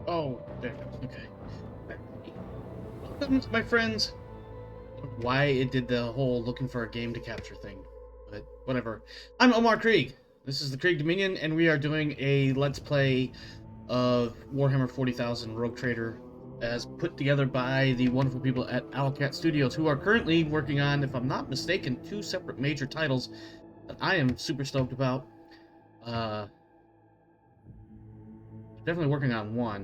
Oh, there it goes. Okay. Welcome, my friends. Why it did the whole looking for a game to capture thing, but whatever. I'm Omar Krieg. This is the Krieg Dominion, and we are doing a Let's Play of Warhammer 40,000 Rogue Trader, as put together by the wonderful people at Owlcat Studios, who are currently working on, if I'm not mistaken, 2 separate major titles that I am super stoked about. Definitely working on one,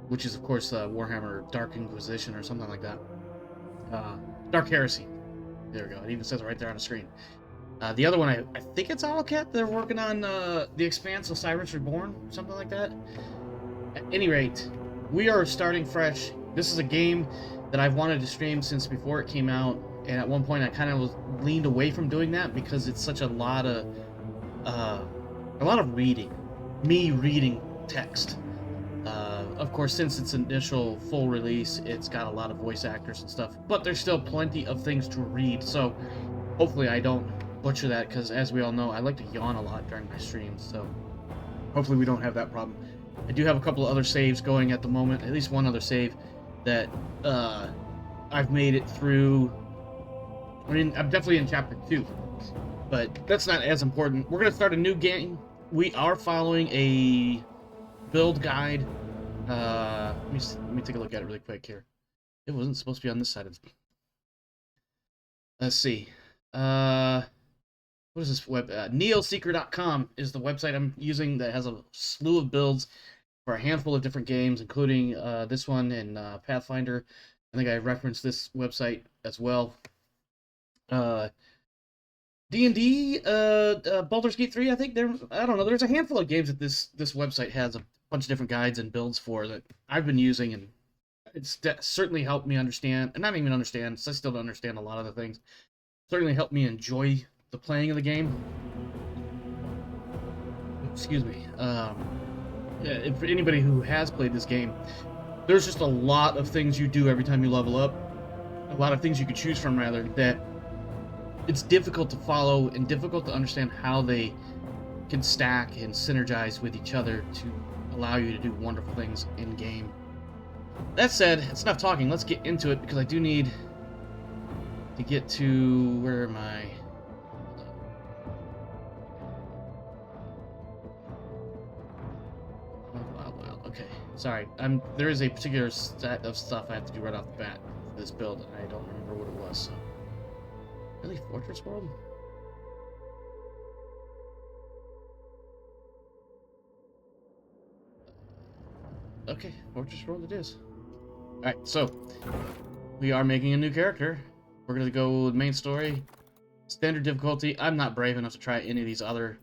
which is, of course, Warhammer Dark Inquisition or something like that. Dark Heresy. There we go. It even says it right there on the screen. The other one, I think it's Owlcat. They're working on The Expanse of Cyrus Reborn, something like that. At any rate, we are starting fresh. This is a game that I've wanted to stream since before it came out, and at one point I kind of leaned away from doing that because it's such a lot of reading. Me reading text. Of course, since its initial full release, it's got a lot of voice actors and stuff, but there's still plenty of things to read, so hopefully I don't butcher that, because as we all know, I like to yawn a lot during my streams, so hopefully we don't have that problem. I do have a couple of other saves going at the moment, at least one other save that I've made it through. I mean, I'm definitely in chapter 2, but that's not as important. We're going to start a new game. We are following a build guide. Let me take a look at it really quick here. It wasn't supposed to be on this side of it. Let's see. What is this web? Neoseeker.com is the website I'm using that has a slew of builds for a handful of different games, including this one and Pathfinder. I think I referenced this website as well. D&D, Baldur's Gate 3, I think I don't know, there's a handful of games that this website has a bunch of different guides and builds for that I've been using, and it's certainly helped me understand, and not even understand, so I still don't understand a lot of the things. Certainly helped me enjoy the playing of the game. Excuse me. If anybody who has played this game, there's just a lot of things you do every time you level up, a lot of things you could choose from, rather, that it's difficult to follow and difficult to understand how they can stack and synergize with each other to allow you to do wonderful things in game. That said, it's enough talking. Let's get into it, because I do need to get to... Where am I? Wow. Okay. Sorry. There is a particular set of stuff I have to do right off the bat for this build, and I don't remember what it was, so... Really? Fortress World? Okay, Fortress World it is. Alright, so we are making a new character. We're gonna go with main story, standard difficulty. I'm not brave enough to try any of these other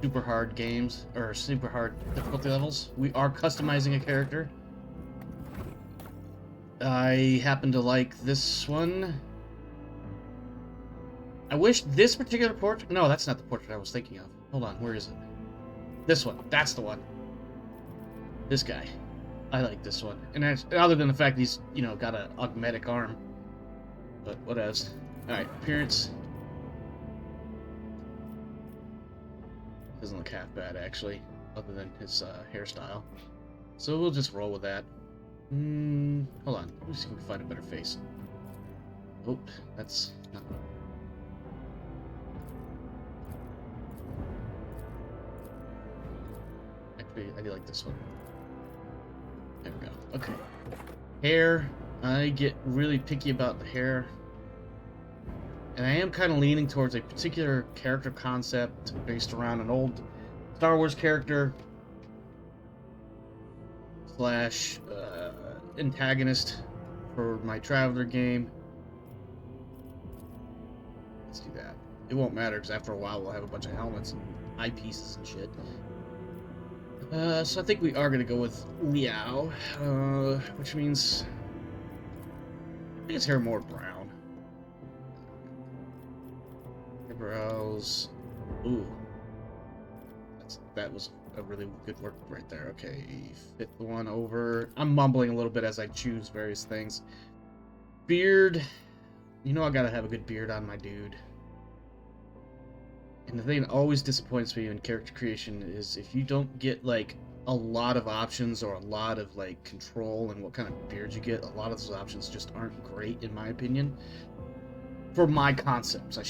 super hard games, or super hard difficulty levels. We are customizing a character. I happen to like this one. I wish this particular portrait... No, that's not the portrait I was thinking of. Hold on, where is it? This one. That's the one. This guy. I like this one. And other than the fact he's, got an augmetic arm. But what else? Alright, appearance. Doesn't look half bad, actually. Other than his hairstyle. So we'll just roll with that. Hold on. Let me see if we can find a better face. Oh, that's not... I do like this one. There we go. Okay. Hair. I get really picky about the hair. And I am kind of leaning towards a particular character concept based around an old Star Wars character slash antagonist for my Traveler game. Let's do that. It won't matter, because after a while we'll have a bunch of helmets and eyepieces and shit. So I think we are going to go with Liao, which means I think his hair more brown. Eyebrows. Ooh. That was a really good work right there. Okay, fit the one over. I'm mumbling a little bit as I choose various things. Beard. I gotta have a good beard on my dude. And the thing that always disappoints me in character creation is if you don't get, like, a lot of options or a lot of like control and what kind of beard you get. A lot of those options just aren't great in my opinion. For my concepts, I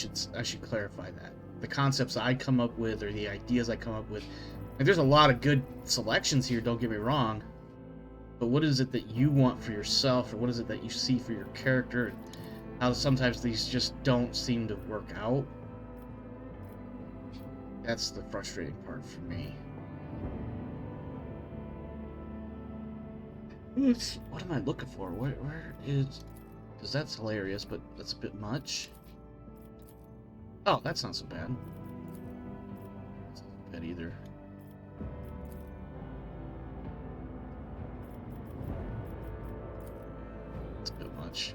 should clarify that. The concepts I come up with or the ideas I come up with. Like, there's a lot of good selections here, don't get me wrong. But what is it that you want for yourself, or what is it that you see for your character, and how sometimes these just don't seem to work out? That's the frustrating part for me. What am I looking for? Where is... Because that's hilarious, but that's a bit much. Oh, that's not so bad. That's not bad either. It's a bit much.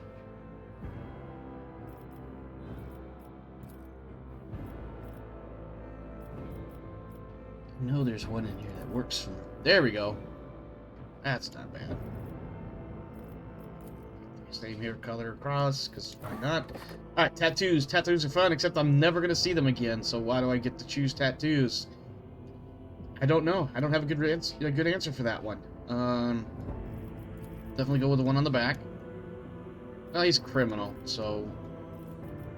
I know there's one in here that works for... There we go. That's not bad. Same hair color across, because why not? Alright, tattoos. Tattoos are fun, except I'm never going to see them again, so why do I get to choose tattoos? I don't know. I don't have a good answer for that one. Definitely go with the one on the back. Well, he's criminal, so...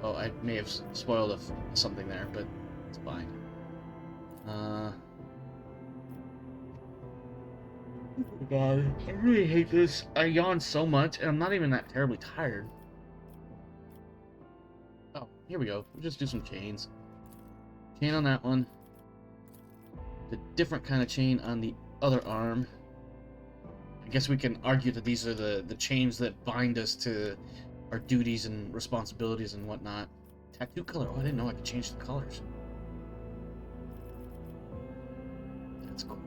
Oh, I may have spoiled something there, but it's fine. Oh God, I really hate this. I yawn so much, and I'm not even that terribly tired. Oh, here we go. We'll just do some chains. Chain on that one. The different kind of chain on the other arm. I guess we can argue that these are the chains that bind us to our duties and responsibilities and whatnot. Tattoo color. Oh, I didn't know I could change the colors. That's cool.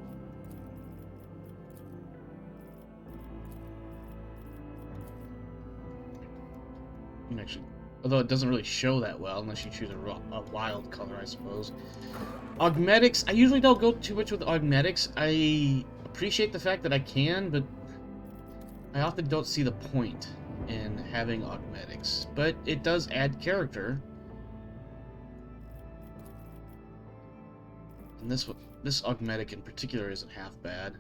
Actually, although it doesn't really show that well unless you choose a wild color, I suppose. Augmetics, I usually don't go too much with augmetics. I appreciate the fact that I can, but I often don't see the point in having augmetics. But it does add character. And this augmetic in particular isn't half bad.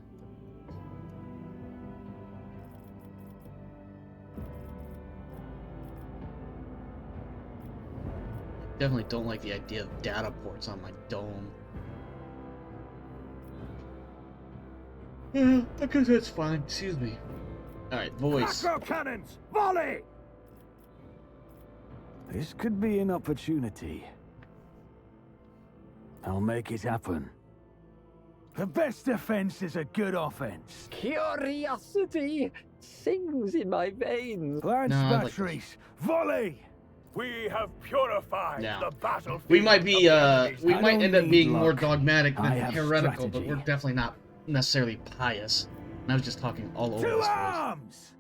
Definitely don't like the idea of data ports on my dome. Yeah, I guess that's fine. Excuse me. Alright, voice. Macro cannons! Volley! This could be an opportunity. I'll make it happen. The best defense is a good offense. Curiosity sings in my veins. Lance batteries, volley! We have purified the battlefield. We might be, we might end up being more dogmatic than heretical, but strategy. we're definitely not necessarily pious. And I was just talking all over To this place. arms!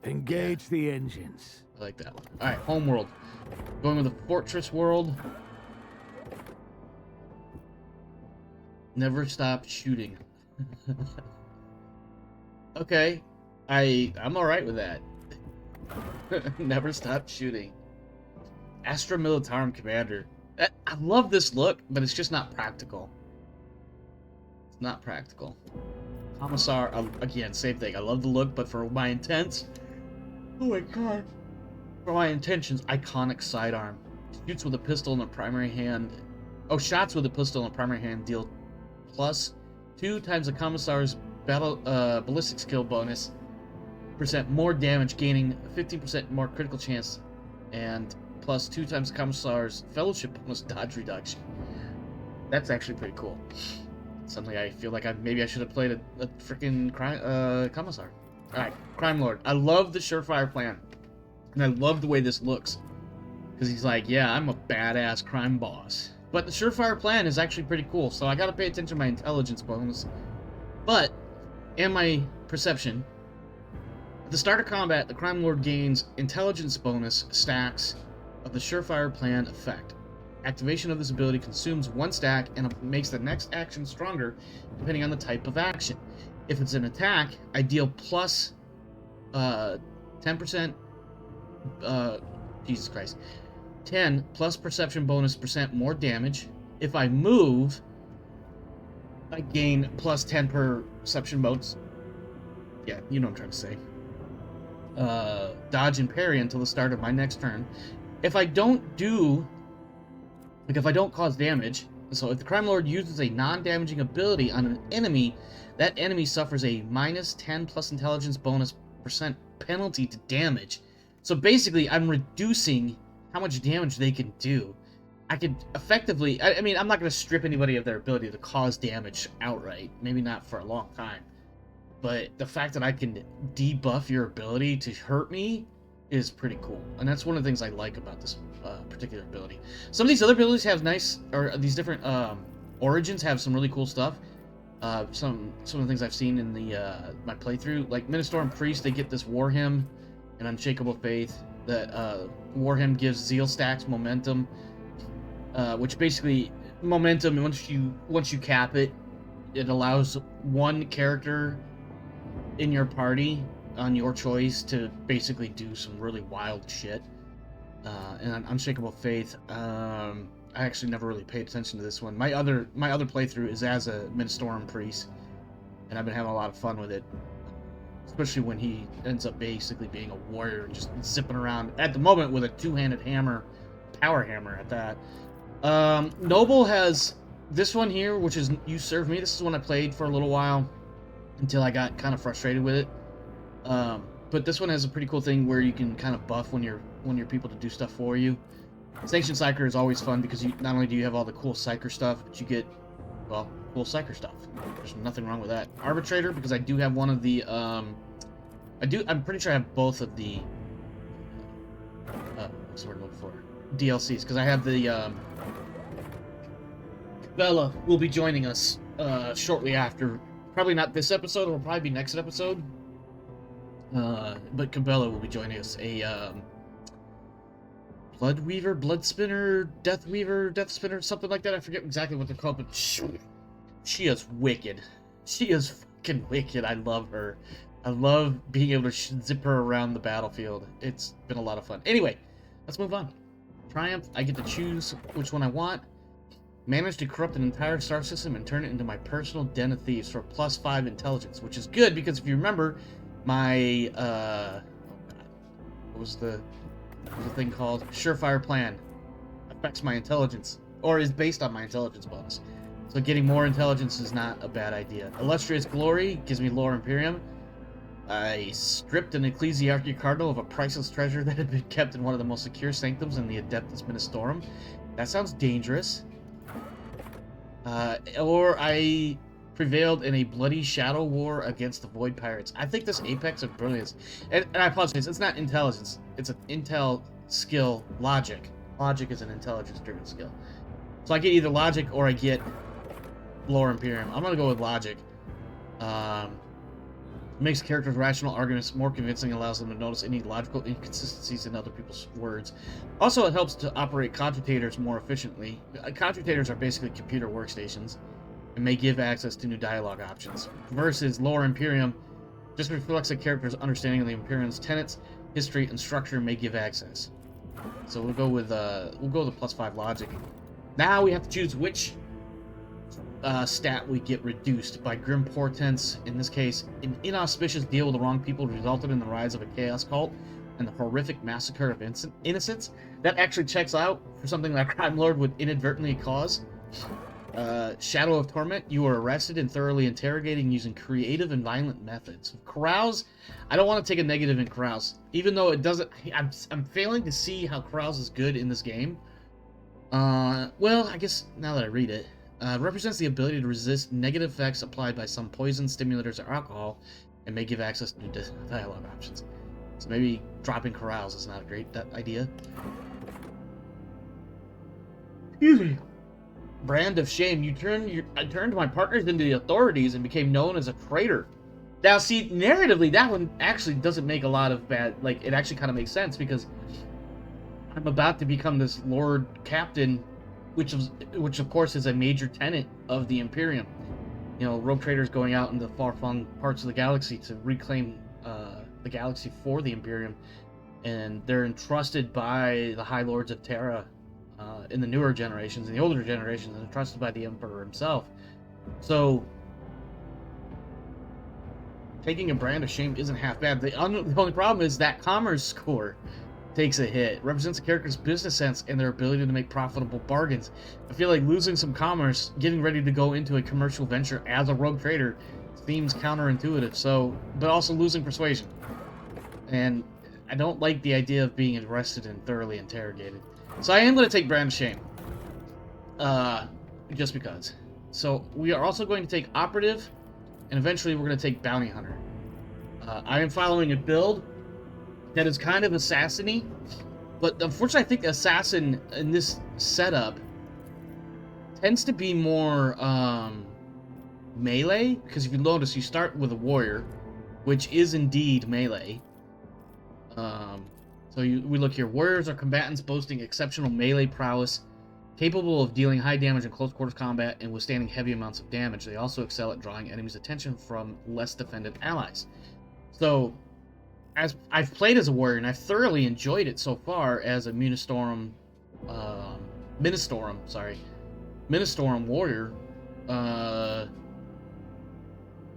Engage the engines. I like that one. Alright, homeworld. Going with a fortress world. Never stop shooting. Okay. I'm alright with that. Never stop shooting. Astra Militarum Commander. I love this look, but it's just not practical. It's not practical. Commissar, again, same thing. I love the look, but for my intents... Oh my god. For my intentions, iconic sidearm. Shoots with a pistol in the primary hand. Oh, shots with a pistol in the primary hand deal plus 2 times the Commissar's ballistic skill bonus. % more damage, gaining 15% more critical chance, and plus 2 times the Commissar's fellowship bonus dodge reduction. That's actually pretty cool. Something I feel like maybe I should have played a freaking Commissar. Alright, Crime Lord. I love the surefire plan. And I love the way this looks. Because he's like, yeah, I'm a badass crime boss. But the surefire plan is actually pretty cool, so I gotta pay attention to my intelligence bonus. But, and my perception. At the start of combat, the Crime Lord gains intelligence bonus stacks of the surefire plan effect. Activation of this ability consumes 1 stack and makes the next action stronger depending on the type of action. If it's an attack, I deal plus 10%, Jesus Christ, 10 plus perception bonus % more damage. If I move, I gain plus 10 perception modes. Yeah, you know what I'm trying to say. Dodge and parry until the start of my next turn. If I don't cause damage, so if the Crime Lord uses a non-damaging ability on an enemy, that enemy suffers a minus 10 plus intelligence bonus % penalty to damage. So basically, I'm reducing how much damage they can do. I could effectively, I mean, I'm not going to strip anybody of their ability to cause damage outright. Maybe not for a long time. But the fact that I can debuff your ability to hurt me is pretty cool. And that's one of the things I like about this particular ability. Some of these other abilities have nice, or these different origins have some really cool stuff. Some of the things I've seen in the my playthrough, like Minister and Priest, they get this War Hymn and Unshakable Faith. That War Hymn gives Zeal stacks momentum, which basically momentum. Once you cap it, it allows one character in your party on your choice to basically do some really wild shit. And Unshakable Faith, I actually never really paid attention to this one. My other playthrough is as a Ministorum Priest, and I've been having a lot of fun with it, especially when he ends up basically being a warrior and just zipping around at the moment with a two-handed hammer, power hammer at that. Noble has this one here, which is You Serve Me. This is one I played for a little while until I got kind of frustrated with it. But this one has a pretty cool thing where you can kind of buff when you're people to do stuff for you. Sanctioned Psyker is always fun because not only do you have all the cool Psyker stuff, but you get, well, cool Psyker stuff. There's nothing wrong with that. Arbitrator, because I do have one of the, I'm pretty sure I have both of the, what's the word I'm looking for? DLCs, because I have the, Bella will be joining us, shortly after. Probably not this episode, it'll probably be next episode. But Cabela will be joining us. A Blood Weaver, Blood Spinner, Death Weaver, Death Spinner, something like that. I forget exactly what they're called, but she is wicked. She is fucking wicked. I love her. I love being able to zip her around the battlefield. It's been a lot of fun. Anyway, let's move on. Triumph, I get to choose which one I want. Manage to corrupt an entire star system and turn it into my personal den of thieves for +5 intelligence, which is good because if you remember, my what was the thing called? Surefire Plan affects my intelligence, or is based on my intelligence bonus. So getting more intelligence is not a bad idea. Illustrious Glory gives me Lore Imperium. I stripped an Ecclesiarchy Cardinal of a priceless treasure that had been kept in one of the most secure sanctums in the Adeptus Ministorum. That sounds dangerous. Or I prevailed in a bloody shadow war against the Void Pirates. I think this Apex of Brilliance, and I apologize, it's not intelligence, it's an intel skill logic. Logic is an intelligence-driven skill. So I get either logic or I get Lore Imperium. I'm gonna go with logic. Makes characters' rational arguments more convincing and allows them to notice any logical inconsistencies in other people's words. Also, it helps to operate cogitators more efficiently. Cogitators are basically computer workstations and may give access to new dialogue options. Versus Lore Imperium just reflects a character's understanding of the Imperium's tenets, history, and structure may give access. So we'll go with the +5 logic. Now we have to choose which stat we get reduced by grim portents. In this case, an inauspicious deal with the wrong people resulted in the rise of a chaos cult and the horrific massacre of innocents. That actually checks out for something that Crime Lord would inadvertently cause. Shadow of Torment, you were arrested and thoroughly interrogated using creative and violent methods. Carouse, I don't want to take a negative in Carouse, even though it doesn't. I'm failing to see how Carouse is good in this game. Well, I guess now that I read it, represents the ability to resist negative effects applied by some poison, stimulators, or alcohol, and may give access to new dialogue options. So maybe dropping Carouse is not a great idea. Excuse me. Brand of Shame. I turned my partners into the authorities and became known as a traitor. Now, see, narratively, that one actually doesn't make a lot of bad. Like, it actually kind of makes sense because I'm about to become this Lord Captain, which of course is a major tenet of the Imperium. You know, rogue traders going out into far-flung parts of the galaxy to reclaim the galaxy for the Imperium, and they're entrusted by the High Lords of Terra in the newer generations. In the older generations, they're entrusted by the Emperor himself So taking a brand of shame isn't half bad. The only problem is that commerce score takes a hit. It represents a character's business sense and their ability to make profitable bargains. I feel like losing some commerce, getting ready to go into a commercial venture as a rogue trader, seems counterintuitive. So, but also losing persuasion. And I don't like the idea of being arrested and thoroughly interrogated. So I am going to take brand of shame. Just because. So we are also going to take operative, and eventually we're going to take bounty hunter. I am following a build that is kind of assassin-y, but unfortunately I think the assassin in this setup tends to be more melee, because if you notice, you start with a warrior, which is indeed melee. So we look here. Warriors are combatants boasting exceptional melee prowess, capable of dealing high damage in close quarters combat and withstanding heavy amounts of damage. They also excel at drawing enemies' attention from less defended allies. So, as I've played as a warrior, and I've thoroughly enjoyed it so far as a Ministorum warrior.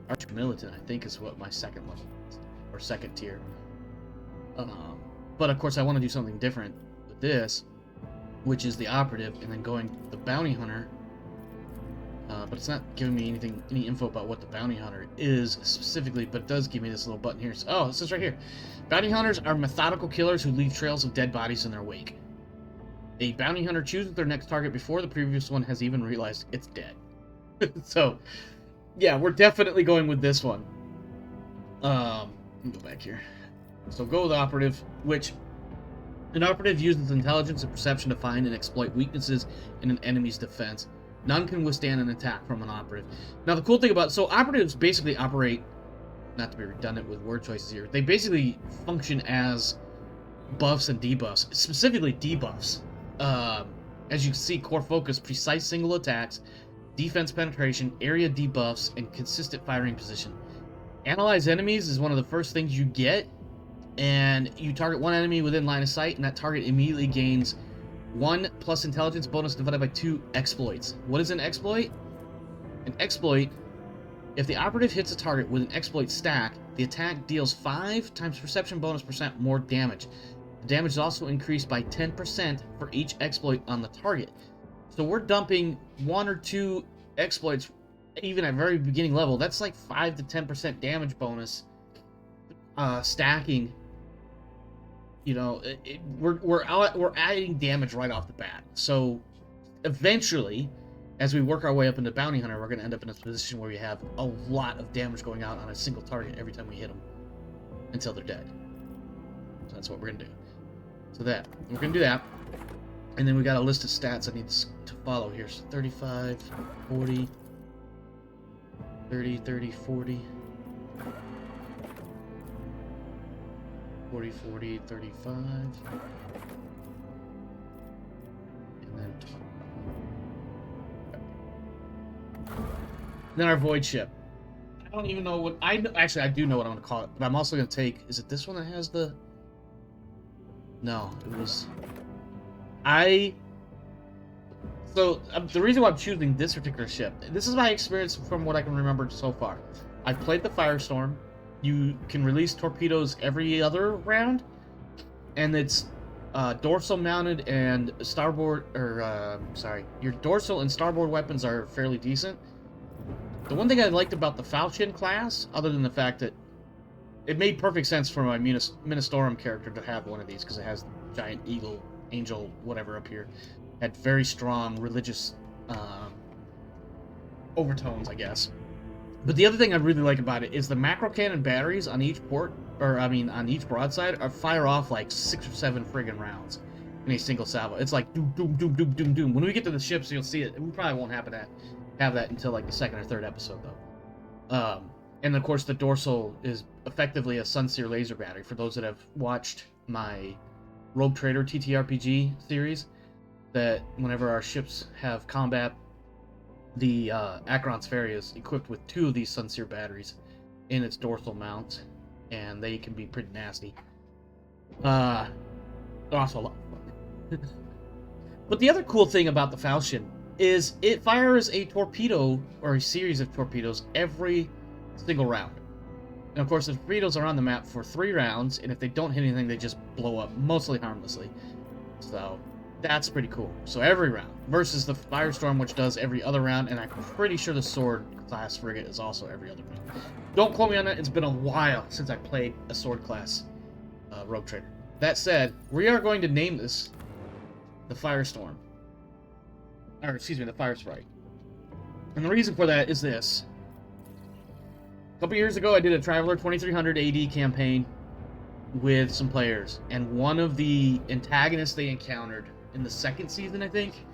Archmilitant, I think, is what my second level is, or second tier. But of course, I want to do something different with this, which is the operative, and then going the bounty hunter. But it's not giving me any info about what the bounty hunter is specifically, but it does give me this little button here. So, oh, it says right here. Bounty hunters are methodical killers who leave trails of dead bodies in their wake. A bounty hunter chooses their next target before the previous one has even realized it's dead. So, yeah, we're definitely going with this one. Let me go back here. So go with operative, which an operative uses intelligence and perception to find and exploit weaknesses in an enemy's defense. None can withstand an attack from an operative. Now, the cool thing about... So, operatives basically operate... Not to be redundant with word choices here. They basically function as buffs and debuffs. Specifically, debuffs. As you can see, core focus, precise single attacks, defense penetration, area debuffs, and consistent firing position. Analyze enemies is one of the first things you get. And you target one enemy within line of sight, and that target immediately gains 1 plus intelligence bonus divided by 2 exploits. What is an exploit? An exploit, if the operative hits a target with an exploit stack, the attack deals 5 times perception bonus % more damage. The damage is also increased by 10% for each exploit on the target. So we're dumping 1 or 2 exploits, even at very beginning level. That's like 5 to 10% damage bonus stacking. You know, we're adding damage right off the bat. So eventually, as we work our way up into Bounty Hunter, we're going to end up in a position where we have a lot of damage going out on a single target every time we hit them until they're dead. So that's what we're going to do. So we're going to do that. And then we got a list of stats I need to follow here. So 35, 40, 30, 30, 40. 40, 40, 35. And then 20. Then our void ship. I don't even know what... Actually, I do know what I'm going to call it. But I'm also going to take... Is it this one that has the... No, it was... So, the reason why I'm choosing this particular ship... This is my experience from what I can remember so far. I've played the Firestorm. You can release torpedoes every other round, and it's dorsal mounted and starboard, your dorsal and starboard weapons are fairly decent. The one thing I liked about the Falchion class, other than the fact that it made perfect sense for my Ministorum character to have one of these, because it has the giant eagle, angel, whatever up here, had very strong religious overtones, I guess. But the other thing I really like about it is the macro cannon batteries on each on each broadside fire off like 6 or 7 friggin' rounds in a single salvo. It's like doom, doom, doom, doom, doom, doom. When we get to the ships, you'll see it. We probably won't have that until like the 2nd or 3rd episode, though. And of course, the dorsal is effectively a Sunseer laser battery. For those that have watched my Rogue Trader TTRPG series, that whenever our ships have combat, the Acheron's Ferry is equipped with 2 of these Sunseer batteries in its dorsal mount, and they can be pretty nasty. They're also a lot of fun. But the other cool thing about the Falchion is it fires a torpedo or a series of torpedoes every single round. And of course, the torpedoes are on the map for 3 rounds, and if they don't hit anything, they just blow up, mostly harmlessly. So that's pretty cool. So every round, versus the Firestorm, which does every other round, and I'm pretty sure the Sword class frigate is also every other round. Don't quote me on that, it's been a while since I played a Sword class Rogue Trader. That said, we are going to name this the Firestorm. Or, excuse me, the Fire Sprite. And the reason for that is this. A couple years ago, I did a Traveler 2300 AD campaign with some players, and one of the antagonists they encountered in the 2nd season, I think,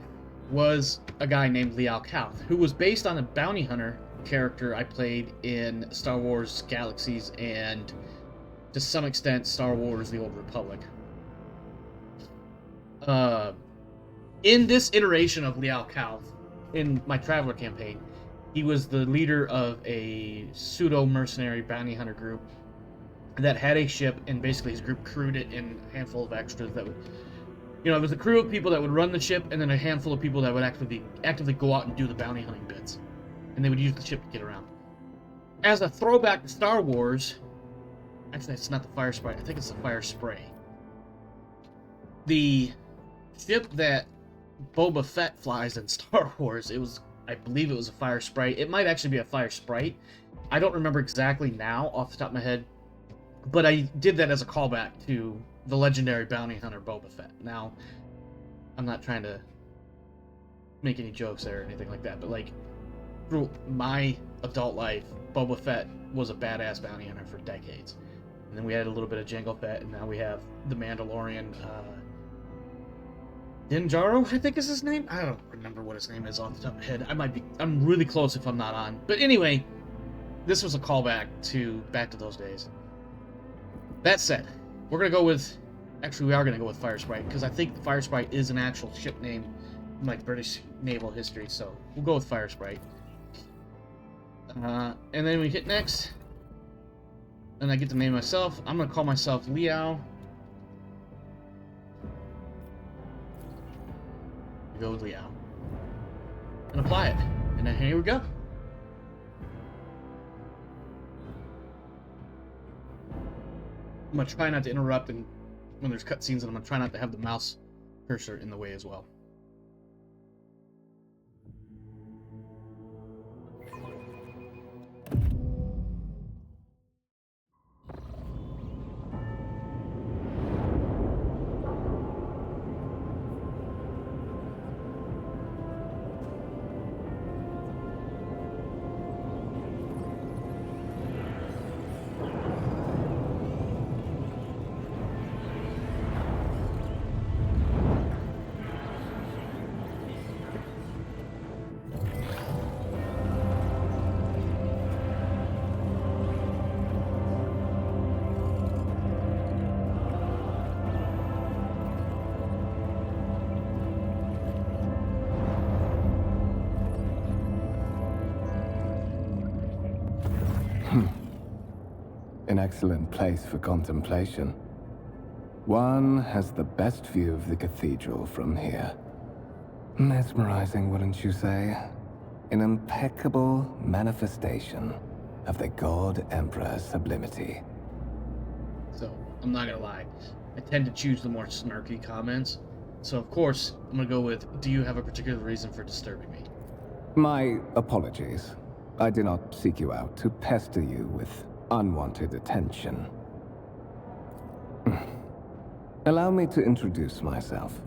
was a guy named Liao Stubbs, who was based on a bounty hunter character I played in Star Wars Galaxies and, to some extent, Star Wars The Old Republic. In this iteration of Liao Stubbs, in my Traveler campaign, he was the leader of a pseudo-mercenary bounty hunter group that had a ship, and basically his group crewed it in a handful of extras that would... You know, it was a crew of people that would run the ship, and then a handful of people that would actively go out and do the bounty hunting bits. And they would use the ship to get around. As a throwback to Star Wars... Actually, it's not the Fire Sprite. I think it's the Fire Spray. The ship that Boba Fett flies in Star Wars, I believe it was a Fire Sprite. It might actually be a Fire Sprite. I don't remember exactly now off the top of my head. But I did that as a callback to the legendary bounty hunter Boba Fett. Now, I'm not trying to make any jokes there or anything like that, but like, through my adult life, Boba Fett was a badass bounty hunter for decades. And then we had a little bit of Jango Fett, and now we have the Mandalorian, Din Djarin, I think is his name? I don't remember what his name is off the top of my head. I'm really close if I'm not on. But anyway, this was a callback back to those days. That said, we're going to go with... Actually, we are going to go with Fire Sprite, because I think the Fire Sprite is an actual ship name in, like, British naval history, so we'll go with Fire Sprite. And then we hit next, and I get to name myself. I'm going to call myself Liao. We go with Liao. And apply it. And then here we go. I'm going to try not to interrupt when there's cutscenes, and I'm going to try not to have the mouse cursor in the way as well. An excellent place for contemplation. One has the best view of the cathedral from here. Mesmerizing, wouldn't you say? An impeccable manifestation of the God Emperor's sublimity. So, I'm not gonna lie. I tend to choose the more snarky comments. So, of course, I'm gonna go with, do you have a particular reason for disturbing me? My apologies. I did not seek you out to pester you with unwanted attention. Allow me to introduce myself.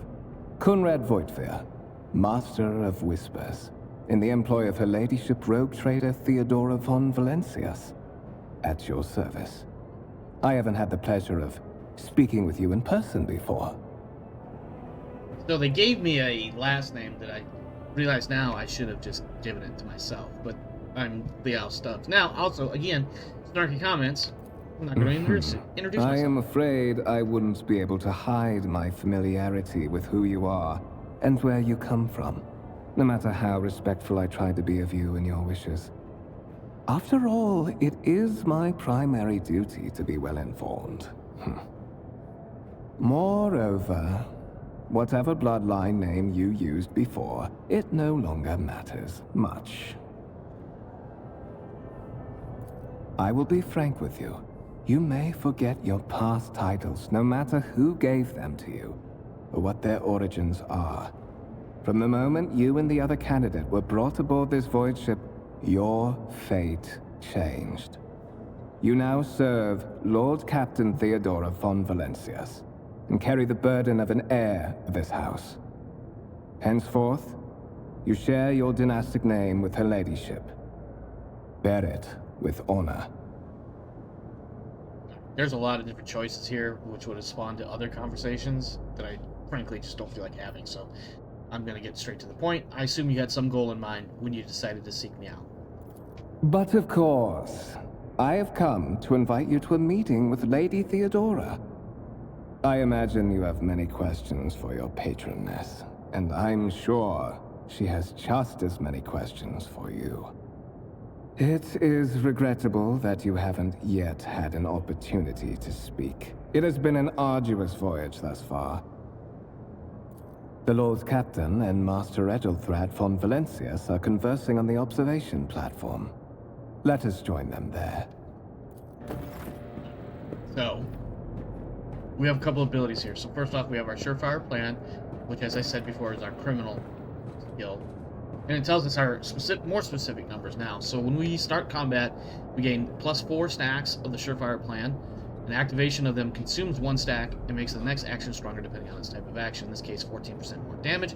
Conrad Voigtveer, Master of Whispers, in the employ of Her Ladyship Rogue Trader Theodore von Valancius. At your service. I haven't had the pleasure of speaking with you in person before. So they gave me a last name that I realize now I should have just given it to myself, but I'm Liao Stubbs. Now, also, again, snarky comments. I'm not going to introduce myself. I am afraid I wouldn't be able to hide my familiarity with who you are and where you come from, no matter how respectful I try to be of you and your wishes. After all, it is my primary duty to be well informed. Moreover, whatever bloodline name you used before, it no longer matters much. I will be frank with you. You may forget your past titles, no matter who gave them to you, or what their origins are. From the moment you and the other candidate were brought aboard this void ship, your fate changed. You now serve Lord Captain Theodore von Valancius, and carry the burden of an heir of this house. Henceforth, you share your dynastic name with her ladyship. Bear it with honor. There's a lot of different choices here, which would have spawned to other conversations that I frankly just don't feel like having, so I'm gonna get straight to the point. I assume you had some goal in mind when you decided to seek me out. But of course, I have come to invite you to a meeting with Lady Theodora. I imagine you have many questions for your patroness, and I'm sure she has just as many questions for you. It is regrettable that you haven't yet had an opportunity to speak. It has been an arduous voyage thus far. The Lord Captain and Master Edelthrad von Valancius are conversing on the observation platform. Let us join them there. So, we have a couple abilities here. So first off, we have our Surefire Plan, which, as I said before, is our criminal skill. And it tells us our more specific numbers now. So when we start combat, we gain +4 stacks of the Surefire Plan. An activation of them consumes 1 stack and makes the next action stronger depending on its type of action. In this case, 14% more damage,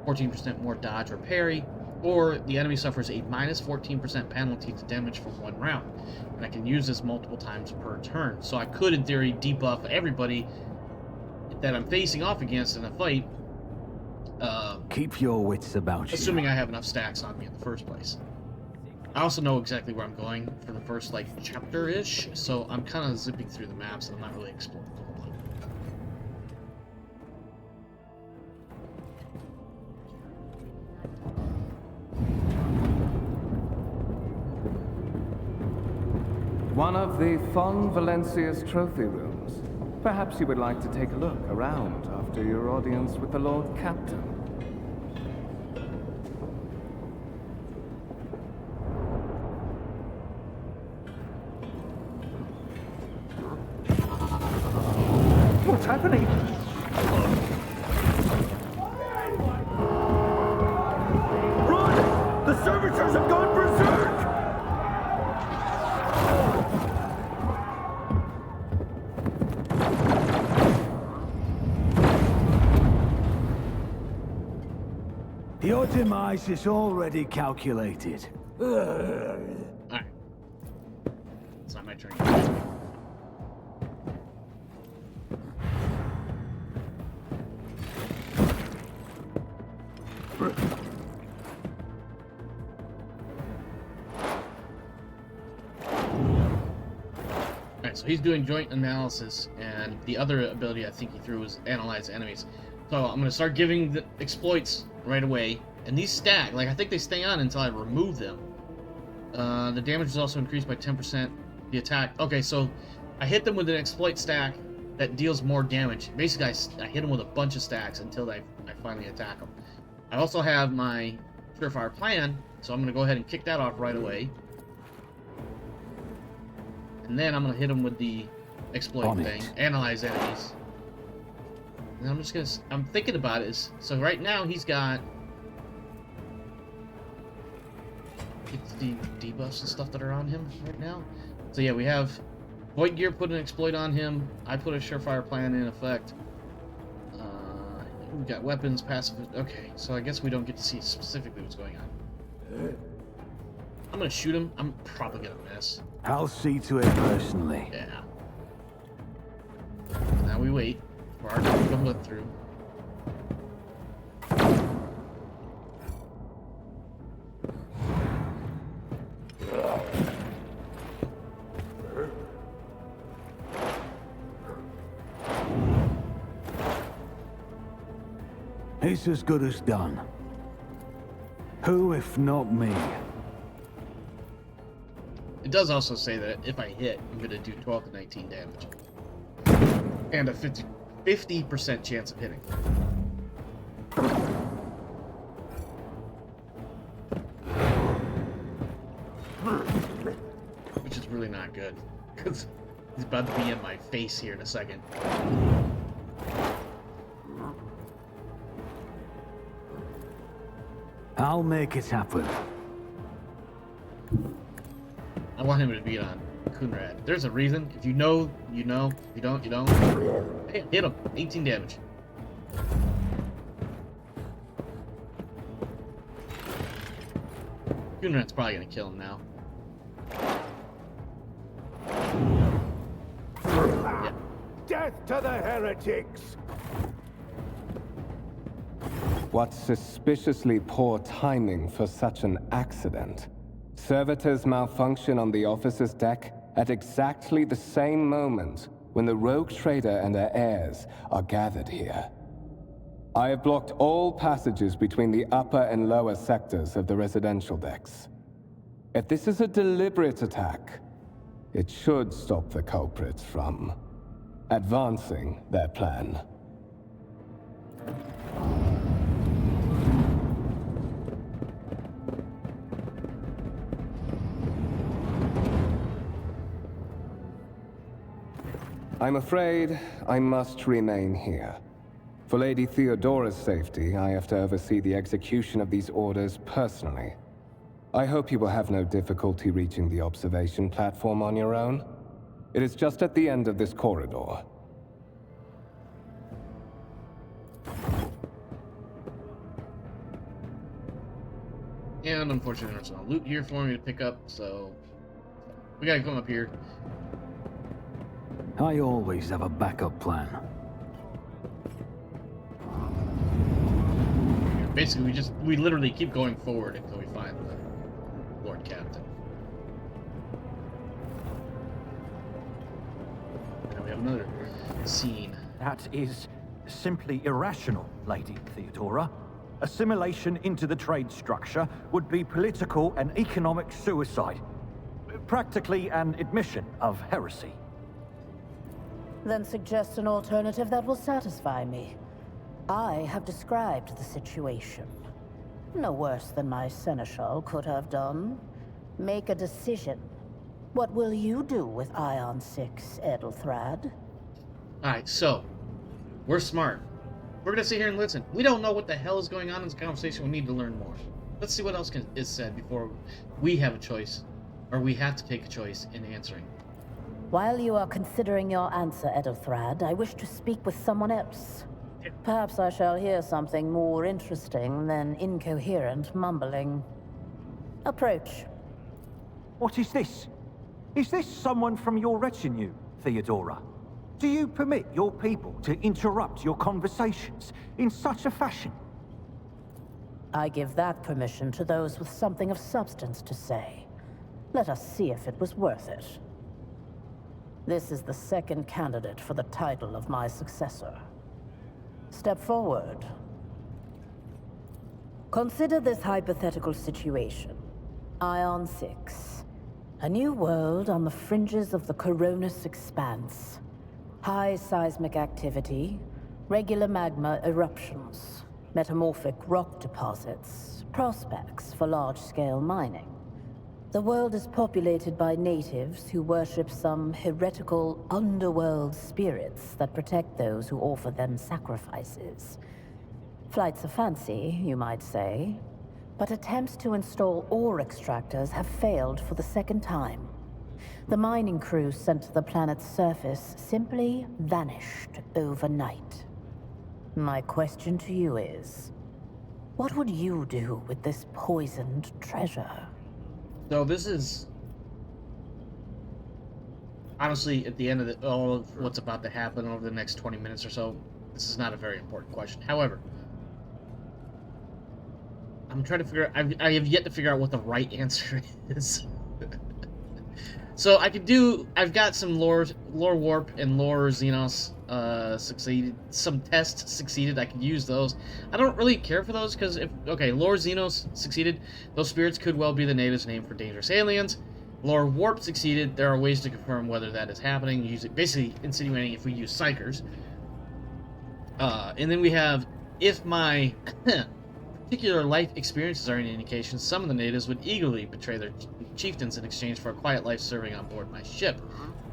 14% more dodge or parry, or the enemy suffers a -14% penalty to damage for 1 round. And I can use this multiple times per turn. So I could, in theory, debuff everybody that I'm facing off against in a fight. Keep your wits about you. Assuming I have enough stacks on me in the first place. I also know exactly where I'm going for the first, like, chapter-ish, so I'm kind of zipping through the maps and I'm not really exploring the whole lot. One of the von Valancius trophy rooms. Perhaps you would like to take a look around after your audience with the Lord Captain. What's happening? Run! The servitors have gone berserk! Your demise is already calculated. Alright. It's not my turn. Alright, so he's doing joint analysis, and the other ability I think he threw was analyze enemies. So I'm going to start giving the exploits right away, and these stack. Like, I think they stay on until I remove them. The damage is also increased by 10%. The attack... Okay, so I hit them with an exploit stack that deals more damage. Basically, I hit them with a bunch of stacks until I finally attack them. I also have my Surefire Plan, so I'm going to go ahead and kick that off right away. And then I'm going to hit them with the exploit thing. Analyze enemies. And I'm just going to... I'm thinking about it. So right now, he's got... It's the debuffs and stuff that are on him right now. So yeah, we have Void Gear put an exploit on him. I put a Surefire Plan in effect. We got weapons, passive... Okay, so I guess we don't get to see specifically what's going on. I'm gonna shoot him. I'm probably gonna miss. I'll see to it personally. Yeah. Now we wait for our to come look through. It's as good as done. Who, if not me? It does also say that if I hit, I'm going to do 12 to 19 damage. And a 50% chance of hitting. Which is really not good, because he's about to be in my face here in a second. I'll make it happen. I want him to beat on Kunrad. There's a reason. If you know, you know. If you don't, you don't. Hey, hit him. 18 damage. Kunrad's probably gonna kill him now. Yeah. Death to the heretics! What suspiciously poor timing for such an accident. Servitors malfunction on the officer's deck at exactly the same moment when the rogue trader and her heirs are gathered here. I have blocked all passages between the upper and lower sectors of the residential decks. If this is a deliberate attack, it should stop the culprits from advancing their plan. I'm afraid I must remain here. For Lady Theodora's safety, I have to oversee the execution of these orders personally. I hope you will have no difficulty reaching the observation platform on your own. It is just at the end of this corridor. And unfortunately, there's no loot here for me to pick up, so we gotta come up here. I always have a backup plan. Basically, we literally keep going forward until we find the Lord Captain. And we have another scene. That is simply irrational, Lady Theodora. Assimilation into the trade structure would be political and economic suicide. Practically an admission of heresy. Then suggest an alternative that will satisfy me. I have described the situation. No worse than my seneschal could have done. Make a decision. What will you do with Ion 6, Edelthrad? Alright, so, we're smart. We're gonna sit here and listen. We don't know what the hell is going on in this conversation. We need to learn more. Let's see what else is said before we have a choice, or we have to take a choice in answering. While you are considering your answer, Edelthrad, I wish to speak with someone else. Perhaps I shall hear something more interesting than incoherent mumbling. Approach. What is this? Is this someone from your retinue, Theodora? Do you permit your people to interrupt your conversations in such a fashion? I give that permission to those with something of substance to say. Let us see if it was worth it. This is the second candidate for the title of my successor. Step forward. Consider this hypothetical situation. Ion 6. A new world on the fringes of the Koronus Expanse. High seismic activity, regular magma eruptions, metamorphic rock deposits, prospects for large-scale mining. The world is populated by natives who worship some heretical underworld spirits that protect those who offer them sacrifices. Flights of fancy, you might say, but attempts to install ore extractors have failed for the second time. The mining crews sent to the planet's surface simply vanished overnight. My question to you is, what would you do with this poisoned treasure? So this is honestly at the end of all of what's about to happen over the next 20 minutes or so. This is not a very important question. However, I'm trying to figure out. I have yet to figure out what the right answer is. So I could do. I've got some lore warp and lore Xenos succeeded. Some tests succeeded. I could use those. I don't really care for those because lore Xenos succeeded. Those spirits could well be the natives' name for dangerous aliens. Lore warp succeeded. There are ways to confirm whether that is happening. Basically insinuating if we use psychers. And then we have If my particular life experiences are any indication, some of the natives would eagerly betray their chieftains in exchange for a quiet life serving on board my ship.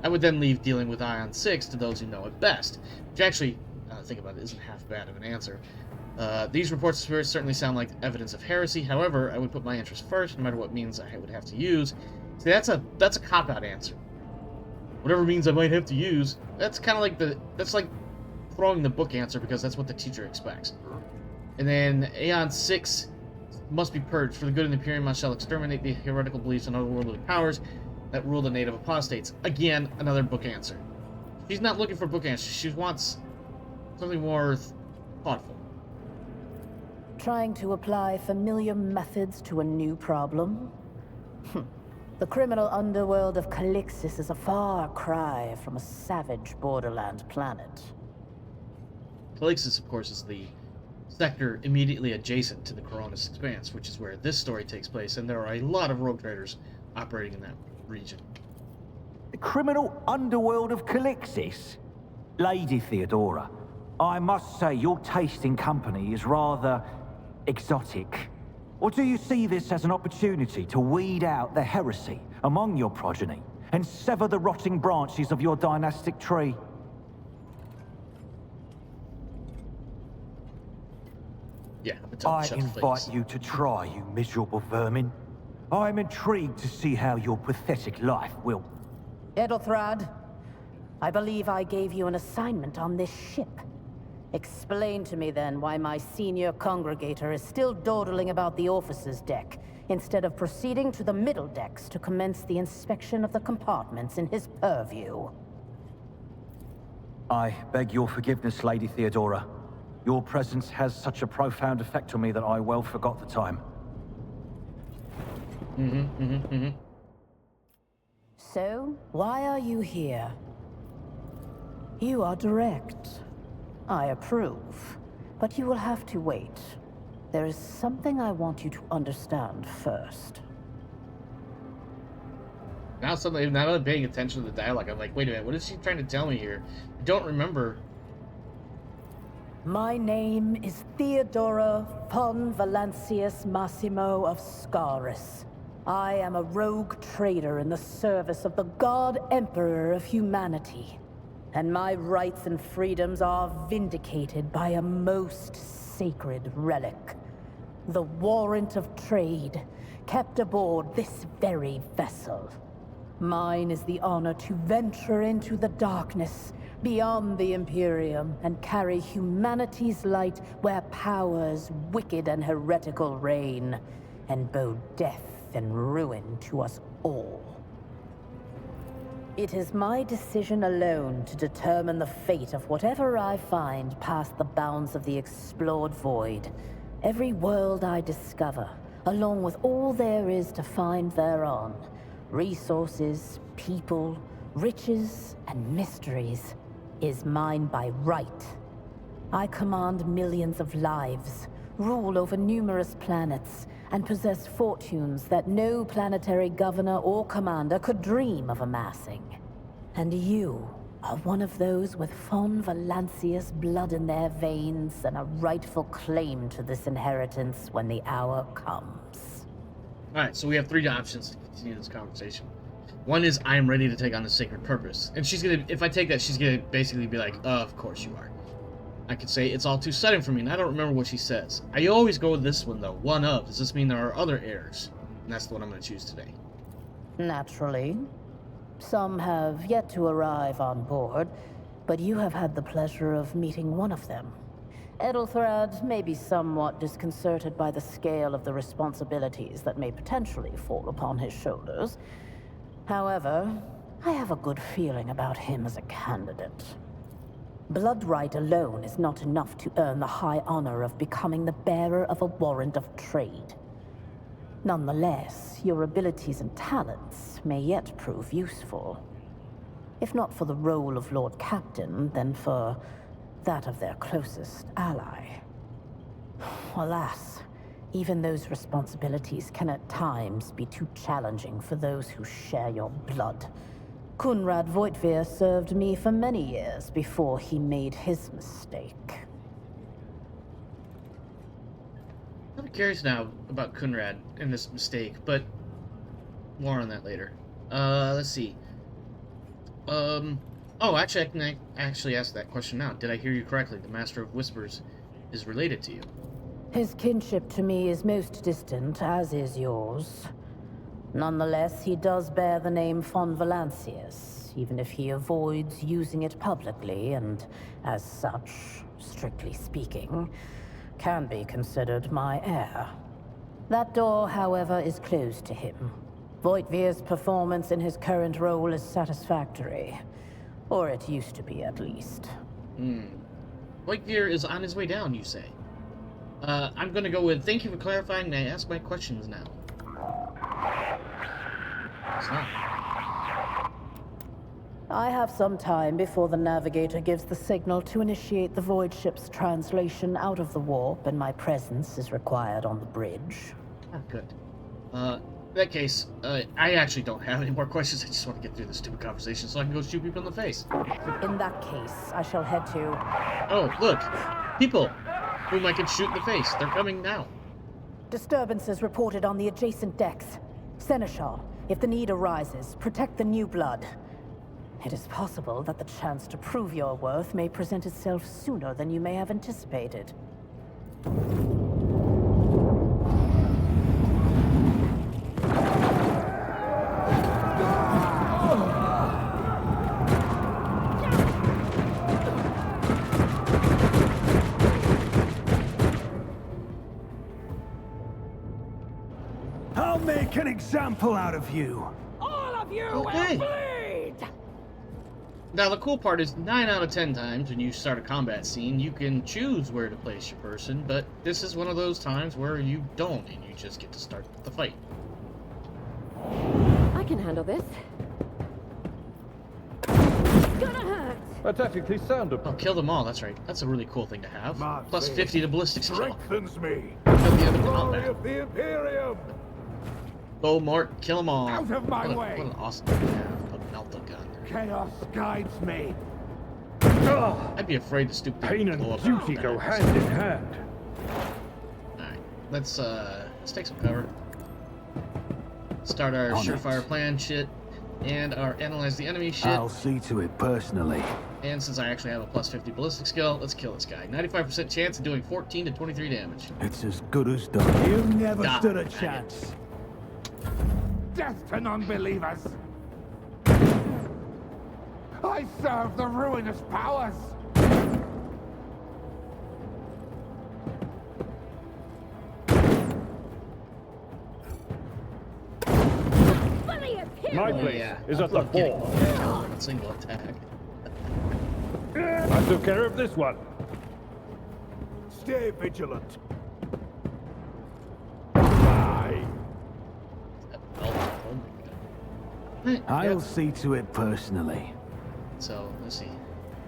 I would then leave dealing with Ion 6 to those who know it best, which actually, think about it, isn't half bad of an answer. These reports of spirits certainly sound like evidence of heresy. However, I would put my interest first, no matter what means I would have to use. See, that's a cop-out answer. Whatever means I might have to use. That's kind of like that's like throwing the book answer because that's what the teacher expects. And then Aeon 6 must be purged. For the good of the Imperium, I shall exterminate the heretical beliefs and otherworldly powers that rule the native apostates. Again, another book answer. She's not looking for book answers. She wants something more thoughtful. Trying to apply familiar methods to a new problem? The criminal underworld of Calixis is a far cry from a savage borderland planet. Calixis, of course, is the sector immediately adjacent to the Koronus Expanse, which is where this story takes place, and there are a lot of rogue traders operating in that region. The criminal underworld of Calixis? Lady Theodora, I must say your taste in company is rather exotic. Or do you see this as an opportunity to weed out the heresy among your progeny and sever the rotting branches of your dynastic tree? Yeah, I invite you to try, you miserable vermin. I am intrigued to see how your pathetic life will... Edelthrad, I believe I gave you an assignment on this ship. Explain to me then why my senior congregator is still dawdling about the officer's deck, instead of proceeding to the middle decks to commence the inspection of the compartments in his purview. I beg your forgiveness, Lady Theodora. Your presence has such a profound effect on me that I well forgot the time. So, why are you here? You are direct. I approve. But you will have to wait. There is something I want you to understand first. Now suddenly, now that I'm paying attention to the dialogue, I'm like, wait a minute, what is she trying to tell me here? I don't remember. My name is Theodora von Valancius Massimo of Scaris. I am a rogue trader in the service of the God Emperor of humanity. And my rights and freedoms are vindicated by a most sacred relic. The warrant of trade, kept aboard this very vessel. Mine is the honor to venture into the darkness, beyond the Imperium, and carry humanity's light where powers wicked and heretical reign, and bow death and ruin to us all. It is my decision alone to determine the fate of whatever I find past the bounds of the explored void. Every world I discover, along with all there is to find thereon. Resources, people, riches, and mysteries, is mine by right. I command millions of lives, rule over numerous planets, and possess fortunes that no planetary governor or commander could dream of amassing. And you are one of those with von Valancius blood in their veins and a rightful claim to this inheritance when the hour comes. Alright, so we have three options to continue this conversation. One is, I am ready to take on the sacred purpose. And she's gonna, if I take that, she's gonna basically be like, of course you are. I could say, it's all too sudden for me, and I don't remember what she says. I always go with this one, though. One of. Does this mean there are other heirs? And that's the one I'm gonna choose today. Naturally. Some have yet to arrive on board, but you have had the pleasure of meeting one of them. Edelthrad may be somewhat disconcerted by the scale of the responsibilities that may potentially fall upon his shoulders. However, I have a good feeling about him as a candidate. Blood right alone is not enough to earn the high honor of becoming the bearer of a warrant of trade. Nonetheless, your abilities and talents may yet prove useful. If not for the role of Lord Captain, then for that of their closest ally. Alas, even those responsibilities can at times be too challenging for those who share your blood. Konrad Voigtveer served me for many years before he made his mistake. curious now about Kunrad and this mistake, but more on that later. Let's see. Oh, actually, I can actually ask that question now. Did I hear you correctly? The Master of Whispers is related to you. His kinship to me is most distant, as is yours. Nonetheless, he does bear the name von Valancius, even if he avoids using it publicly, and as such, strictly speaking, can be considered my heir. That door, however, is closed to him. Voigtvir's performance in his current role is satisfactory. Or it used to be, at least. Voigtvir is on his way down, you say? I'm gonna go with, thank you for clarifying, and I ask my questions now. It's not. I have some time before the Navigator gives the signal to initiate the Void ship's translation out of the warp, and my presence is required on the bridge. Oh, good. In that case, I actually don't have any more questions. I just want to get through this stupid conversation so I can go shoot people in the face. In that case, I shall head to... Oh, look! People! Whom I can shoot in the face. They're coming now. Disturbances reported on the adjacent decks. Seneschal, if the need arises, protect the new blood. It is possible that the chance to prove your worth may present itself sooner than you may have anticipated. I'll make an example out of you. All of you Okay. will bleed! Now, the cool part is 9 out of 10 times when you start a combat scene, you can choose where to place your person, but this is one of those times where you don't, and you just get to start the fight. I can handle this. It's gonna hurt! That's ethically sound. Oh, kill them all, that's right. That's a really cool thing to have. Plus 50 to ballistic skill. Strengthens me. At the end of Glory combat. of the Imperium. Go, Mort, kill them all. Out of my what way. What an awesome thing to have. A melta gun. Chaos guides me. I'd be afraid to stoop down Pain and blow and up duty go hand in hand. Alright, let's take some cover. Start our surefire plan shit, and our analyze the enemy shit. I'll see to it personally. And since I actually have a plus 50 ballistic skill, let's kill this guy. 95% chance of doing 14 to 23 damage. It's as good as done. You never God, stood a dang it. chance. Death to non-believers. I serve the ruinous powers. My Oh, place yeah. is I at the love getting fore. killed in single attack. I took care of this one. Stay vigilant. Die. Oh my god. I'll Yep. see to it personally. So, let's see.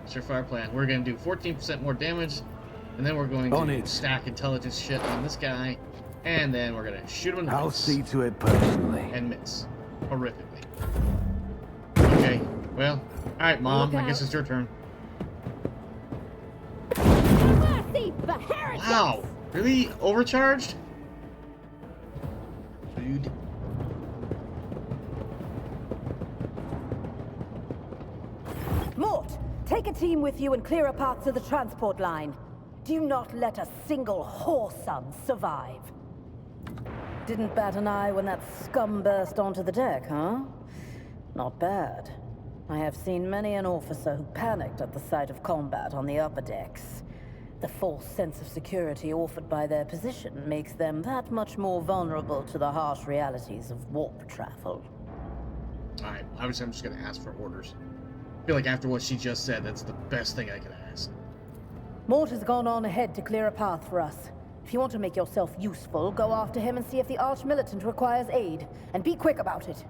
Surefire plan. We're going to do 14% more damage, and then we're going On to it. stack intelligence shit on this guy, and then we're going to shoot him in the I'll face. see to it personally. And miss. Horrifically. Okay, well, alright, Mom, Look I guess out. it's your turn. Mercy for heretics! Wow! Really? Overcharged? Dude. Mort, take a team with you and clear a path to the transport line. Do not let a single whoreson survive. Didn't bat an eye when that scum burst onto the deck, huh? Not bad. I have seen many an officer who panicked at the sight of combat on the upper decks. The false sense of security offered by their position makes them that much more vulnerable to the harsh realities of warp travel. Alright, obviously I'm just gonna ask for orders. I feel like after what she just said, that's the best thing I can ask. Mort has gone on ahead to clear a path for us. If you want to make yourself useful, go after him and see if the Arch-Militant requires aid. And be quick about it.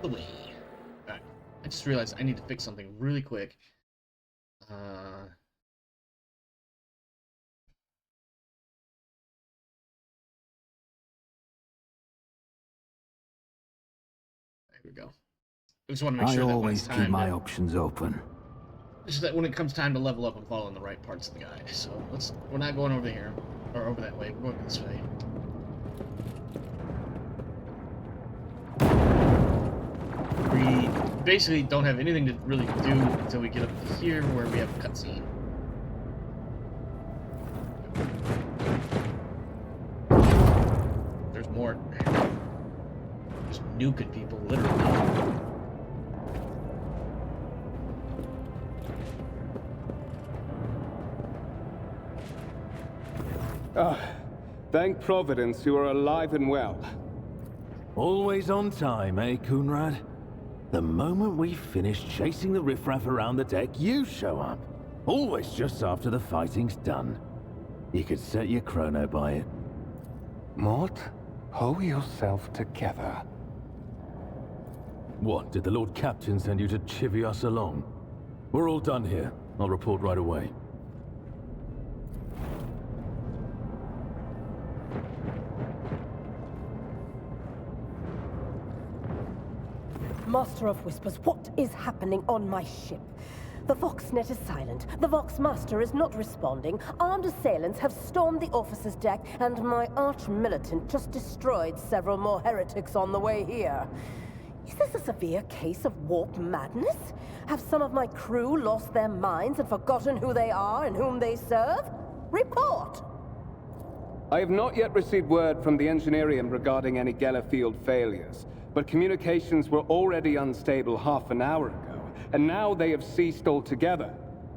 The way. Alright, I just realized I need to fix something really quick. There we go. I just want to make I sure that when always it's keep time my to, options open. just that when it comes time to level up, I'm following the right parts of the guide. So we're not going over here. Or over that way. We're going this way. We basically don't have anything to really do until we get up to here where we have a cutscene. There's more. Just nuking people, literally. Ah, thank Providence you are alive and well. Always on time, eh, Kunrad? The moment we finish chasing the riffraff around the deck, you show up. Always just after the fighting's done. You could set your chrono by it. Mort, pull yourself together. What, did the Lord Captain send you to chivvy us along? We're all done here. I'll report right away. Master of Whispers, what is happening on my ship? The Voxnet is silent. The Vox Master is not responding. Armed assailants have stormed the officer's deck, and my arch-militant just destroyed several more heretics on the way here. Is this a severe case of warp madness? Have some of my crew lost their minds and forgotten who they are and whom they serve? Report! I have not yet received word from the Engineerium regarding any Gellerfield failures, but communications were already unstable half an hour ago, and now they have ceased altogether.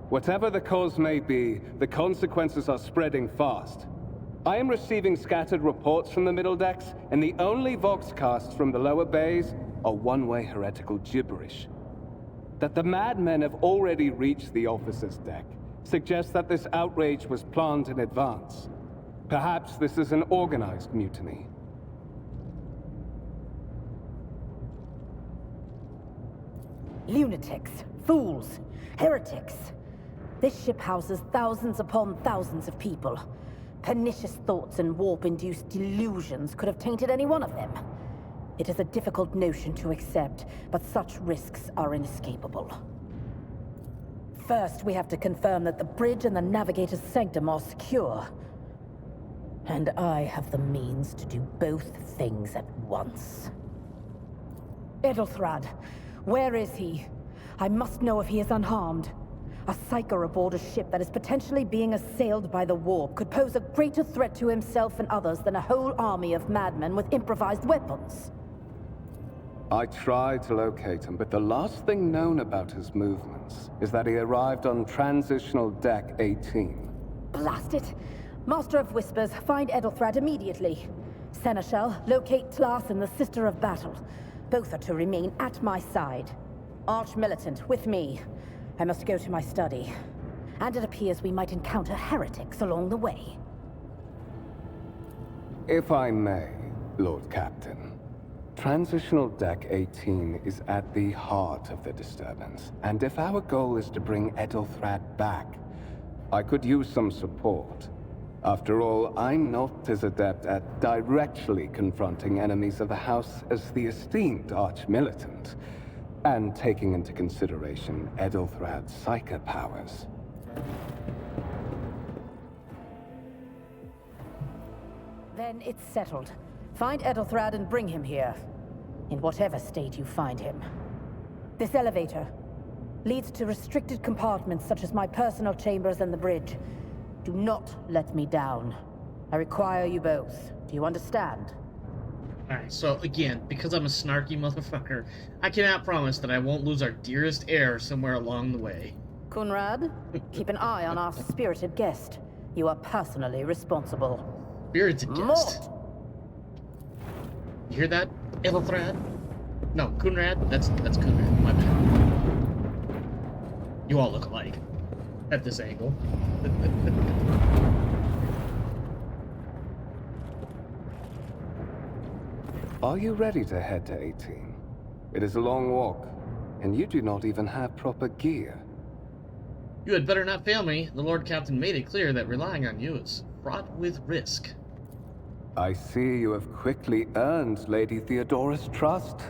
Whatever the cause may be, the consequences are spreading fast. I am receiving scattered reports from the middle decks, and the only voxcasts from the lower bays are one-way heretical gibberish. That the madmen have already reached the officer's deck suggests that this outrage was planned in advance. Perhaps this is an organized mutiny. Lunatics, fools, heretics. This ship houses thousands upon thousands of people. Pernicious thoughts and warp-induced delusions could have tainted any one of them. It is a difficult notion to accept, but such risks are inescapable. First, we have to confirm that the bridge and the navigator's sanctum are secure. And I have the means to do both things at once. Edelthrad, where is he? I must know if he is unharmed. A psyker aboard a ship that is potentially being assailed by the warp could pose a greater threat to himself and others than a whole army of madmen with improvised weapons. I tried to locate him, but the last thing known about his movements is that he arrived on Transitional Deck 18. Blast it! Master of Whispers, find Edelthrad immediately. Seneschal, locate Tlas and the Sister of Battle. Both are to remain at my side. Arch-militant, with me. I must go to my study. And it appears we might encounter heretics along the way. If I may, Lord Captain. Transitional Deck 18 is at the heart of the disturbance, and if our goal is to bring Edelthrad back, I could use some support. After all, I'm not as adept at directly confronting enemies of the House as the esteemed Arch-Militant, and taking into consideration Edelthrad's psychic powers. Then it's settled. Find Edelthrad and bring him here. In whatever state you find him. This elevator leads to restricted compartments such as my personal chambers and the bridge. Do not let me down. I require you both. Do you understand? Alright, so again, because I'm a snarky motherfucker, I cannot promise that I won't lose our dearest heir somewhere along the way. Kunrad, keep an eye on our spirited guest. You are personally responsible. Spirited guest. Mort! You hear that, Edelthrad? No, Kunrad? That's Kunrad, my bad. You all look alike. At this angle. Are you ready to head to 18? It is a long walk, and you do not even have proper gear. You had better not fail me. The Lord Captain made it clear that relying on you is fraught with risk. I see you have quickly earned Lady Theodora's trust,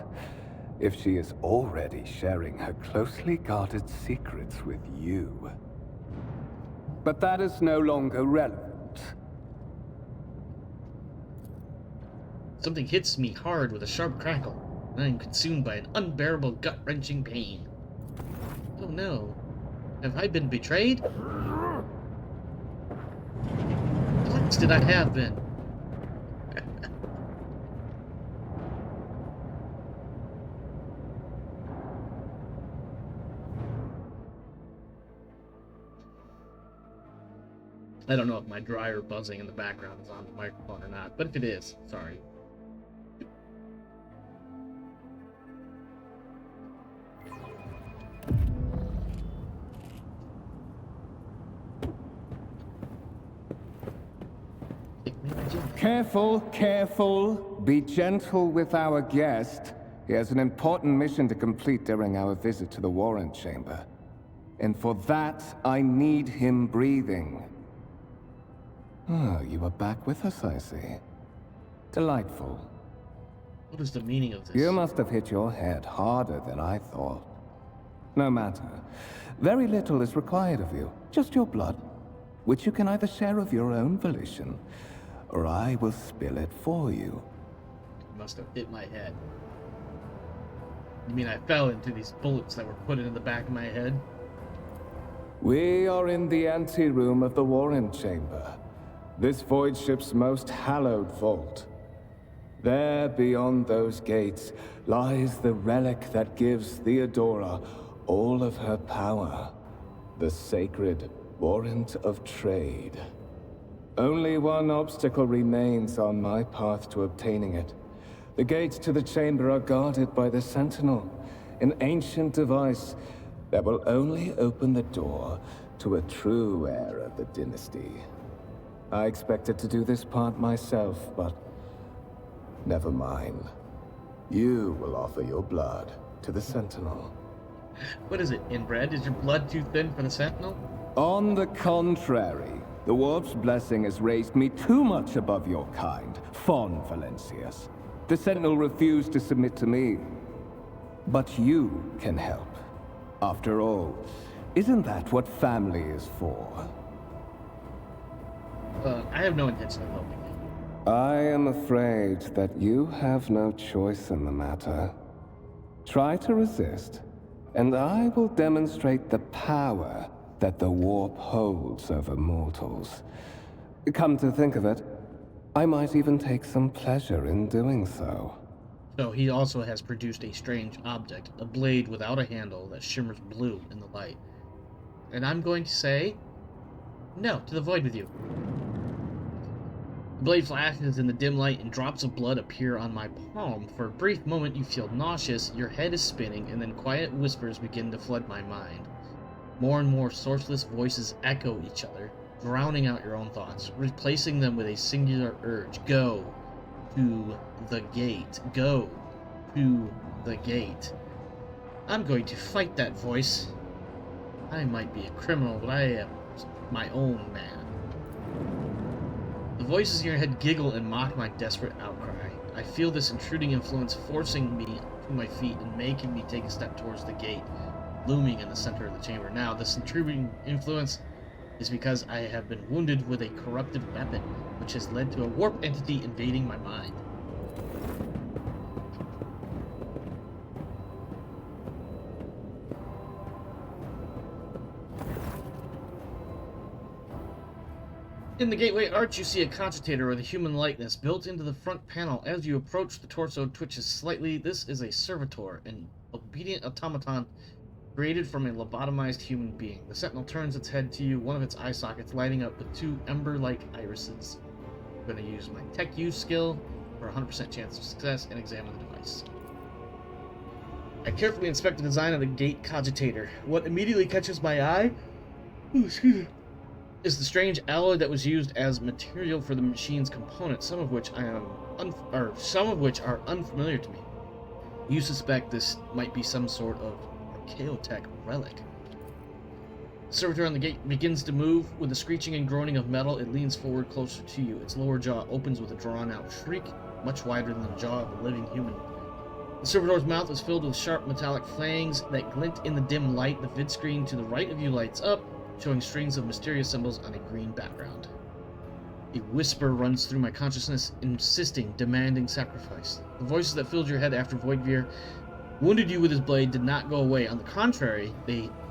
if she is already sharing her closely guarded secrets with you. But that is no longer relevant. Something hits me hard with a sharp crackle, and I am consumed by an unbearable gut-wrenching pain. Oh no. Have I been betrayed? What did I have been? I don't know if my dryer buzzing in the background is on the microphone or not, but if it is, sorry. Careful, careful. Be gentle with our guest. He has an important mission to complete during our visit to the Warrant Chamber. And for that, I need him breathing. Oh, you are back with us, I see. Delightful. What is the meaning of this? You must have hit your head harder than I thought. No matter. Very little is required of you. Just your blood, which you can either share of your own volition, or I will spill it for you. Must have hit my head. You mean I fell into these bullets that were put into the back of my head? We are in the anteroom of the Warrant Chamber. This void ship's most hallowed vault. There, beyond those gates, lies the relic that gives Theodora all of her power. The sacred Warrant of Trade. Only one obstacle remains on my path to obtaining it. The gates to the chamber are guarded by the Sentinel, an ancient device that will only open the door to a true heir of the dynasty. I expected to do this part myself, but never mind. You will offer your blood to the Sentinel. What is it, inbred? Is your blood too thin for the Sentinel? On the contrary, the Warp's blessing has raised me too much above your kind, Von Valancius. The Sentinel refused to submit to me. But you can help. After all, isn't that what family is for? I have no intention of helping you. I am afraid that you have no choice in the matter. Try to resist, and I will demonstrate the power that the warp holds over mortals. Come to think of it, I might even take some pleasure in doing so. So he also has produced a strange object, a blade without a handle that shimmers blue in the light. And I'm going to say, no, to the void with you. The blade flashes in the dim light and drops of blood appear on my palm. For a brief moment you feel nauseous, your head is spinning, and then quiet whispers begin to flood my mind. More and more sourceless voices echo each other, drowning out your own thoughts, replacing them with a singular urge. Go to the gate. Go to the gate. I'm going to fight that voice. I might be a criminal, but I am my own man. The voices in your head giggle and mock my desperate outcry. I feel this intruding influence forcing me to my feet and making me take a step towards the gate, looming in the center of the chamber. Now, this intruding influence is because I have been wounded with a corrupted weapon, which has led to a warp entity invading my mind. In the gateway arch, you see a cogitator with a human likeness built into the front panel. As you approach, the torso twitches slightly. This is a servitor, an obedient automaton created from a lobotomized human being. The Sentinel turns its head to you, one of its eye sockets lighting up with two ember-like irises. I'm going to use my tech use skill for a 100% chance of success and examine the device. I carefully inspect the design of the gate cogitator. What immediately catches my eye is the strange alloy that was used as material for the machine's components, some of which are unfamiliar to me. You suspect this might be some sort of archaeotech relic. The servitor on the gate begins to move. With a screeching and groaning of metal, it leans forward closer to you. Its lower jaw opens with a drawn-out shriek, much wider than the jaw of a living human. The servitor's mouth is filled with sharp metallic fangs that glint in the dim light. The vid screen to the right of you lights up, showing strings of mysterious symbols on a green background. A whisper runs through my consciousness, insisting, demanding sacrifice. The voices that filled your head after Voidveer wounded you with his blade did not go away. On the contrary,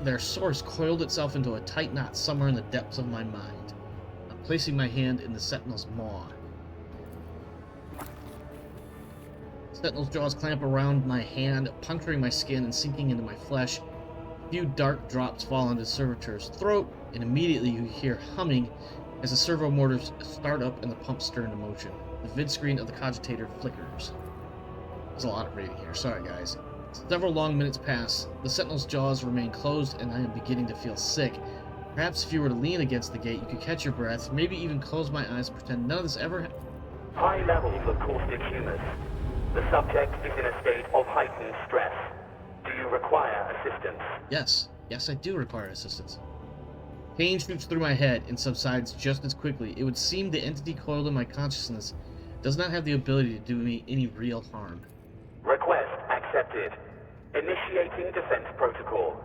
their source coiled itself into a tight knot somewhere in the depths of my mind. I'm placing my hand in the Sentinel's maw. Sentinel's jaws clamp around my hand, puncturing my skin and sinking into my flesh. A few dark drops fall onto the servitor's throat, and immediately you hear humming as the servo motors start up and the pumps stir into motion. The vid screen of the cogitator flickers. There's a lot of reading here. Sorry, guys. Several long minutes pass. The Sentinel's jaws remain closed, and I am beginning to feel sick. Perhaps if you were to lean against the gate, you could catch your breath, maybe even close my eyes and pretend none of this ever happened. High levels of caustic humus. The subject is in a state of heightened stress. Do you require assistance? Yes. Yes, I do require assistance. Pain shoots through my head and subsides just as quickly. It would seem the entity coiled in my consciousness does not have the ability to do me any real harm. Request accepted. Initiating defense protocol.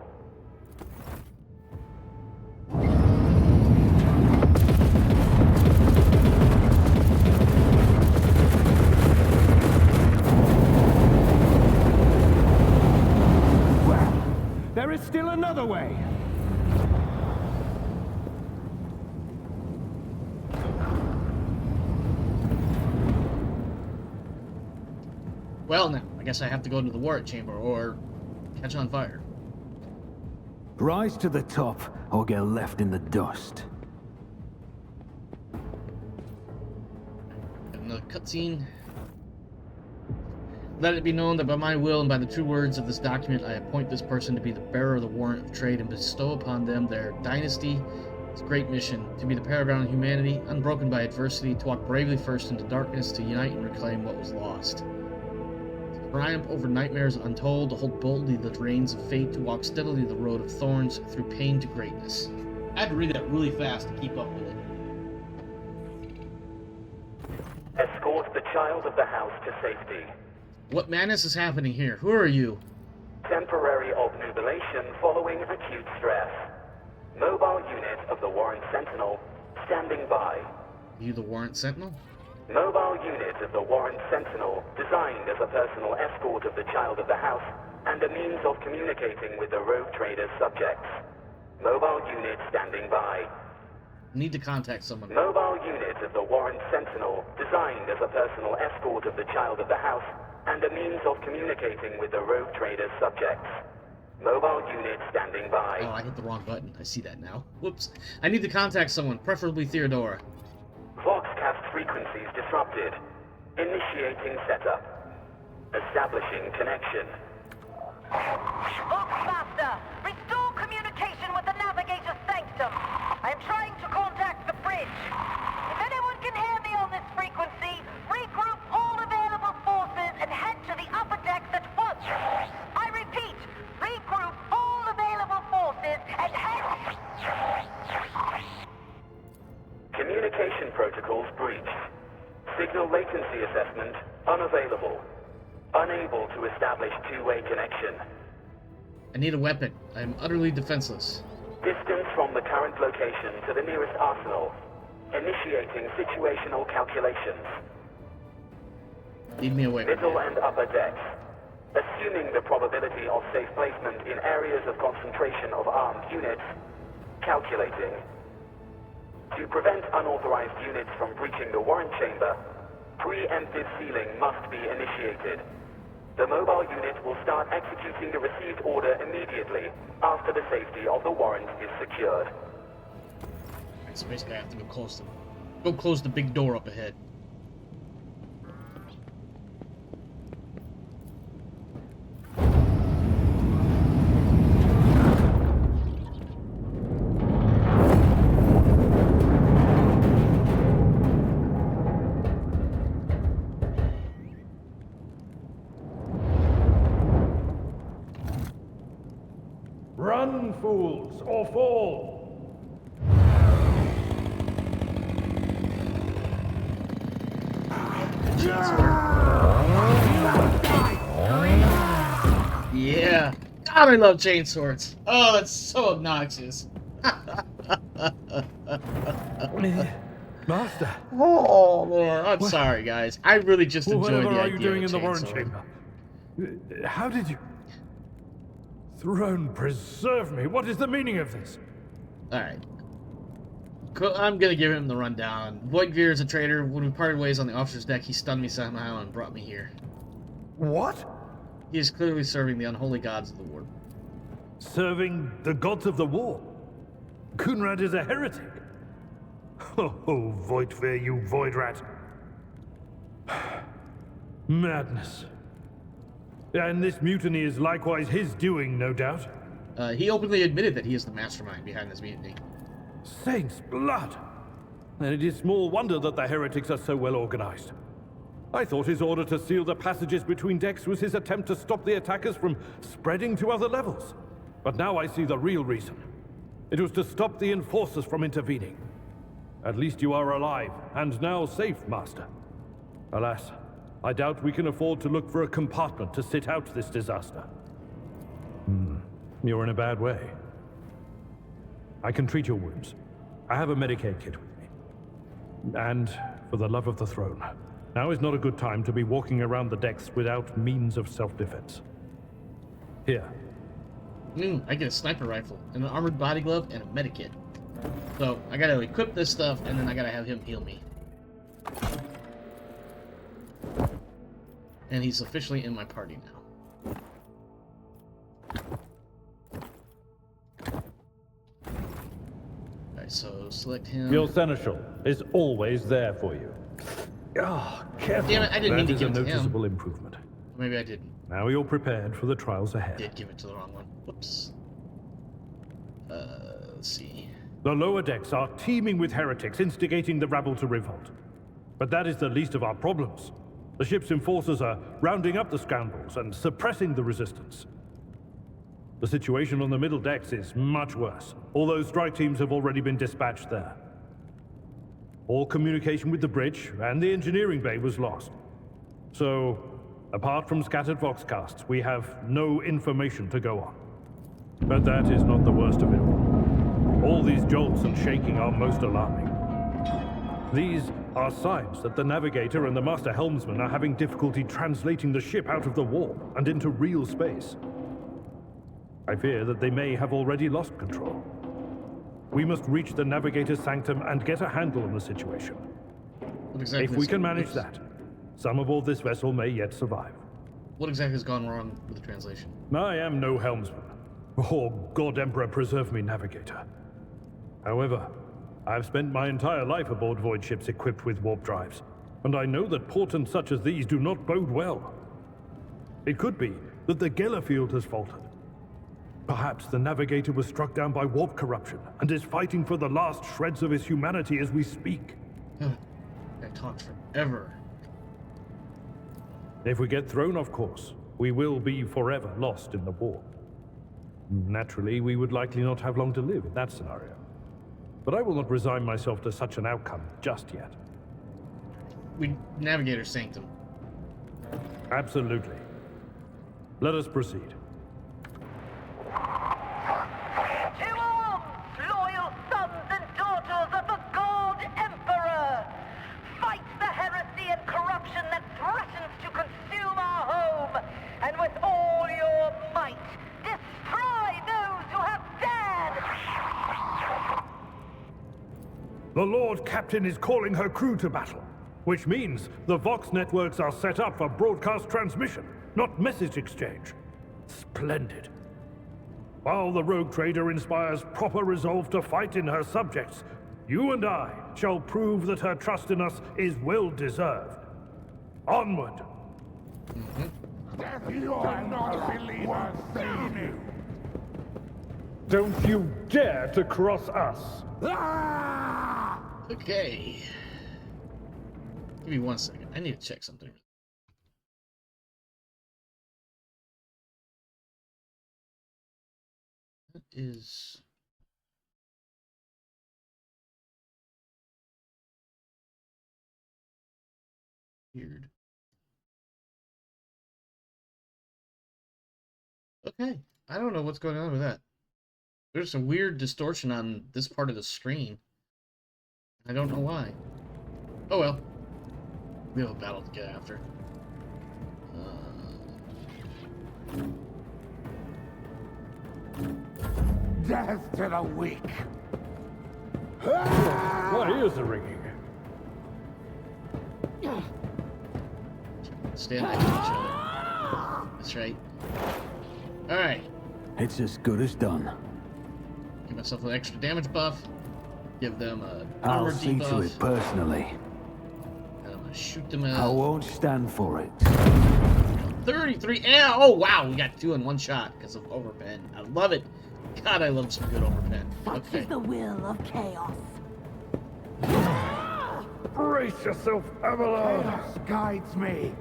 Well, there is still another way. Well, now, I guess I have to go into the warrant chamber or catch on fire. Rise to the top or get left in the dust. Another cutscene. Let it be known that by my will and by the true words of this document, I appoint this person to be the bearer of the warrant of trade and bestow upon them their dynasty, its great mission, to be the paragon of humanity, unbroken by adversity, to walk bravely first into darkness, to unite and reclaim what was lost. Triumph over nightmares untold, to hold boldly the reins of fate, to walk steadily the road of thorns, through pain to greatness. I had to read that really fast to keep up with it. Escort the child of the house to safety. What madness is happening here? Who are you? Temporary obnubilation following acute stress. Mobile unit of the Warrant Sentinel standing by. You the Warrant Sentinel? Mobile unit of the Warrant Sentinel, designed as a personal escort of the child of the house and a means of communicating with the rogue trader's subjects. Mobile unit standing by. Need to contact someone. Mobile unit of the Warrant Sentinel, designed as a personal escort of the child of the house and a means of communicating with the rogue trader's subjects. Mobile unit standing by. Oh, I hit the wrong button. I see that now. Whoops. I need to contact someone, preferably Theodore. Voxcast frequencies disrupted. Initiating setup. Establishing connection. Voxmaster, restore communication with the navigator's sanctum. I am trying to contact the bridge. If anyone can hear me on this frequency, regroup all available forces and head to the upper decks at once. I repeat, regroup all available forces and head... Communication protocols breached. Signal latency assessment unavailable. Unable to establish two-way connection. I need a weapon. I am utterly defenseless. Distance from the current location to the nearest arsenal. Initiating situational calculations. Leave me away. Middle and upper decks. Assuming the probability of safe placement in areas of concentration of armed units. Calculating. To prevent unauthorized units from breaching the warrant chamber, preemptive sealing must be initiated. The mobile unit will start executing the received order immediately after the safety of the warrant is secured. Alright, so basically I have to go close the big door up ahead. Run, fools, or fall! Yeah! God, I love chainswords! Oh, that's so obnoxious! Master. Oh, Lord. I'm sorry, guys. I really just enjoyed the idea What are you doing of in the Warren chainsaw. Chamber? How did you... Throne preserve me. What is the meaning of this? Alright. I'm gonna give him the rundown. Voidveer is a traitor. When we parted ways on the officer's deck, he stunned me somehow and brought me here. What? He is clearly serving the unholy gods of the war. Serving the gods of the war? Kunrad is a heretic. Oh, Voidveer, you void rat. Madness. And this mutiny is likewise his doing, no doubt. He openly admitted that he is the mastermind behind this mutiny. Saint's blood! And it is small wonder that the heretics are so well organized. I thought his order to seal the passages between decks was his attempt to stop the attackers from spreading to other levels. But now I see the real reason. It was to stop the enforcers from intervening. At least you are alive, and now safe, Master. Alas, I doubt we can afford to look for a compartment to sit out this disaster. You're in a bad way. I can treat your wounds. I have a Medicaid kit with me. And, for the love of the throne, now is not a good time to be walking around the decks without means of self-defense. Here. I get a sniper rifle, and an armored body glove, and a medikit. So, I gotta equip this stuff, and then I gotta have him heal me. And he's officially in my party now. Alright, so select him. Your seneschal is always there for you. Ah, careful. Damn it, I didn't mean to That give is it a to him. noticeable improvement. Maybe I didn't. Now you're prepared for the trials ahead. Did give it to the wrong one. Whoops. Let's see. The lower decks are teeming with heretics instigating the rabble to revolt. But that is the least of our problems. The ship's enforcers are rounding up the scoundrels and suppressing the resistance. The situation on the middle decks is much worse, although strike teams have already been dispatched there. All communication with the bridge and the engineering bay was lost. So, apart from scattered voxcasts, we have no information to go on. But that is not the worst of it all. All these jolts and shaking are most alarming. These are signs that the navigator and the master helmsman are having difficulty translating the ship out of the warp and into real space. I fear that they may have already lost control. We must reach the navigator's sanctum and get a handle on the situation. What exactly If we can manage that, some aboard this vessel may yet survive. What exactly has gone wrong with the translation? I am no helmsman. Oh, God Emperor preserve me, navigator. However, I have spent my entire life aboard void ships equipped with warp drives, and I know that portents such as these do not bode well. It could be that the Gellerfield has faltered. Perhaps the navigator was struck down by warp corruption and is fighting for the last shreds of his humanity as we speak. I talked forever. If we get thrown off course, we will be forever lost in the warp. Naturally, we would likely not have long to live in that scenario. But I will not resign myself to such an outcome just yet. We Navigator Sanctum. Absolutely. Let us proceed. To arms, loyal sons and daughters of the God Emperor! Fight the heresy and corruption that threatens to consume our home, and with all your might, destroy those who have dared! The Lord Captain is calling her crew to battle, which means the Vox networks are set up for broadcast transmission, not message exchange. Splendid. While the rogue trader inspires proper resolve to fight in her subjects, you and I shall prove that her trust in us is well deserved. Onward! You are not believers. Don't you dare to cross us! Okay. Give me 1 second. I need to check something. That is... weird. Okay. I don't know what's going on with that. There's some weird distortion on this part of the screen. I don't know why. Oh well. We have a battle to get after. Death to the weak. My ears are ringing. Stand next to each other. That's right. Alright. It's as good as done. Give myself an extra damage buff. Give them a I'll armor see to debuff. it personally. And I'm gonna shoot them at I won't stand for it. 33. Yeah, oh wow, we got 2 in one shot because of overpen. I love it. God, I love some good overpen. Such is the will of chaos. Brace yourself, Avalon! Chaos guides me.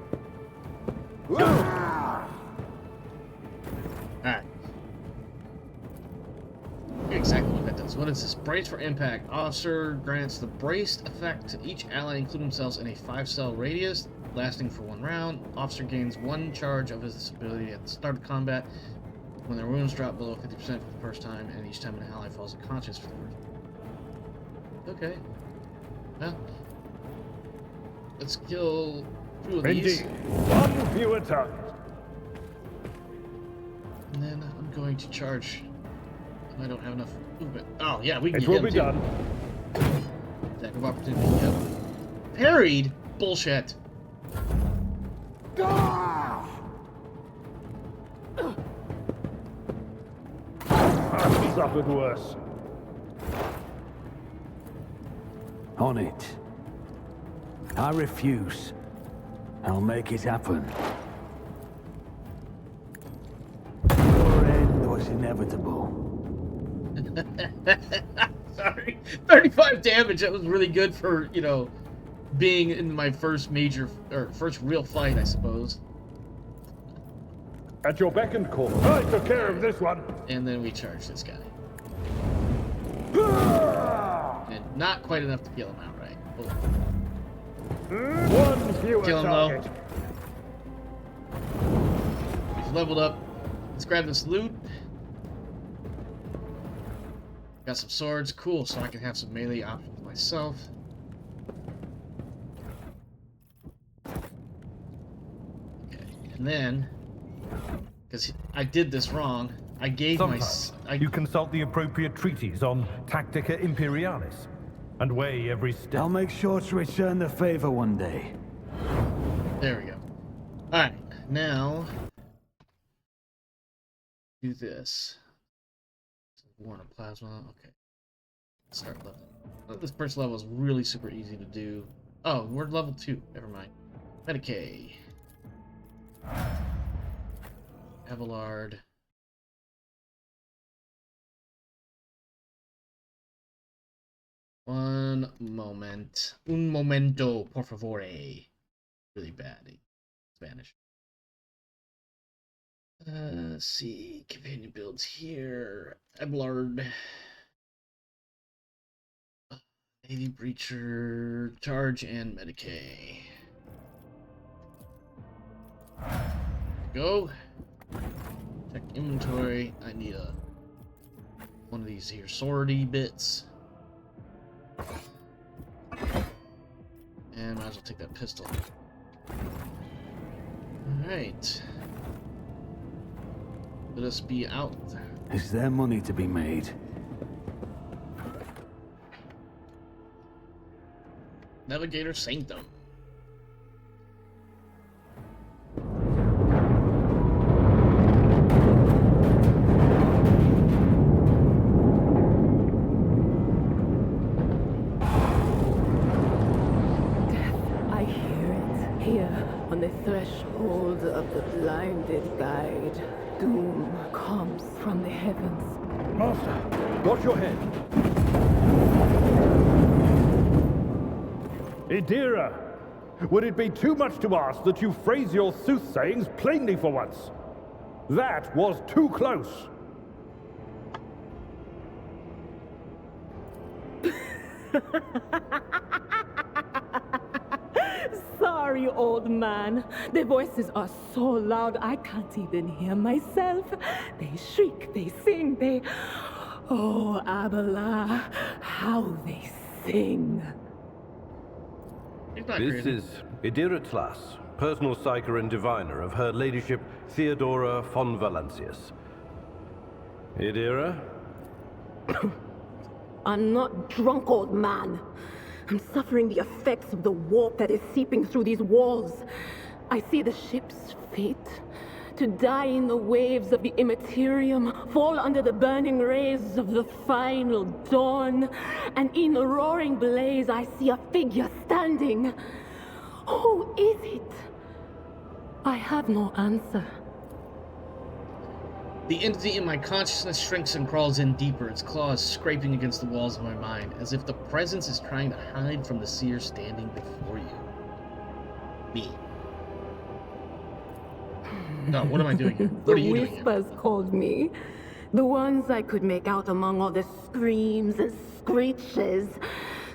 Alright. Exactly what that does. What is this? Brace for impact. Officer grants the braced effect to each ally, including themselves, in a 5-cell radius, lasting for 1 round. Officer gains 1 charge of his ability at the start of combat when their wounds drop below 50% for the first time, and each time an ally falls unconscious for the first time. Okay. Well, let's kill 2 of these. Indeed. 1 fewer target. And then I'm going to charge. I don't have enough movement. Oh, yeah, we can It get will him be too. done. Attack of opportunity, yep. Parried? Bullshit. I've suffered worse. On it. I refuse. I'll make it happen. Your end was inevitable. Sorry. 35 damage. That was really good for, you know, being in my first major, or first real fight, I suppose. At your beck and call. I took care of this one. And then we charge this guy. And not quite enough to kill him outright. Oh. 1 fewer Kill him though. target. He's leveled up. Let's grab this loot. Got some swords. Cool, so I can have some melee options myself. Okay, and then, because I did this wrong, I gave Sometimes you consult the appropriate treaties on Tactica Imperialis and weigh every step. I'll make sure to return the favor one day. There we go. Alright, now do this. Warner Plasma, okay. Start level. Oh, this first level is really super easy to do. Oh, we're level 2. Never mind. Medicaid. Abelard. One moment. Un momento, por favore. Really bad in Spanish. Let's see. Companion builds here. Abelard. Navy Breacher. Charge and Medicaid. Go. Check inventory. I need one of these here swordy bits. And might as well take that pistol. Alright. Let us be out. Is there money to be made? Navigator Sanctum. I hear it. Here, on the threshold of the blinded guide, doom comes from the heavens. Master, watch your head. Idira, would it be too much to ask that you phrase your soothsayings plainly for once? That was too close. Sorry, old man. The voices are so loud I can't even hear myself. They shriek, they sing, they... Oh, Abela, how they thing. He's not This crazy. is Idira Tlas, personal psyker and diviner of Her Ladyship Theodora von Valancius. Idira? I'm not drunk, old man. I'm suffering the effects of the warp that is seeping through these walls. I see the ship's fate. To die in the waves of the immaterium, fall under the burning rays of the final dawn. And in the roaring blaze, I see a figure standing. Who is it? I have no answer. The entity in my consciousness shrinks and crawls in deeper, its claws scraping against the walls of my mind, as if the presence is trying to hide from the seer standing before you. Me. No, what am I doing here? What are you doing here? The whispers called me. The ones I could make out among all the screams and screeches.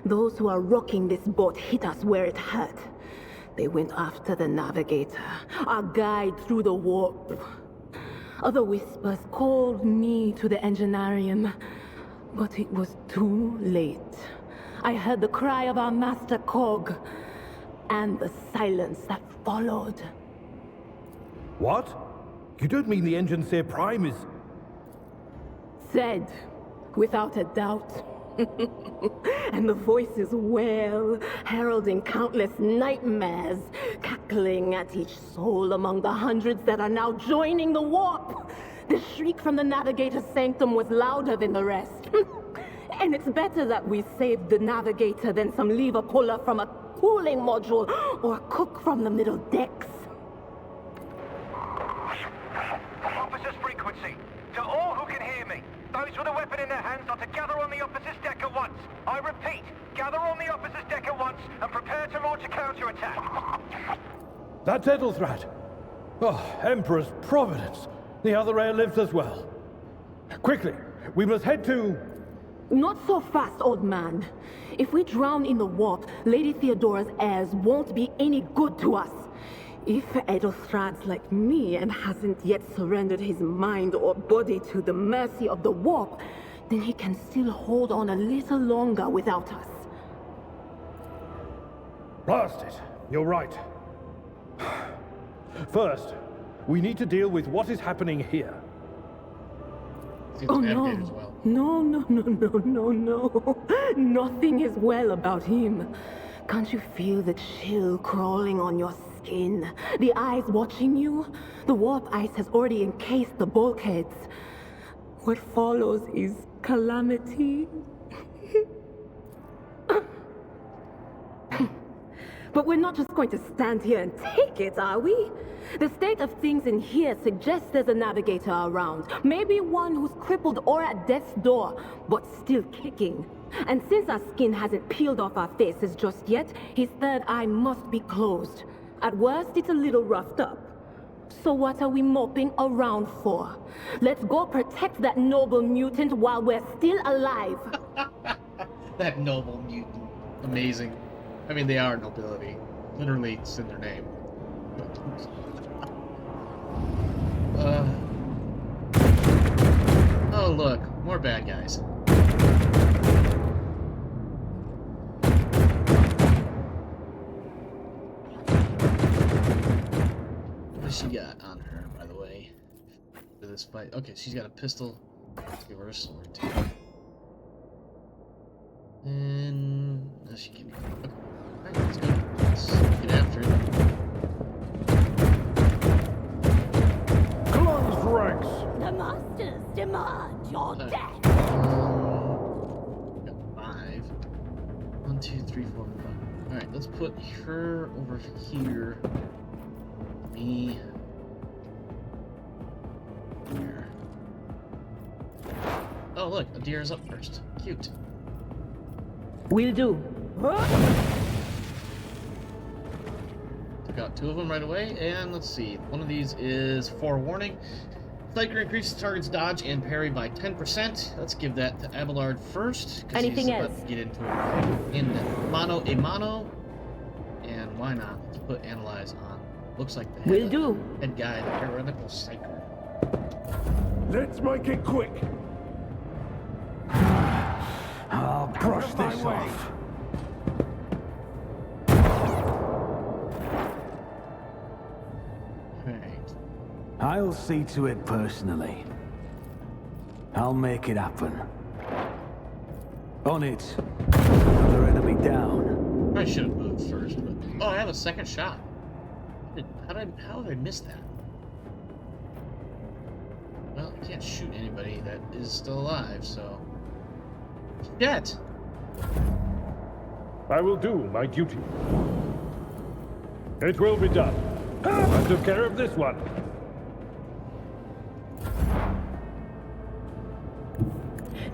Those who are rocking this boat hit us where it hurt. They went after the navigator, our guide through the warp. Other whispers called me to the enginarium, but it was too late. I heard the cry of our master cog, and the silence that followed. What? You don't mean the Engine Seer Prime is... Said, without a doubt. And the voices wail, heralding countless nightmares, cackling at each soul among the hundreds that are now joining the warp. The shriek from the navigator's sanctum was louder than the rest. And it's better that we saved the navigator than some lever puller from a cooling module or a cook from the middle decks. Officer's frequency. To all who can hear me, those with a weapon in their hands are to gather on the officer's deck at once. I repeat, gather on the officer's deck at once and prepare to launch a counterattack. That's Ethelthrat. Oh, Emperor's Providence. The other heir lives as well. Quickly, we must head to... Not so fast, old man. If we drown in the warp, Lady Theodora's heirs won't be any good to us. If Ethelthrat's like me and hasn't yet surrendered his mind or body to the mercy of the warp, then he can still hold on a little longer without us. Blast it. You're right. First, we need to deal with what is happening here. Oh no. No. Nothing is well about him. Can't you feel the chill crawling on your skin? The eyes watching you? The warp ice has already encased the bulkheads. What follows is calamity. But we're not just going to stand here and take it, are we? The state of things in here suggests there's a navigator around. Maybe one who's crippled or at death's door, but still kicking. And since our skin hasn't peeled off our faces just yet, his third eye must be closed. At worst, it's a little roughed up. So what are we moping around for? Let's go protect that noble mutant while we're still alive. That noble mutant. Amazing. I mean, they are nobility. Literally, it's in their name. Oh, look. More bad guys. What does she got on her, by the way? For this fight. Okay, she's got a pistol. Let's give her a sword, too. And... no, she can't be... okay. Alright, let's go. Let's get after it. Close ranks! The masters demand your death! Got 5. 1, 2, 3, 4, 5. Alright, let's put her over here. Me. Here. Oh, look, a deer is up first. Cute. Will do. Took out 2 of them right away, and let's see. One of these is forewarning. Psyker increases target's dodge and parry by 10%. Let's give that to Abelard first. Anything he's else? about to get into it in mano a mano. And why not? Let's put Analyze on. Looks like the Will do. Head guy, the heretical Psyker. Let's make it quick. I'll brush this the way. off. Alright. I'll see to it personally. I'll make it happen. On it. Another enemy down. I should have moved first, but... Oh, I have a second shot. How did I miss that? Well, I can't shoot anybody that is still alive, so... Shit! I will do my duty. It will be done. I took care of this one.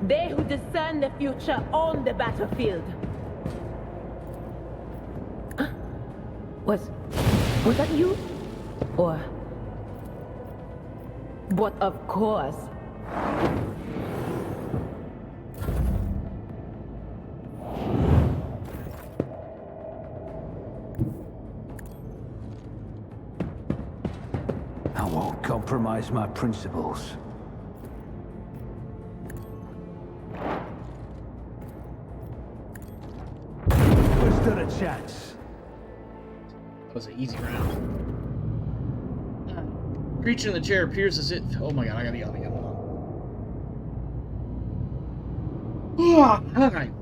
They who discern the future own the battlefield. Huh? Was that you? Or... But of course. I won't compromise my principles. Where's there a chance? That was an easy round. Creature in the chair appears as it... Oh my god, I gotta get Alright.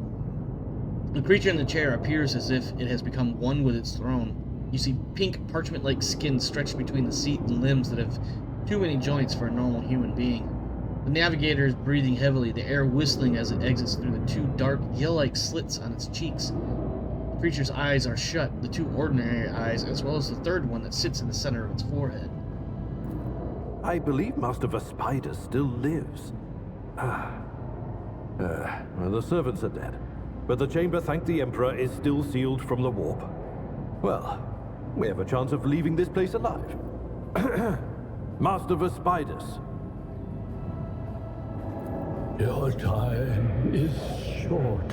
The creature in the chair appears as if it has become one with its throne. You see pink, parchment-like skin stretched between the seat and limbs that have too many joints for a normal human being. The navigator is breathing heavily, the air whistling as it exits through the two dark, gill-like slits on its cheeks. The creature's eyes are shut, the two ordinary eyes, as well as the third one that sits in the center of its forehead. I believe Master Vespider still lives. Well, the servants are dead, but the chamber, thank the Emperor, is still sealed from the warp. Well, we have a chance of leaving this place alive. Master Vespider. Your time is short.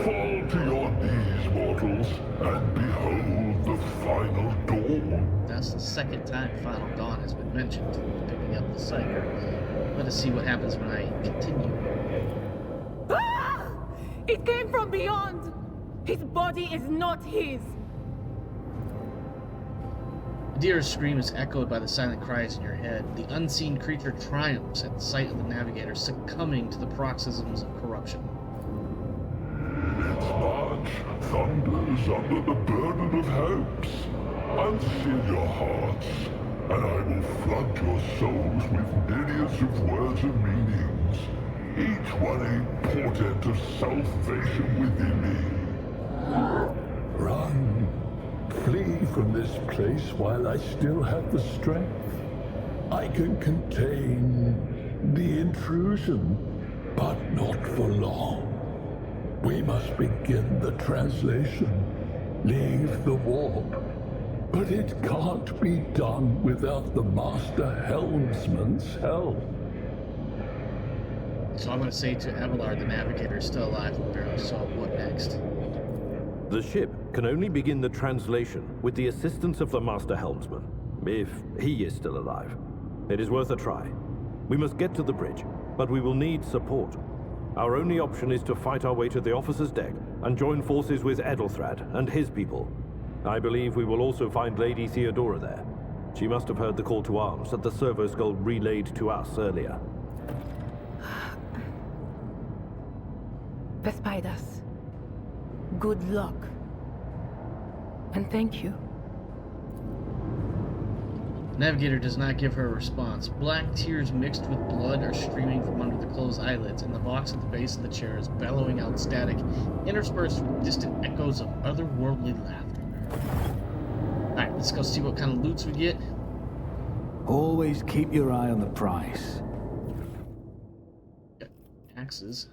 Fall to your knees, mortals, and behold the final dawn. That's the second time Final Dawn has been mentioned, picking up the cycle. Let us see what happens when I continue. Ah! It came from beyond! His body is not his! Deer's scream is echoed by the silent cries in your head. The unseen creature triumphs at the sight of the navigator succumbing to the paroxysms of corruption. Its march thunders under the burden of hopes. Unseal your hearts, and I will flood your souls with myriads of words and meanings, each one a portent of salvation within me. Run. Flee from this place while I still have the strength. I can contain the intrusion, but not for long. We must begin the translation. Leave the warp. But it can't be done without the Master Helmsman's help. So I'm going to say to Abelard, the navigator is still alive and barely saw what next. The ship can only begin the translation with the assistance of the Master Helmsman, if he is still alive. It is worth a try. We must get to the bridge, but we will need support. Our only option is to fight our way to the officer's deck and join forces with Edelthrad and his people. I believe we will also find Lady Theodora there. She must have heard the call to arms that the servo skull relayed to us earlier. Vespidas, good luck. And thank you. Navigator does not give her a response. Black tears mixed with blood are streaming from under the closed eyelids, and the box at the base of the chair is bellowing out static, interspersed with distant echoes of otherworldly laughter. Alright, let's go see what kind of loots we get. Always keep your eye on the price. Got axes,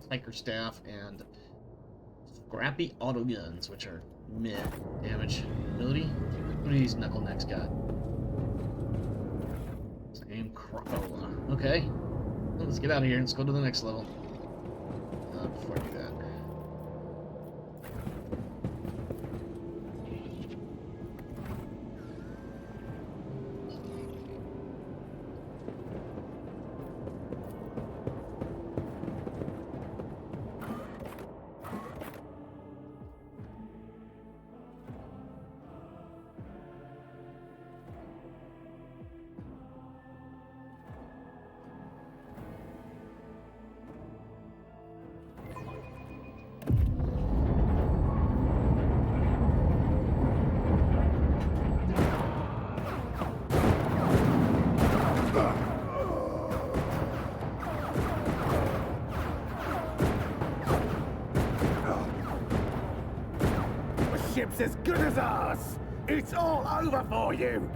hiker staff, and scrappy auto guns, which are mid damage ability. What do these knucklenecks got? Same Crapola. Okay. Well, let's get out of here and let's go to the next level. Before I do that. life's as good as ours. It's all over for you.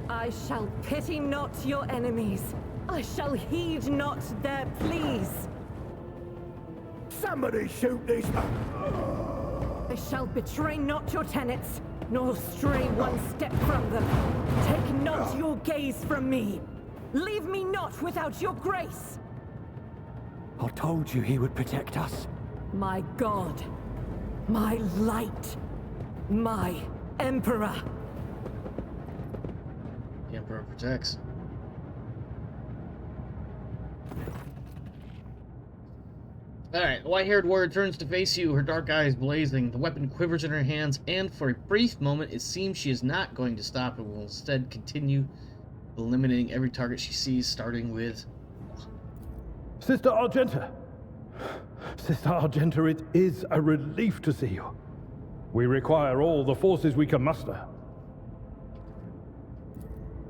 I shall pity not your enemies. I shall heed not their pleas. Somebody shoot these... I shall betray not your tenets, nor stray one step from them. Take not your gaze from me. Leave me not without your grace. I told you he would protect us. My God, my light, my Emperor. The Emperor protects. Alright, the white-haired warrior turns to face you, her dark eyes blazing. The weapon quivers in her hands, and for a brief moment, it seems she is not going to stop and will instead continue eliminating every target she sees, starting with... Sister Argenta! Sister Argenta, it is a relief to see you. We require all the forces we can muster.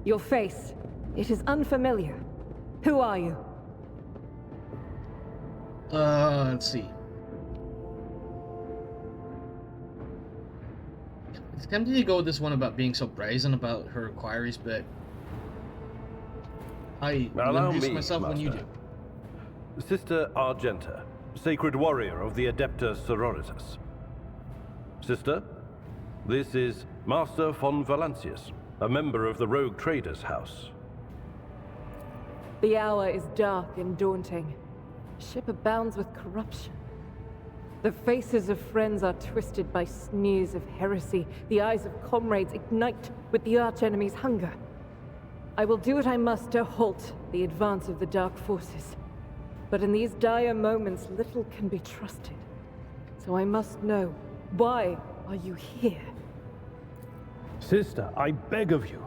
Your face, it is unfamiliar. Who are you? Let's see. It's tempting to go with this one about being so brazen about her inquiries, but I will introduce myself when you do. Sister Argenta, sacred warrior of the Adepta Sororitas. Sister, this is Master von Valancius, a member of the Rogue Traders House. The hour is dark and daunting. Ship abounds with corruption. The faces of friends are twisted by sneers of heresy. The eyes of comrades ignite with the archenemy's hunger. I will do what I must to halt the advance of the dark forces. But in these dire moments, little can be trusted. So I must know, why are you here? Sister, I beg of you.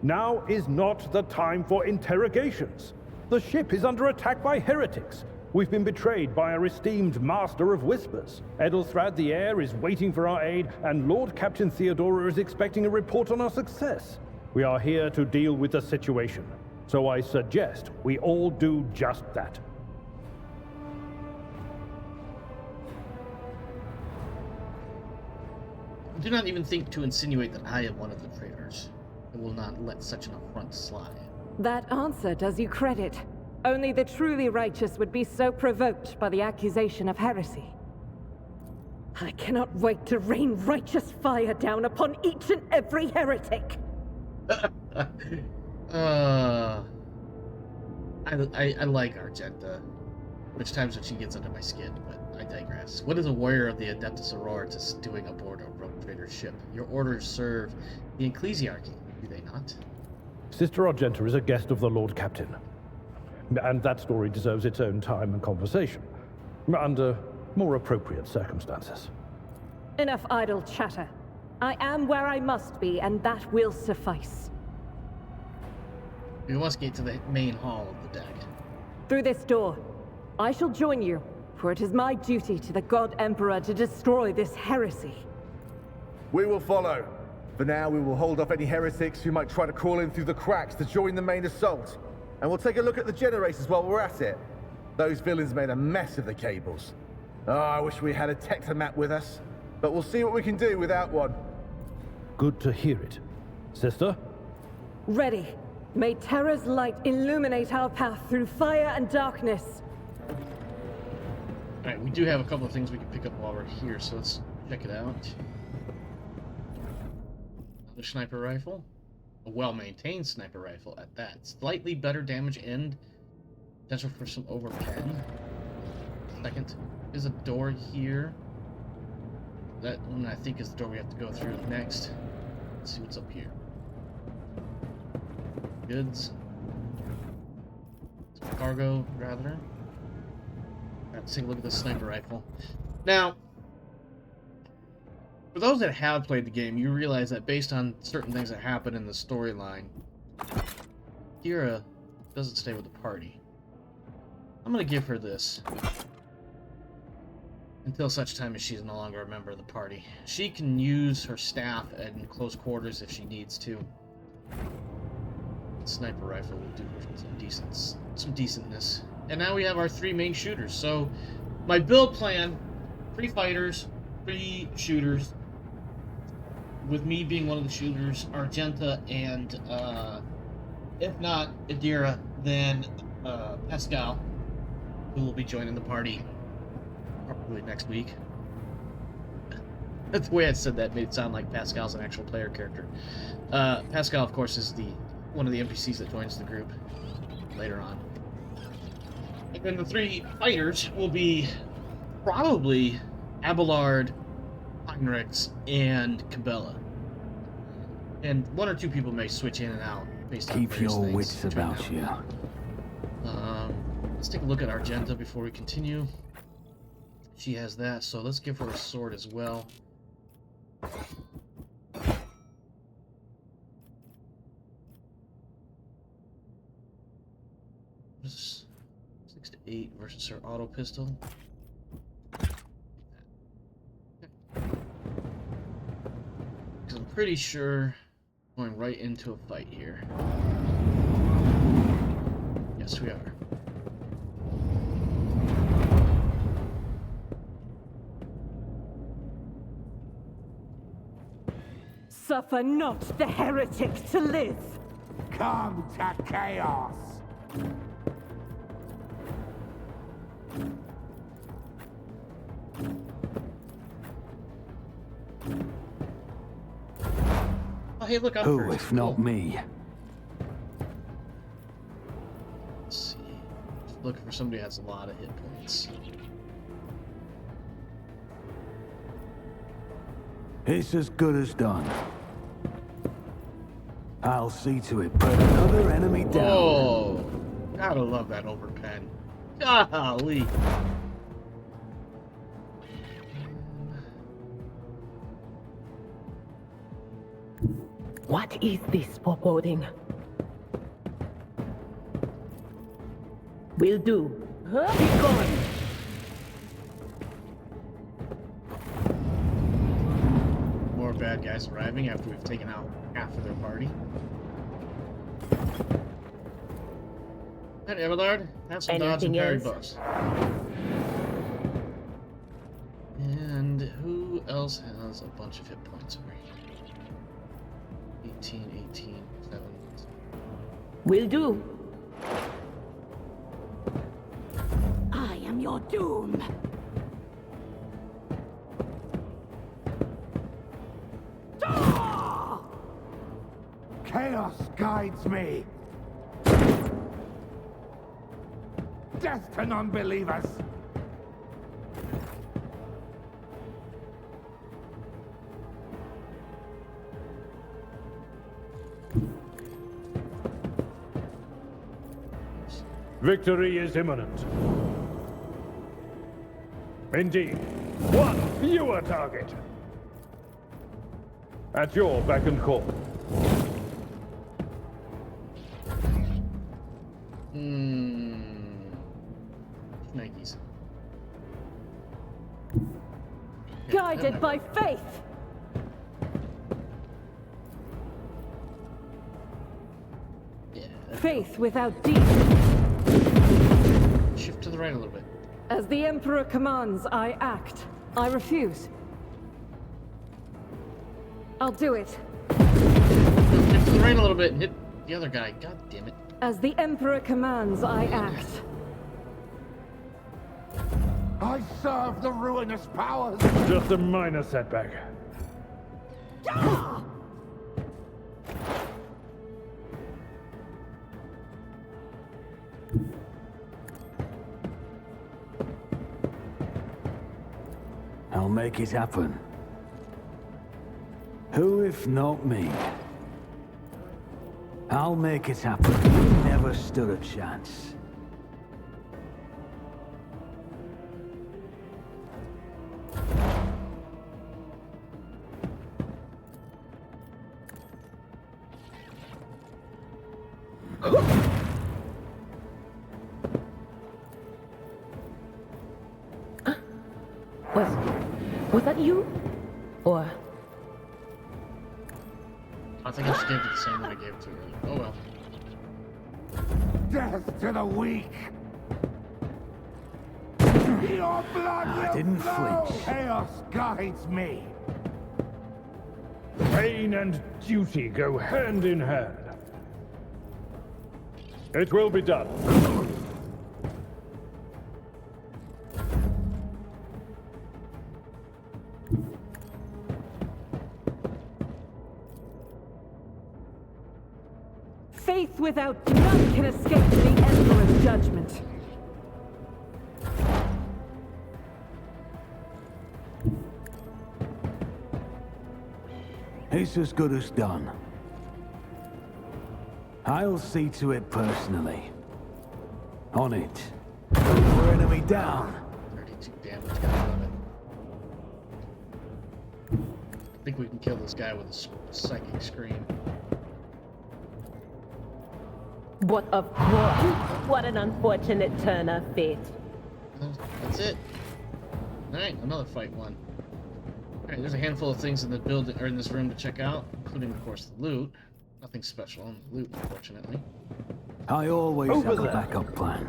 Now is not the time for interrogations. The ship is under attack by heretics. We've been betrayed by our esteemed Master of Whispers. Edelthrad the Heir is waiting for our aid, and Lord Captain Theodore is expecting a report on our success. We are here to deal with the situation, so I suggest we all do just that. Do not even think to insinuate that I am one of the traitors. I will not let such an affront slide. That answer does you credit. Only the truly righteous would be so provoked by the accusation of heresy. I cannot wait to rain righteous fire down upon each and every heretic. I like Argenta, which times when she gets under my skin, but I digress. What is a warrior of the Adepta Sororitas doing aboard a rogue trader ship? Your orders serve the ecclesiarchy, do they not? Sister Argenta is a guest of the Lord Captain. And that story deserves its own time and conversation, under more appropriate circumstances. Enough idle chatter. I am where I must be, and that will suffice. We must get to the main hall of the deck. Through this door. I shall join you, for it is my duty to the God Emperor to destroy this heresy. We will follow. For now, we will hold off any heretics who might try to crawl in through the cracks to join the main assault. And we'll take a look at the generators while we're at it. Those villains made a mess of the cables. Oh, I wish we had a Technomat with us. But we'll see what we can do without one. Good to hear it. Sister? Ready. May Terra's light illuminate our path through fire and darkness. Alright, we do have a couple of things we can pick up while we're here, so let's check it out. Another sniper rifle. A well-maintained sniper rifle at that. Slightly better damage and potential for some overpen. Second, there's a door here. That one I think is the door we have to go through next. Let's see what's up here. Goods. Some cargo, rather. Let's take a look at the sniper rifle. Now, for those that have played the game, you realize that based on certain things that happen in the storyline, Kira doesn't stay with the party. I'm gonna give her this. Until such time as she's no longer a member of the party. She can use her staff in close quarters if she needs to. The sniper rifle will do her some decentness. And now we have our three main shooters, so my build plan, 3 fighters, 3 shooters, with me being one of the shooters, Argenta, and if not Adira, then Pascal, who will be joining the party probably next week. The way I said that made it sound like Pascal's an actual player character. Pascal, of course, is one of the NPCs that joins the group later on. And then the 3 fighters will be probably Abelard, Heinrichs, and Cabela. And 1 or 2 people may switch in and out based on Keep your wits about you. Let's take a look at Argenta before we continue. She has that, so let's give her a sword as well. This is 6 to 8 versus her auto pistol. Because I'm pretty sure going right into a fight here. Yes, we are. Suffer not the heretic to live. Come to chaos. Oh, hey, look, I'm Who, first. if not me? Let's see. Just looking for somebody who has a lot of hit points. It's as good as done. I'll see to it. Put another enemy down. Oh, gotta love that overpen. Golly. What is this foreboding? Will do. Be gone. More bad guys arriving after we've taken out half of their party. And Abelard, have some dodge and parry buffs. And who else has a bunch of hit points over here? 18, 18, 7. Will do. I am your doom. Chaos guides me. Death to non-believers. Victory is imminent. Indeed. 1 fewer target. At your beck and call. Nikes. Guided by faith. Yeah. Faith without deed. Shift to the right a little bit. As the Emperor commands, I act. I refuse. I'll do it. Shift to the right a little bit and hit the other guy. God damn it. As the Emperor commands, I act. I serve the ruinous powers. Just a minor setback. I'll make it happen. Who if not me? I'll make it happen. You never stood a chance. Was that you? Or... I think I just gave it the same that I gave it to earlier. Oh well. Death to the weak. Your blood I will didn't flow. flinch. Chaos guides me. Pain and duty go hand in hand. It will be done. Faith without none can escape the Emperor's judgment. It's as good as done. I'll see to it personally. On it. We're enemy down. 32 damage, got 11. I think we can kill this guy with a psychic scream. What of course. What an unfortunate turn of fate. That's it. Alright, another fight won. Alright, there's a handful of things in the building or in this room to check out, including of course the loot. Nothing special on the loot, unfortunately. I always Over have there. a backup plan.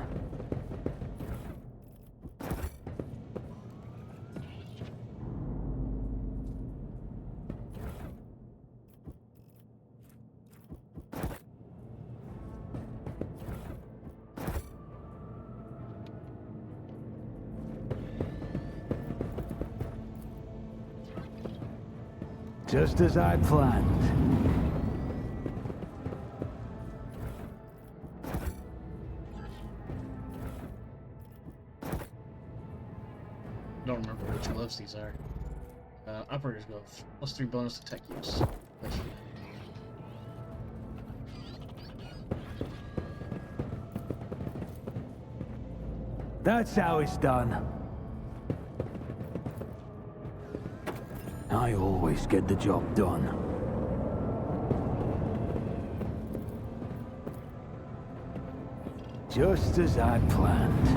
Just as I planned. Don't remember which gloves these are. Operator's glove, +3 bonus to tech use. That's how it's done. I always get the job done. Just as I planned.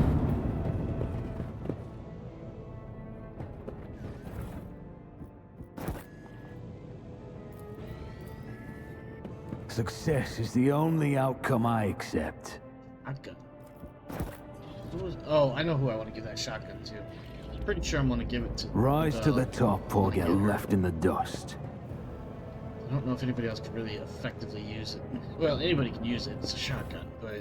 Success is the only outcome I accept. Shotgun. Oh, I know who I want to give that shotgun to. Pretty sure I'm going to give it to... Rise to the top or get left in the dust. I don't know if anybody else could really effectively use it. Well, anybody can use it. It's a shotgun, but... I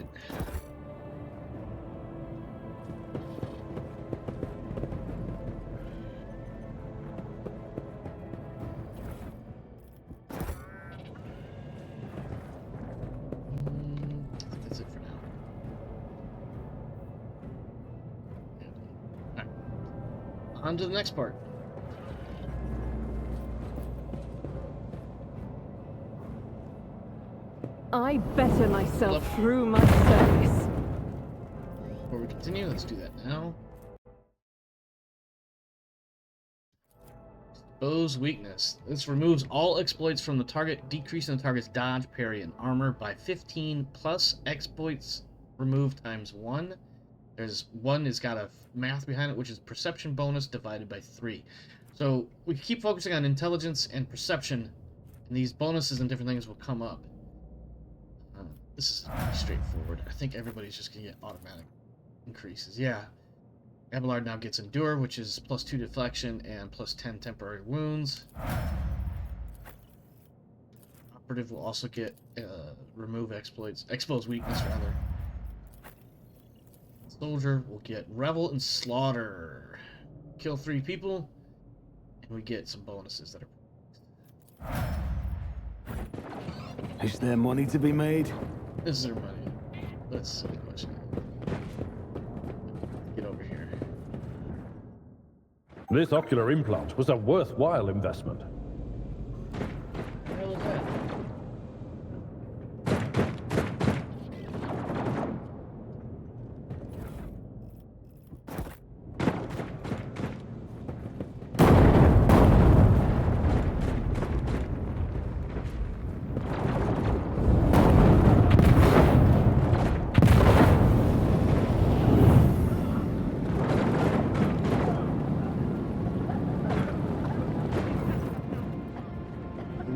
think that's it for now. Alright. On to the next part. I better myself through my service. Before we continue, let's do that now. Bow's weakness. This removes all exploits from the target, decreasing the target's dodge, parry, and armor by 15, plus exploits removed times 1. There's one that's got a math behind it, which is perception bonus divided by 3. So we keep focusing on intelligence and perception, and these bonuses and different things will come up. This is pretty straightforward. I think everybody's just going to get automatic increases. Yeah. Abelard now gets Endure, which is +2 deflection and +10 temporary wounds. Operative will also get remove exploits, expose weakness rather. Soldier will get Revel and Slaughter. Kill 3 people, and we get some bonuses that are... Is there money to be made? Is there money? That's a silly question. Get over here. This ocular implant was a worthwhile investment. What the hell is that?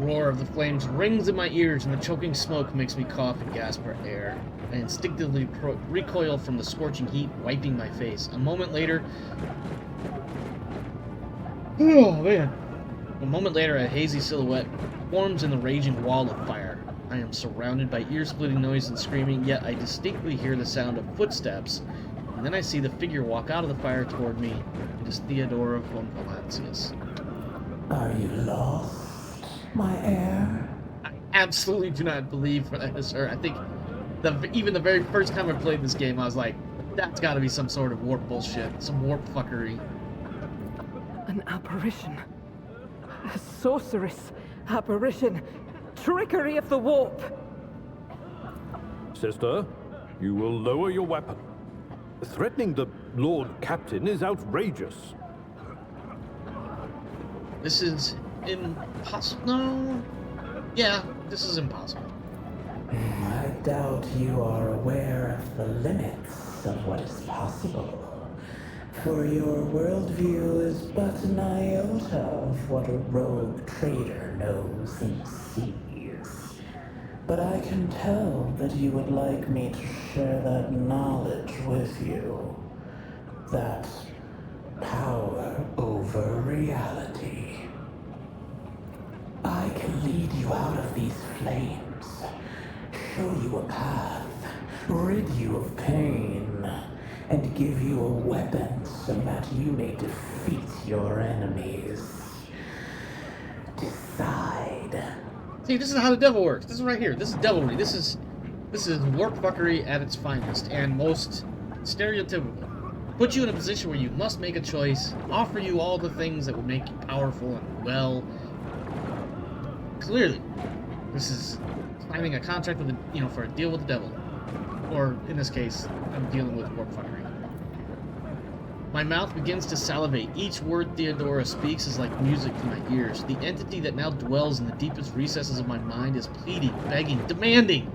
roar of the flames rings in my ears, and the choking smoke makes me cough and gasp for air. I instinctively recoil from the scorching heat, wiping my face. A moment later... Oh, man. A moment later, a hazy silhouette forms in the raging wall of fire. I am surrounded by ear-splitting noise and screaming, yet I distinctly hear the sound of footsteps, and then I see the figure walk out of the fire toward me. It is Theodore von Valancius. Are you lost, my heir? I absolutely do not believe that is her. I think even the very first time I played this game, I was like, that's gotta be some sort of warp bullshit, some warp fuckery. An apparition. A sorceress apparition. Trickery of the warp. Sister, you will lower your weapon. Threatening the Lord Captain is outrageous. This is impossible. No. Yeah, this is impossible. I doubt you are aware of the limits of what is possible. For your worldview is but an iota of what a rogue trader knows and sees. But I can tell that you would like me to share that knowledge with you. That power over reality. I can lead you out of these flames, show you a path, rid you of pain, and give you a weapon so that you may defeat your enemies. Decide. See, this is how the devil works. This is right here. This is devilry. This is warp fuckery at its finest and most stereotypical. Put you in a position where you must make a choice, offer you all the things that would make you powerful and well. Clearly, this is signing a contract with for a deal with the devil. Or, in this case, I'm dealing with warp fuckery. My mouth begins to salivate. Each word Theodora speaks is like music to my ears. The entity that now dwells in the deepest recesses of my mind is pleading, begging, demanding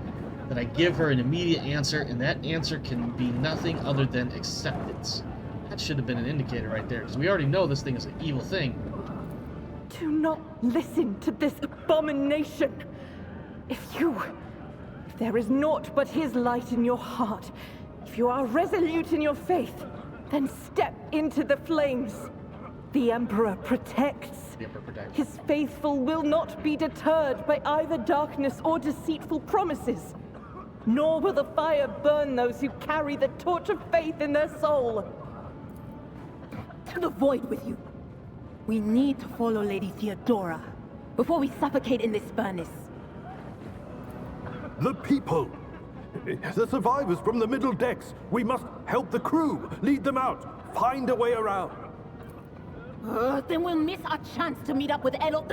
that I give her an immediate answer, and that answer can be nothing other than acceptance. That should have been an indicator right there, because we already know this thing is an evil thing. Do not listen to this abomination. If there is naught but his light in your heart, if you are resolute in your faith, then step into the flames. The Emperor protects. His faithful will not be deterred by either darkness or deceitful promises. Nor will the fire burn those who carry the torch of faith in their soul. To the void with you. We need to follow Lady Theodora before we suffocate in this furnace. The people! The survivors from the middle decks! We must help the crew! Lead them out! Find a way around! Then we'll miss our chance to meet up with Elo...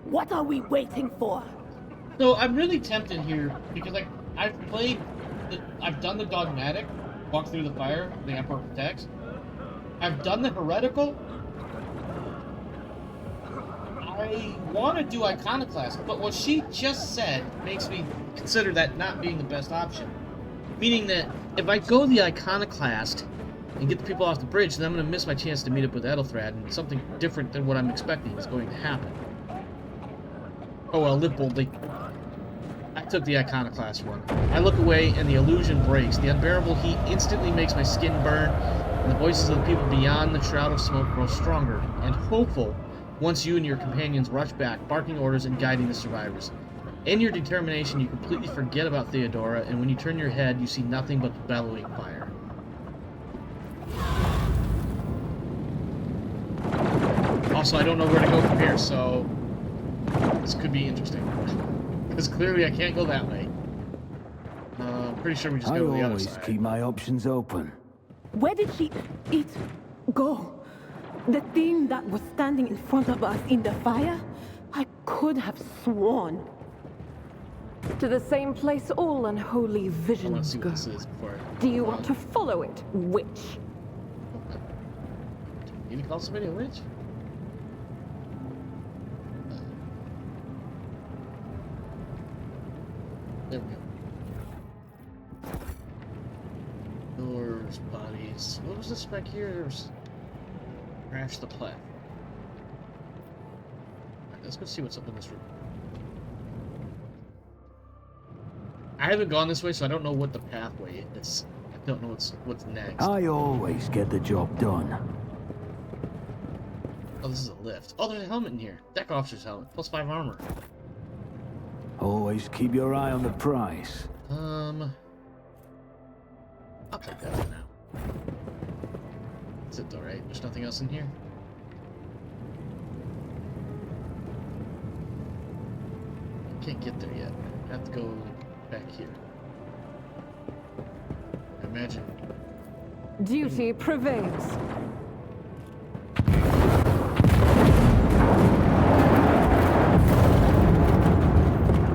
What are we waiting for? So I'm really tempted here, because I've done the dogmatic, walk through the fire, the Emperor protects. I've done the heretical. I want to do iconoclast, but what she just said makes me consider that not being the best option. Meaning that if I go the iconoclast and get the people off the bridge, then I'm going to miss my chance to meet up with Ethelthrad, and something different than what I'm expecting is going to happen. Oh well, live boldly. I took the iconoclast one. I look away and the illusion breaks. The unbearable heat instantly makes my skin burn, and the voices of the people beyond the shroud of smoke grow stronger and hopeful once you and your companions rush back, barking orders and guiding the survivors. In your determination, you completely forget about Theodora, and when you turn your head, you see nothing but the bellowing fire. Also, I don't know where to go from here, so this could be interesting. Because clearly I can't go that way. I'm pretty sure we just go to the other side. I always keep my options open. Where did it go? The thing that was standing in front of us in the fire? I could have sworn. To the same place all unholy visions go. Do you want to follow it, witch? You need to call somebody a witch? There we go. Doors, bodies. What was this back here? Crash the platform. Alright, let's go see what's up in this room. I haven't gone this way, so I don't know what the pathway is. I don't know what's next. I always get the job done. Oh, this is a lift. Oh, there's a helmet in here. Deck officer's helmet. +5 armor. Always keep your eye on the price. I'll take that for now. That's it though, right? There's nothing else in here? I can't get there yet. I have to go back here. I imagine. Duty prevails.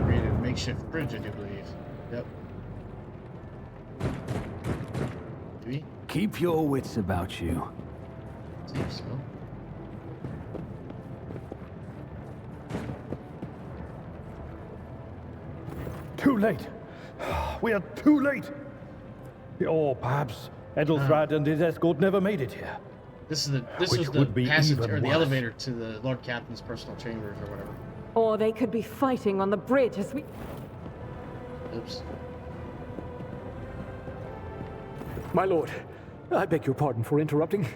Created a makeshift bridge, I do believe. Yep. Do we? Keep your wits about you. Seems so. Too late. We are too late. Or perhaps Edelthrad and his escort never made it here. This was Which the would be passage even or the worse. elevator to the Lord Captain's personal chambers or whatever. Or they could be fighting on the bridge as we... Oops. My lord, I beg your pardon for interrupting.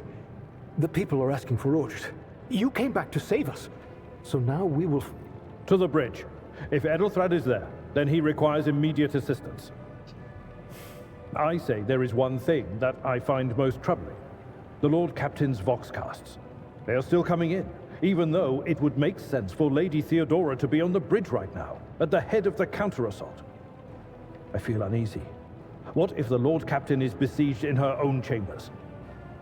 The people are asking for orders. You came back to save us. So now we will... To the bridge. If Edelthrad is there, then he requires immediate assistance. I say there is one thing that I find most troubling. The Lord Captain's Voxcasts. They are still coming in, even though it would make sense for Lady Theodora to be on the bridge right now, at the head of the counter-assault. I feel uneasy. What if the Lord Captain is besieged in her own chambers?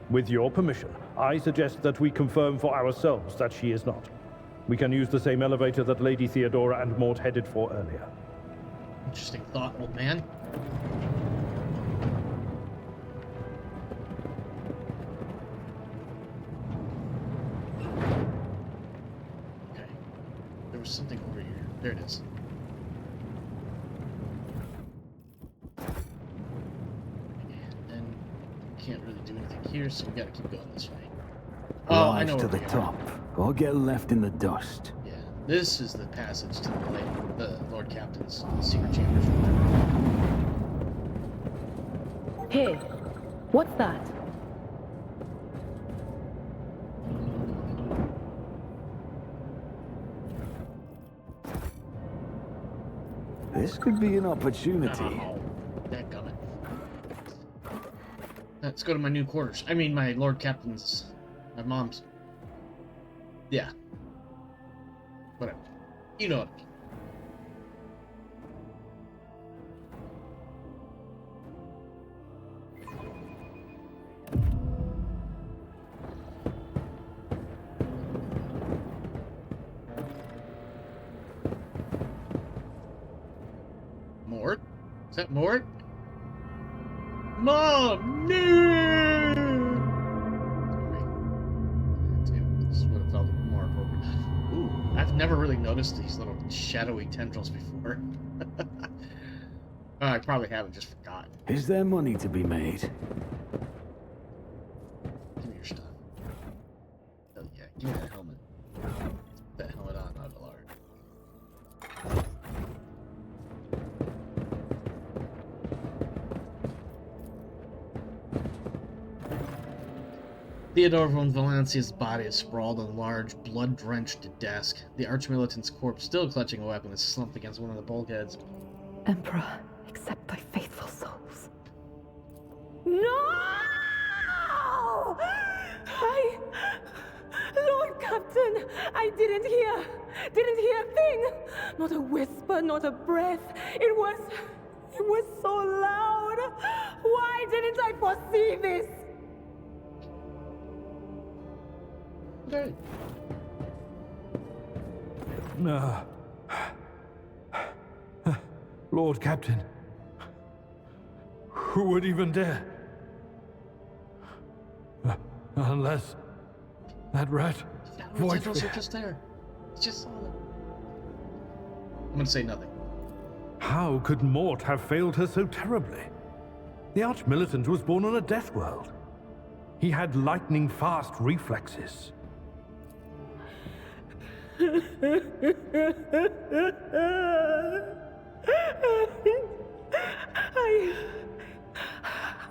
With your permission, I suggest that we confirm for ourselves that she is not. We can use the same elevator that Lady Theodora and Mort headed for earlier. Interesting thought, old man. Okay. There was something over here. There it is. And can't really do anything here, so we gotta keep going this way. Oh, I know Rise to where the we top, or get left in the dust. Yeah, this is the passage to the Lord Captain's secret chambers. Hey, what's that? This could be an opportunity. Oh, dadgummit. Let's go to my new quarters. I mean, my Lord Captain's... my mom's... Yeah. Whatever. You know what I mean. Mort? Is that Mort? Mom! No! This would have felt more appropriate. Ooh, I've never really noticed these little shadowy tendrils before. I probably haven't, just forgotten. Is there money to be made? Give me your stuff. Oh yeah, give me that helmet. Put that helmet on, Adelard. Theodore von Valancius' body is sprawled on a large, blood-drenched desk. The arch-militant's corpse, still clutching a weapon, is slumped against one of the bulkheads. Emperor, accept thy faithful souls. No! Lord Captain, I didn't hear a thing. Not a whisper, not a breath. It was so loud. Why didn't I foresee this? Okay. Lord Captain. Who would even dare? Unless that rat. The tendrils are just there. It's just saw them. I'm gonna say nothing. How could Mort have failed her so terribly? The Arch-Militant was born on a death world. He had lightning-fast reflexes.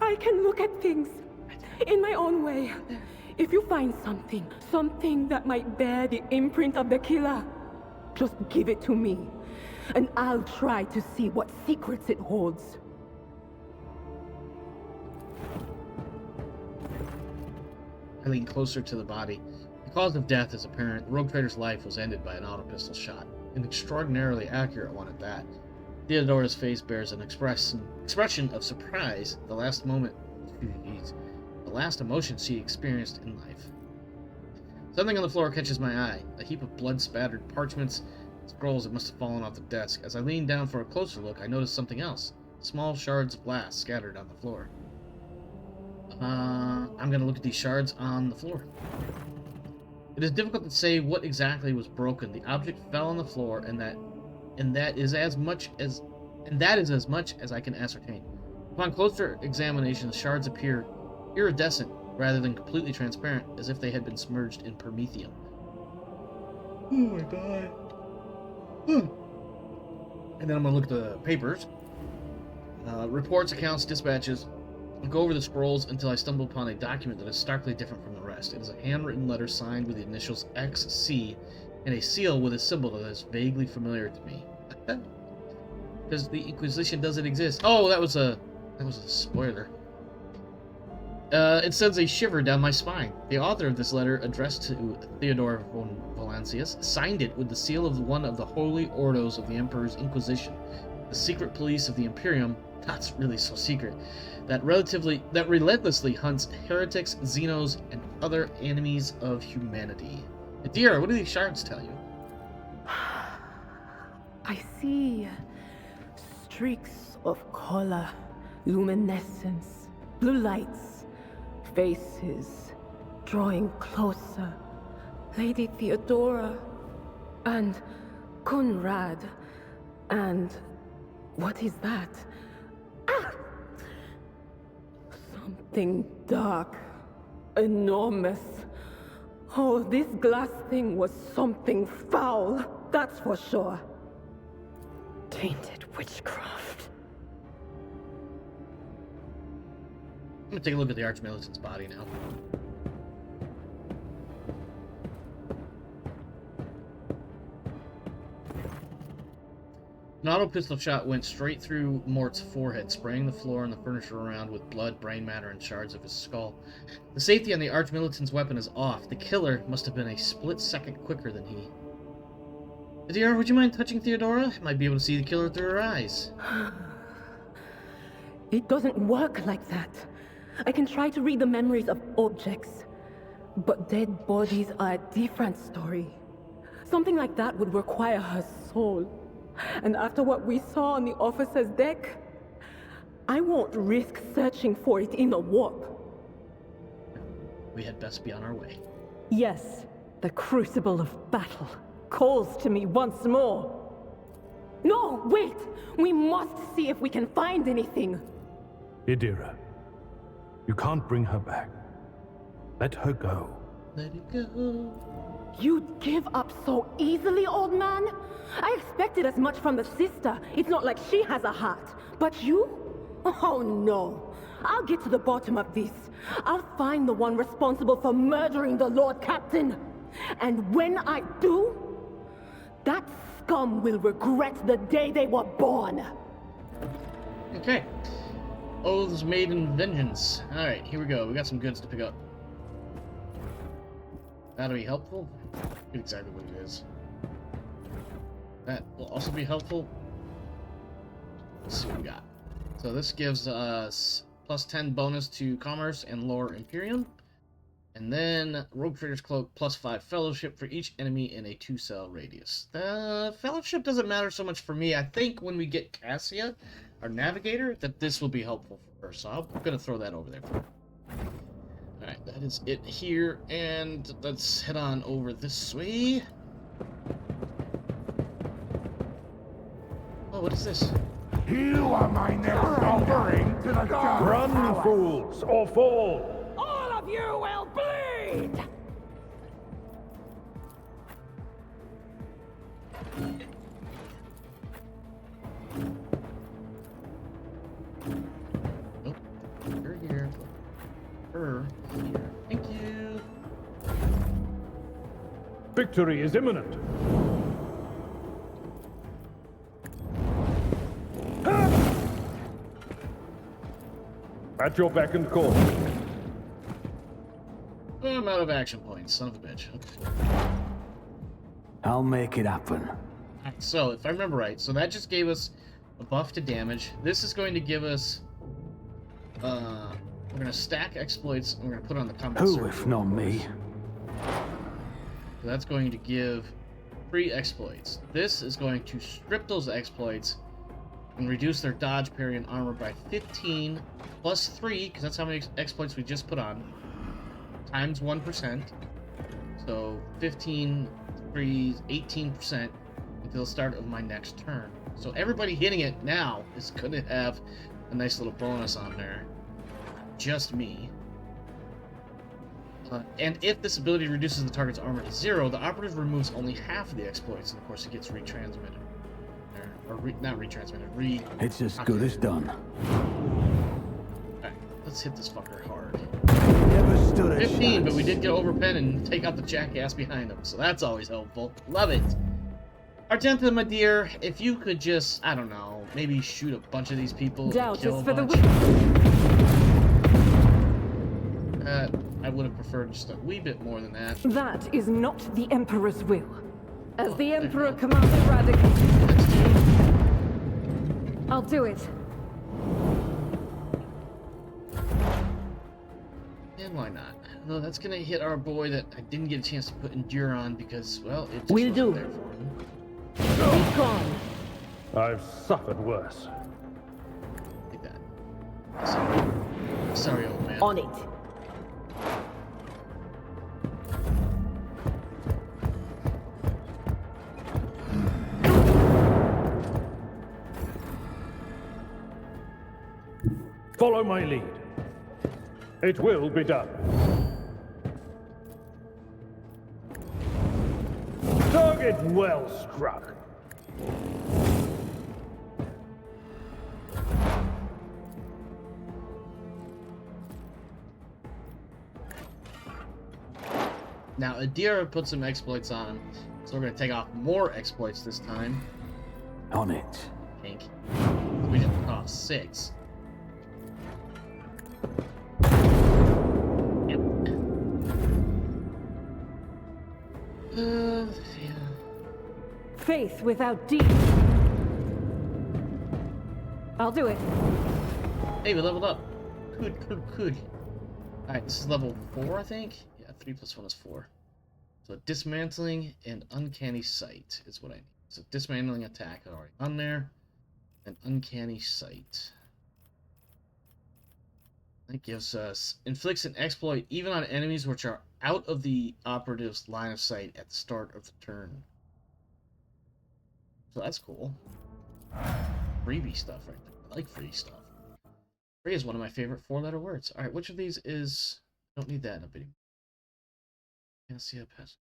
I can look at things in my own way. If you find something that might bear the imprint of the killer, just give it to me, and I'll try to see what secrets it holds. I lean closer to the body. The cause of death is apparent. The rogue trader's life was ended by an auto pistol shot. An extraordinarily accurate one at that. Theodore's face bears an expression of surprise. The last emotion she experienced in life. Something on the floor catches my eye. A heap of blood-spattered parchments, scrolls that must have fallen off the desk. As I lean down for a closer look, I notice something else. Small shards of glass scattered on the floor. I'm gonna look at these shards on the floor. It is difficult to say what exactly was broken. The object fell on the floor, and that is as much as I can ascertain. Upon closer examination, the shards appear iridescent rather than completely transparent, as if they had been submerged in promethium. Oh my god. And then I'm gonna look at the papers. Reports, accounts, dispatches. I go over the scrolls until I stumble upon a document that is starkly different from the rest. It is a handwritten letter signed with the initials XC and a seal with a symbol that is vaguely familiar to me. Because the Inquisition doesn't exist. Oh, that was a spoiler. It sends a shiver down my spine. The author of this letter, addressed to Theodore von Valancius, signed it with the seal of one of the holy ordos of the Emperor's Inquisition, the secret police of the Imperium. That's really so secret. That relentlessly hunts heretics, xenos, and other enemies of humanity. Dear, what do these shards tell you? I see streaks of color, luminescence, blue lights, faces drawing closer. Lady Theodora and Conrad and what is that? Something dark, enormous. Oh, this glass thing was something foul, that's for sure. Tainted witchcraft. I'm gonna take a look at the Archmilitant's body now. An auto pistol shot went straight through Mort's forehead, spraying the floor and the furniture around with blood, brain matter, and shards of his skull. The safety on the Archmilitant's weapon is off. The killer must have been a split second quicker than he. Dear, would you mind touching Theodora? I might be able to see the killer through her eyes. It doesn't work like that. I can try to read the memories of objects, but dead bodies are a different story. Something like that would require her soul. And after what we saw on the officer's deck, I won't risk searching for it in the warp. We had best be on our way. Yes, the crucible of battle calls to me once more. No, wait! We must see if we can find anything. Idira, you can't bring her back. Let her go. Let it go. You'd give up so easily, old man? I expected as much from the sister. It's not like she has a heart. But you? Oh no. I'll get to the bottom of this. I'll find the one responsible for murdering the Lord Captain. And when I do, that scum will regret the day they were born. Okay. Oaths made in vengeance. Alright, here we go. We got some goods to pick up. That'll be helpful. Get exactly what it is. That will also be helpful. Let's see what we got. So this gives us plus 10 bonus to Commerce and Lore Imperium. And then Rogue Trader's Cloak plus 5 Fellowship for each enemy in a 2-cell radius. The Fellowship doesn't matter so much for me. I think when we get Cassia, our Navigator, that this will be helpful for her. So I'm going to throw that over there for her. Alright, that is it here, and let's head on over this way. Oh, what is this? You are my next offering to the gods. Run, fools, or fall! All of you! dead. Nope. You're here. Her here. Thank you. Victory is imminent. At your beck and call. Oh, I'm out of action points. Son of a bitch. Okay. I'll make it happen. So, if I remember right, so that just gave us a buff to damage. This is going to give us... we're going to stack exploits, and we're going to put on the combat Who, surge. if not me? So that's going to give 3 exploits. This is going to strip those exploits and reduce their dodge, parry, and armor by 15 plus 3, because that's how many exploits we just put on, times 1%. So 15, 3, 18% until the start of my next turn. So everybody hitting it now is going to have a nice little bonus on there. Just me. And if this ability reduces the target's armor to 0, the operative removes only half of the exploits, and of course it gets retransmitted. Not retransmitted, It's as good as done. Alright, let's hit this fucker hard. Never stood a 15, chance. but we did get overpen and take out the jackass behind him, so that's always helpful. Love it. Argenta, my dear, if you could just, I don't know, maybe shoot a bunch of these people. Doubt is for the I would have preferred just a wee bit more than that. That is not the Emperor's will. As the Emperor commands radically. I'll do it. And why not? No, that's gonna hit our boy that I didn't get a chance to put Endure on because, well, it just wasn't there for him. Be gone. I've suffered worse. Take that. Sorry, old man. On it. Follow my lead. It will be done. Target well struck. Now, Adira put some exploits on him, so we're going to take off more exploits this time. On it. Pink. We just took off 6. Yep. Yeah. Faith without deed. I'll do it. Hey, we leveled up. Good. Alright, this is level 4, I think? Yeah, 3 plus 1 is 4. So dismantling and uncanny sight is what I need. So dismantling attack already on there. And uncanny sight. That gives us inflicts an exploit even on enemies which are out of the operative's line of sight at the start of the turn. So that's cool. Freebie stuff right there. I like free stuff. Free is one of my favorite 4-letter words. Alright, which of these is... I don't need that in a video. Can't see a pest.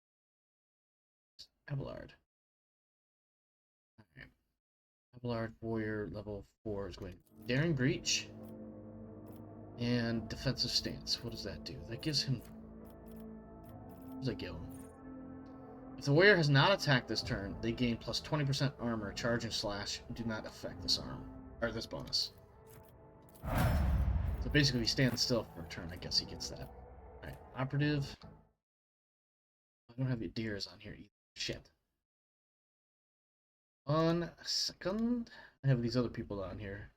Abelard. Alright. Abelard Warrior level 4 is going Daring Breach. And Defensive Stance. What does that do? That gives him... What does that give him? If the warrior has not attacked this turn, they gain plus 20% armor, charge, and slash, and do not affect this armor. Or this bonus. So basically, if he stands still for a turn, I guess he gets that. Alright, operative. I don't have your deers on here either. Shit. 1 second. I have these other people on here.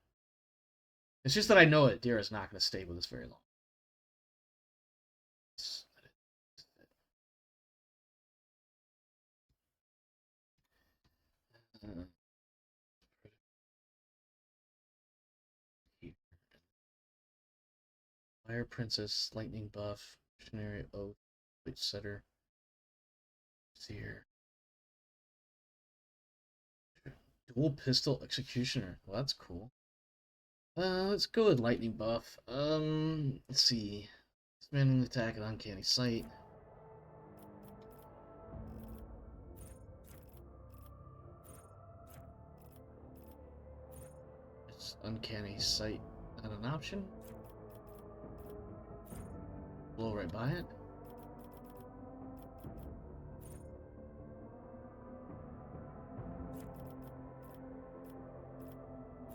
It's just that I know that deer is not going to stay with us very long. Fire Princess, Lightning Buff, Missionary Oath, Witch Setter, Seer. Dual Pistol Executioner. Well, that's cool. Let's go with Lightning Buff. Let's see. Dismantling attack and uncanny sight. Is uncanny sight not an option? Blow right by it.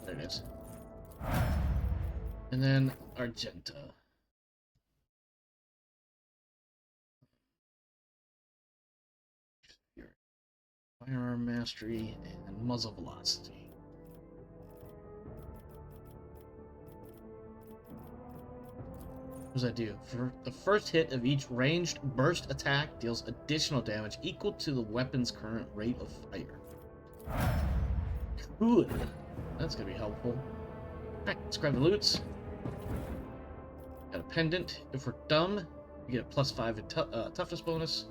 There it is. And then Argenta. Firearm mastery and muzzle velocity. What does that do? For the first hit of each ranged burst attack deals additional damage equal to the weapon's current rate of fire. Good. That's gonna be helpful. Alright, let's grab the loots. Got a pendant. If we're dumb, we get a +5 in toughness bonus.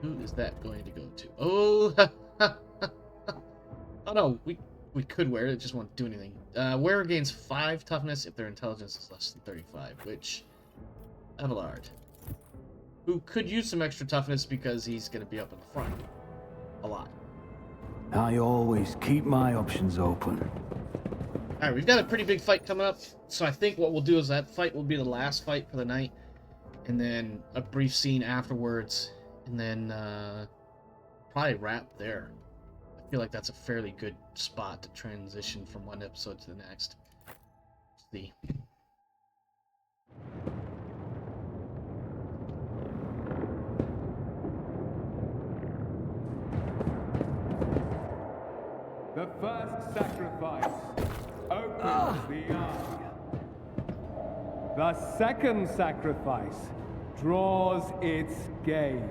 Who is that going to go to? Oh, oh no, we could wear it. It just won't do anything. Wearer gains 5 toughness if their intelligence is less than 35, which Abelard, who could use some extra toughness because he's going to be up in the front a lot. I always keep my options open. Alright, we've got a pretty big fight coming up, so I think what we'll do is that fight will be the last fight for the night, and then a brief scene afterwards, and then probably wrap there. I feel like that's a fairly good spot to transition from one episode to the next. Let's see. The first sacrifice opens the eye. The second sacrifice draws its gaze.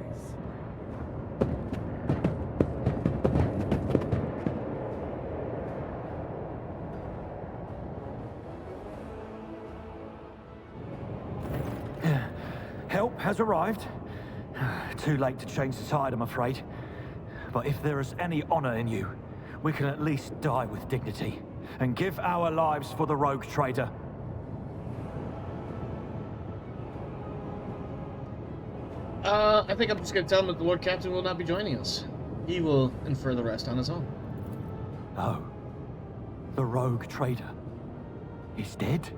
Help has arrived. Too late to change the tide, I'm afraid. But if there is any honor in you, we can at least die with dignity and give our lives for the rogue trader. I think I'm just going to tell him that the Lord Captain will not be joining us. He will infer the rest on his own. Oh. The rogue trader is dead?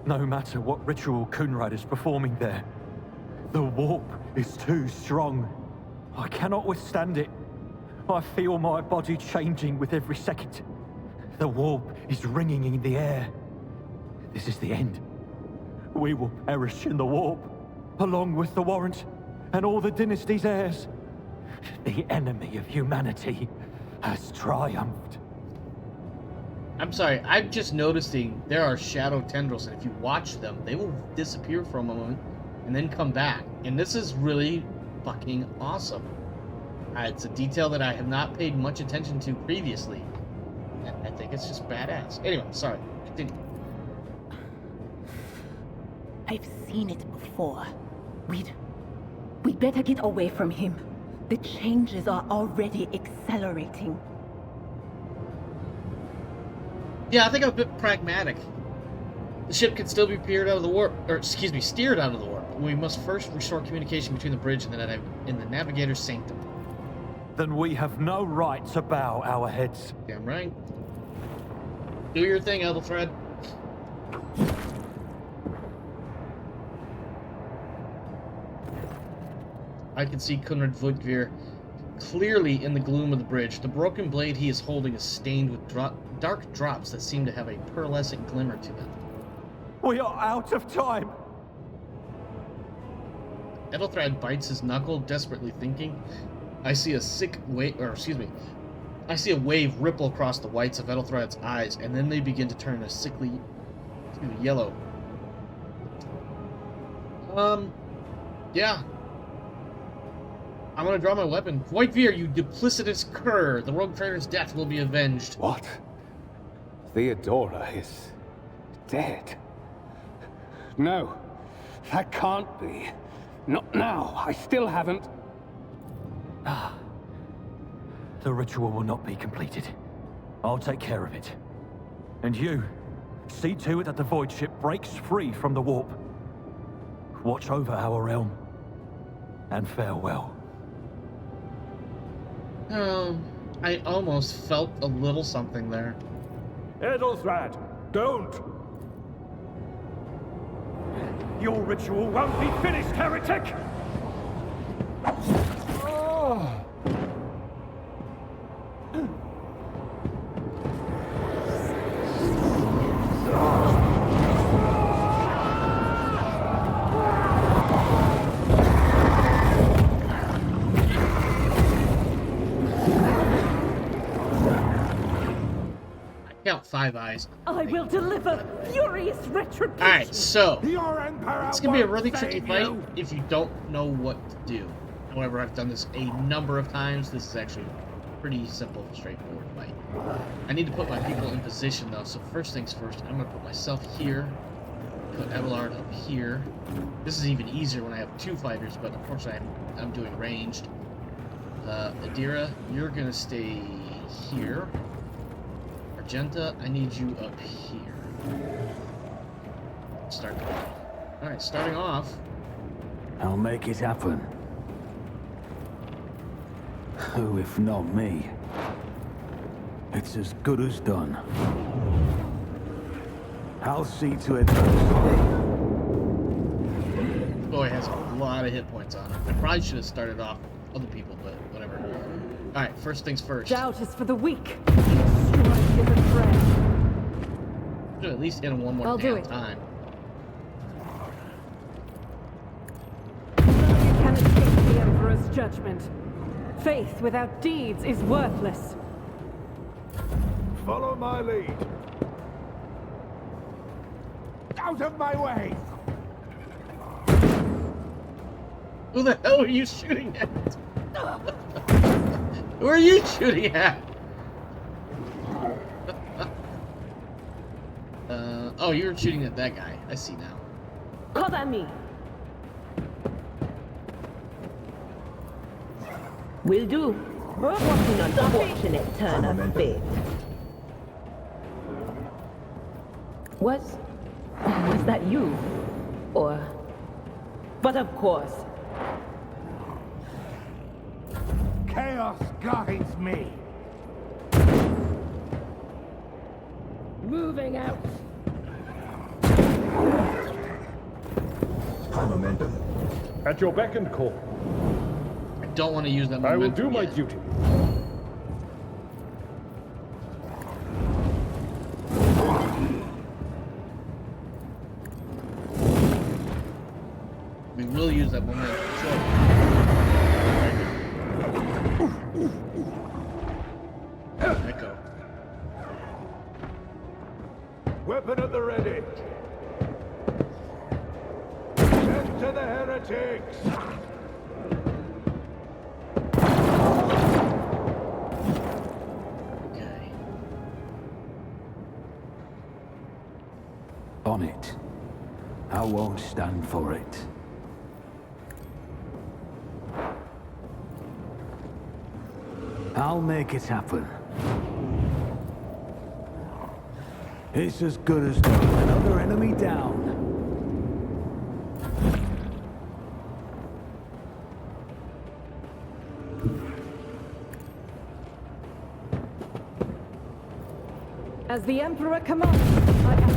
No matter what ritual Kunrad is performing there, the warp is too strong. I cannot withstand it. I feel my body changing with every second. The warp is ringing in the air. This is the end. We will perish in the warp, along with the warrant and all the dynasty's heirs. The enemy of humanity has triumphed. I'm sorry, I'm just noticing there are shadow tendrils, and if you watch them, they will disappear for a moment and then come back. And this is really fucking awesome. It's a detail that I have not paid much attention to previously. I think it's just badass. Anyway, sorry, continue. I've seen it before. We'd better get away from him. The changes are already accelerating. Yeah, I think I'm a bit pragmatic. The ship can still be steered out of the warp, steered out of the warp. We must first restore communication between the bridge and the navigator's sanctum. Then we have no right to bow our heads. Damn right. Do your thing, Ethelfred. I can see Kunrad Vodgvir clearly in the gloom of the bridge. The broken blade he is holding is stained with dark drops that seem to have a pearlescent glimmer to them. We are out of time! Ethelfred bites his knuckle, desperately thinking. I see a I see a wave ripple across the whites of Ethelfred's eyes, and then they begin to turn a sickly yellow. Yeah. I'm gonna draw my weapon. Whiteveer, you duplicitous cur! The rogue trader's death will be avenged. What? Theodora is dead? No, that can't be. Not now. I still haven't. The ritual will not be completed. I'll take care of it. And you, see to it that the void ship breaks free from the warp. Watch over our realm. And farewell. I almost felt a little something there. Edelthrad, don't! Your ritual won't be finished, heretic! Oh. Count 5 eyes. I will deliver furious retribution. Alright, so Your Emperor it's gonna be a really won't tricky save fight you. if you don't know what to do. However, I've done this a number of times. This is actually a pretty simple, straightforward fight. I need to put my people in position though, so first things first, I'm gonna put myself here, put Abelard up here. This is even easier when I have 2 fighters, but unfortunately I'm doing ranged. Adira, you're gonna stay here. Argenta, I need you up here. Start. Alright, starting off. I'll make it happen. Who, if not me? It's as good as done. I'll see to it first. Boy has a lot of hit points on him. I probably should have started off other people, but whatever. Alright, first things first. Doubt is for the weak. Strike is a friend. Should at least hit him one more I'll do damn it. time. You can escape the Emperor's judgment. Faith without deeds is worthless. Follow my lead. Out of my way! Who the hell are you shooting at? Who are you shooting at? Oh, you were shooting at that guy. I see now. Cover me. Will do. What an unfortunate turn of fate. Was that you? Or... But of course. Chaos guides me. Moving out. High momentum. At your beck and call. I don't want to use that I will momentum do my yet. duty. We will use that momentum. Sure. Echo. Weapon at the ready. Send to the heretics. Okay. On it. I won't stand for it. I'll make it happen. It's as good as done. Another enemy down. As the Emperor commands, I act.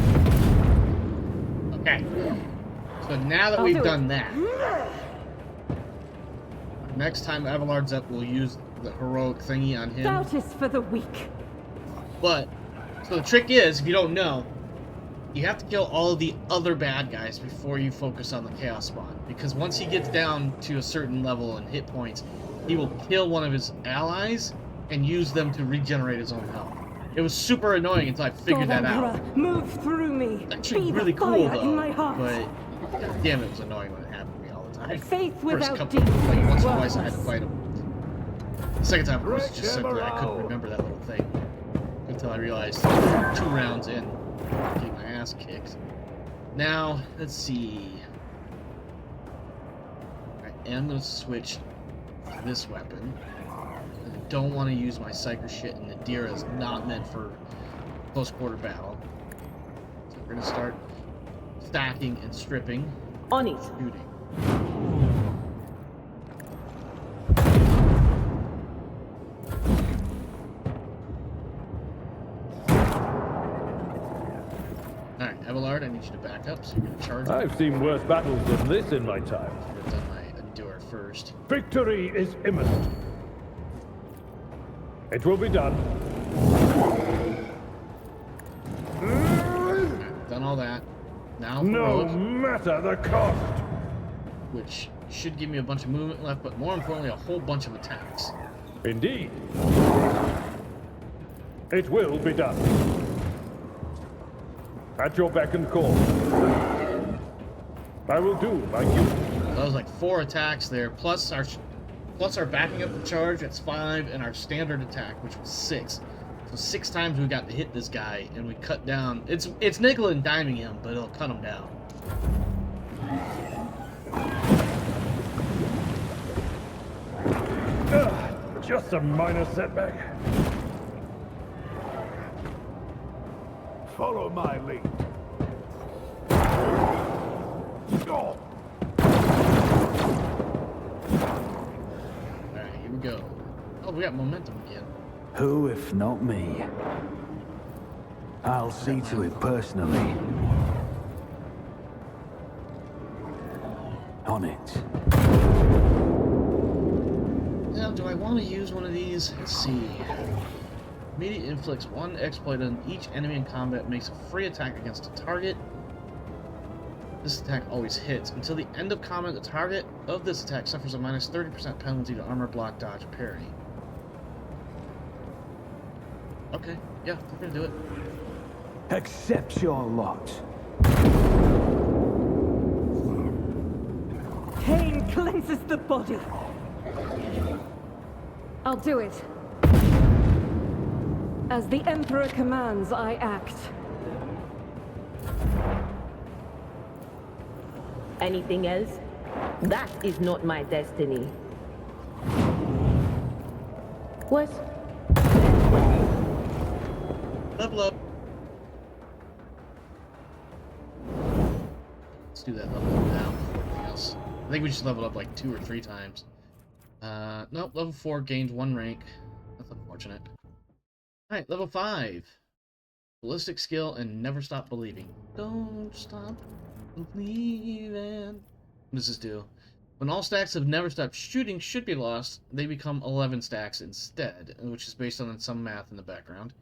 Okay. So now that I'll we've do done it. that, next time Abelard's up, we'll use the heroic thingy on him. Doubt is for the weak. But, so the trick is, if you don't know, you have to kill all of the other bad guys before you focus on the Chaos Spawn. Because once he gets down to a certain level and hit points, he will kill one of his allies and use them to regenerate his own health. It was super annoying until I figured God, that out. Emperor, move through me. Actually Be really the cool fire though, in my heart. but God damn it was annoying when it happened to me all the time. Faith First without couple, deeds like is once or twice I had to worthless. fight him. The second time it was just simply I couldn't remember that little thing until I realized 2 rounds in, getting my ass kicked. Now let's see. I am gonna switch to this weapon. I don't want to use my Psyker shit, and Nadira is not meant for close quarter battle. So we're gonna start stacking and stripping. On it. Shooting. Abelard, I need you to back up so you can charge. I've seen worse battles than this in my time. I've done my endure first. Victory is imminent. It will be done. Done all that. Now no heroic, matter the cost. which should give me a bunch of movement left, but more importantly, a whole bunch of attacks. Indeed. It will be done. At your beck and call. I will do my duty. That was like 4 attacks there, plus our backing up the charge, that's 5, and our standard attack, which was 6. So 6 times we got to hit this guy, and we cut down. It's nickel and diming him, but it'll cut him down. Just a minor setback. Follow my lead. Alright, here we go. Oh, we got momentum again. Who, if not me? I'll see to it personally. On it. Now, do I want to use one of these? Let's see. Immediate inflicts 1 exploit on each enemy in combat, makes a free attack against a target. This attack always hits. Until the end of combat, the target of this attack suffers a minus 30% penalty to armor, block, dodge, parry. Okay, yeah, we're gonna do it. Accept your lot. Pain cleanses the body. I'll do it. As the Emperor commands, I act. Anything else? That is not my destiny. What? Level up. Let's do that level up now before anything else. I think we just leveled up like 2 or 3 times. Nope, level 4 gains 1 rank. That's unfortunate. Alright, level 5. Ballistic skill and never stop believing. Don't stop believing. What does this do? When all stacks of never stop shooting should be lost, they become 11 stacks instead, which is based on some math in the background.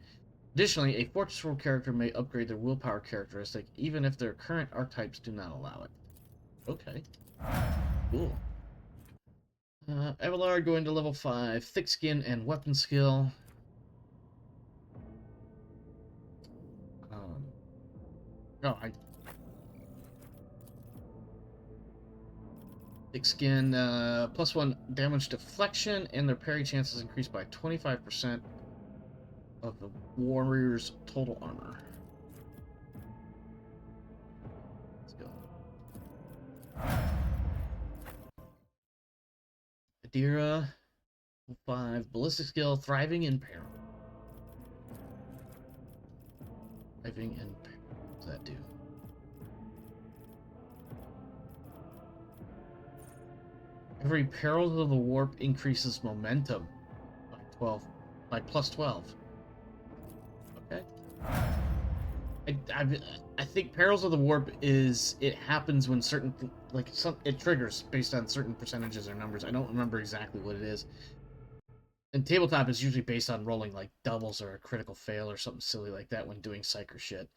Additionally, a Fortress World character may upgrade their willpower characteristic even if their current archetypes do not allow it. Okay. Cool. Abelard going to level 5. Thick skin and weapon skill. Thick skin, +1 damage deflection, and their parry chances increased by 25% of the warrior's total armor. Let's go. Adira, 5, ballistic skill, thriving in peril. Thriving in peril. What does that do? Every peril of the warp increases momentum by +12. Okay. I think perils of the warp is it happens when certain it triggers based on certain percentages or numbers. I don't remember exactly what it is. And tabletop is usually based on rolling like doubles or a critical fail or something silly like that when doing psych or shit.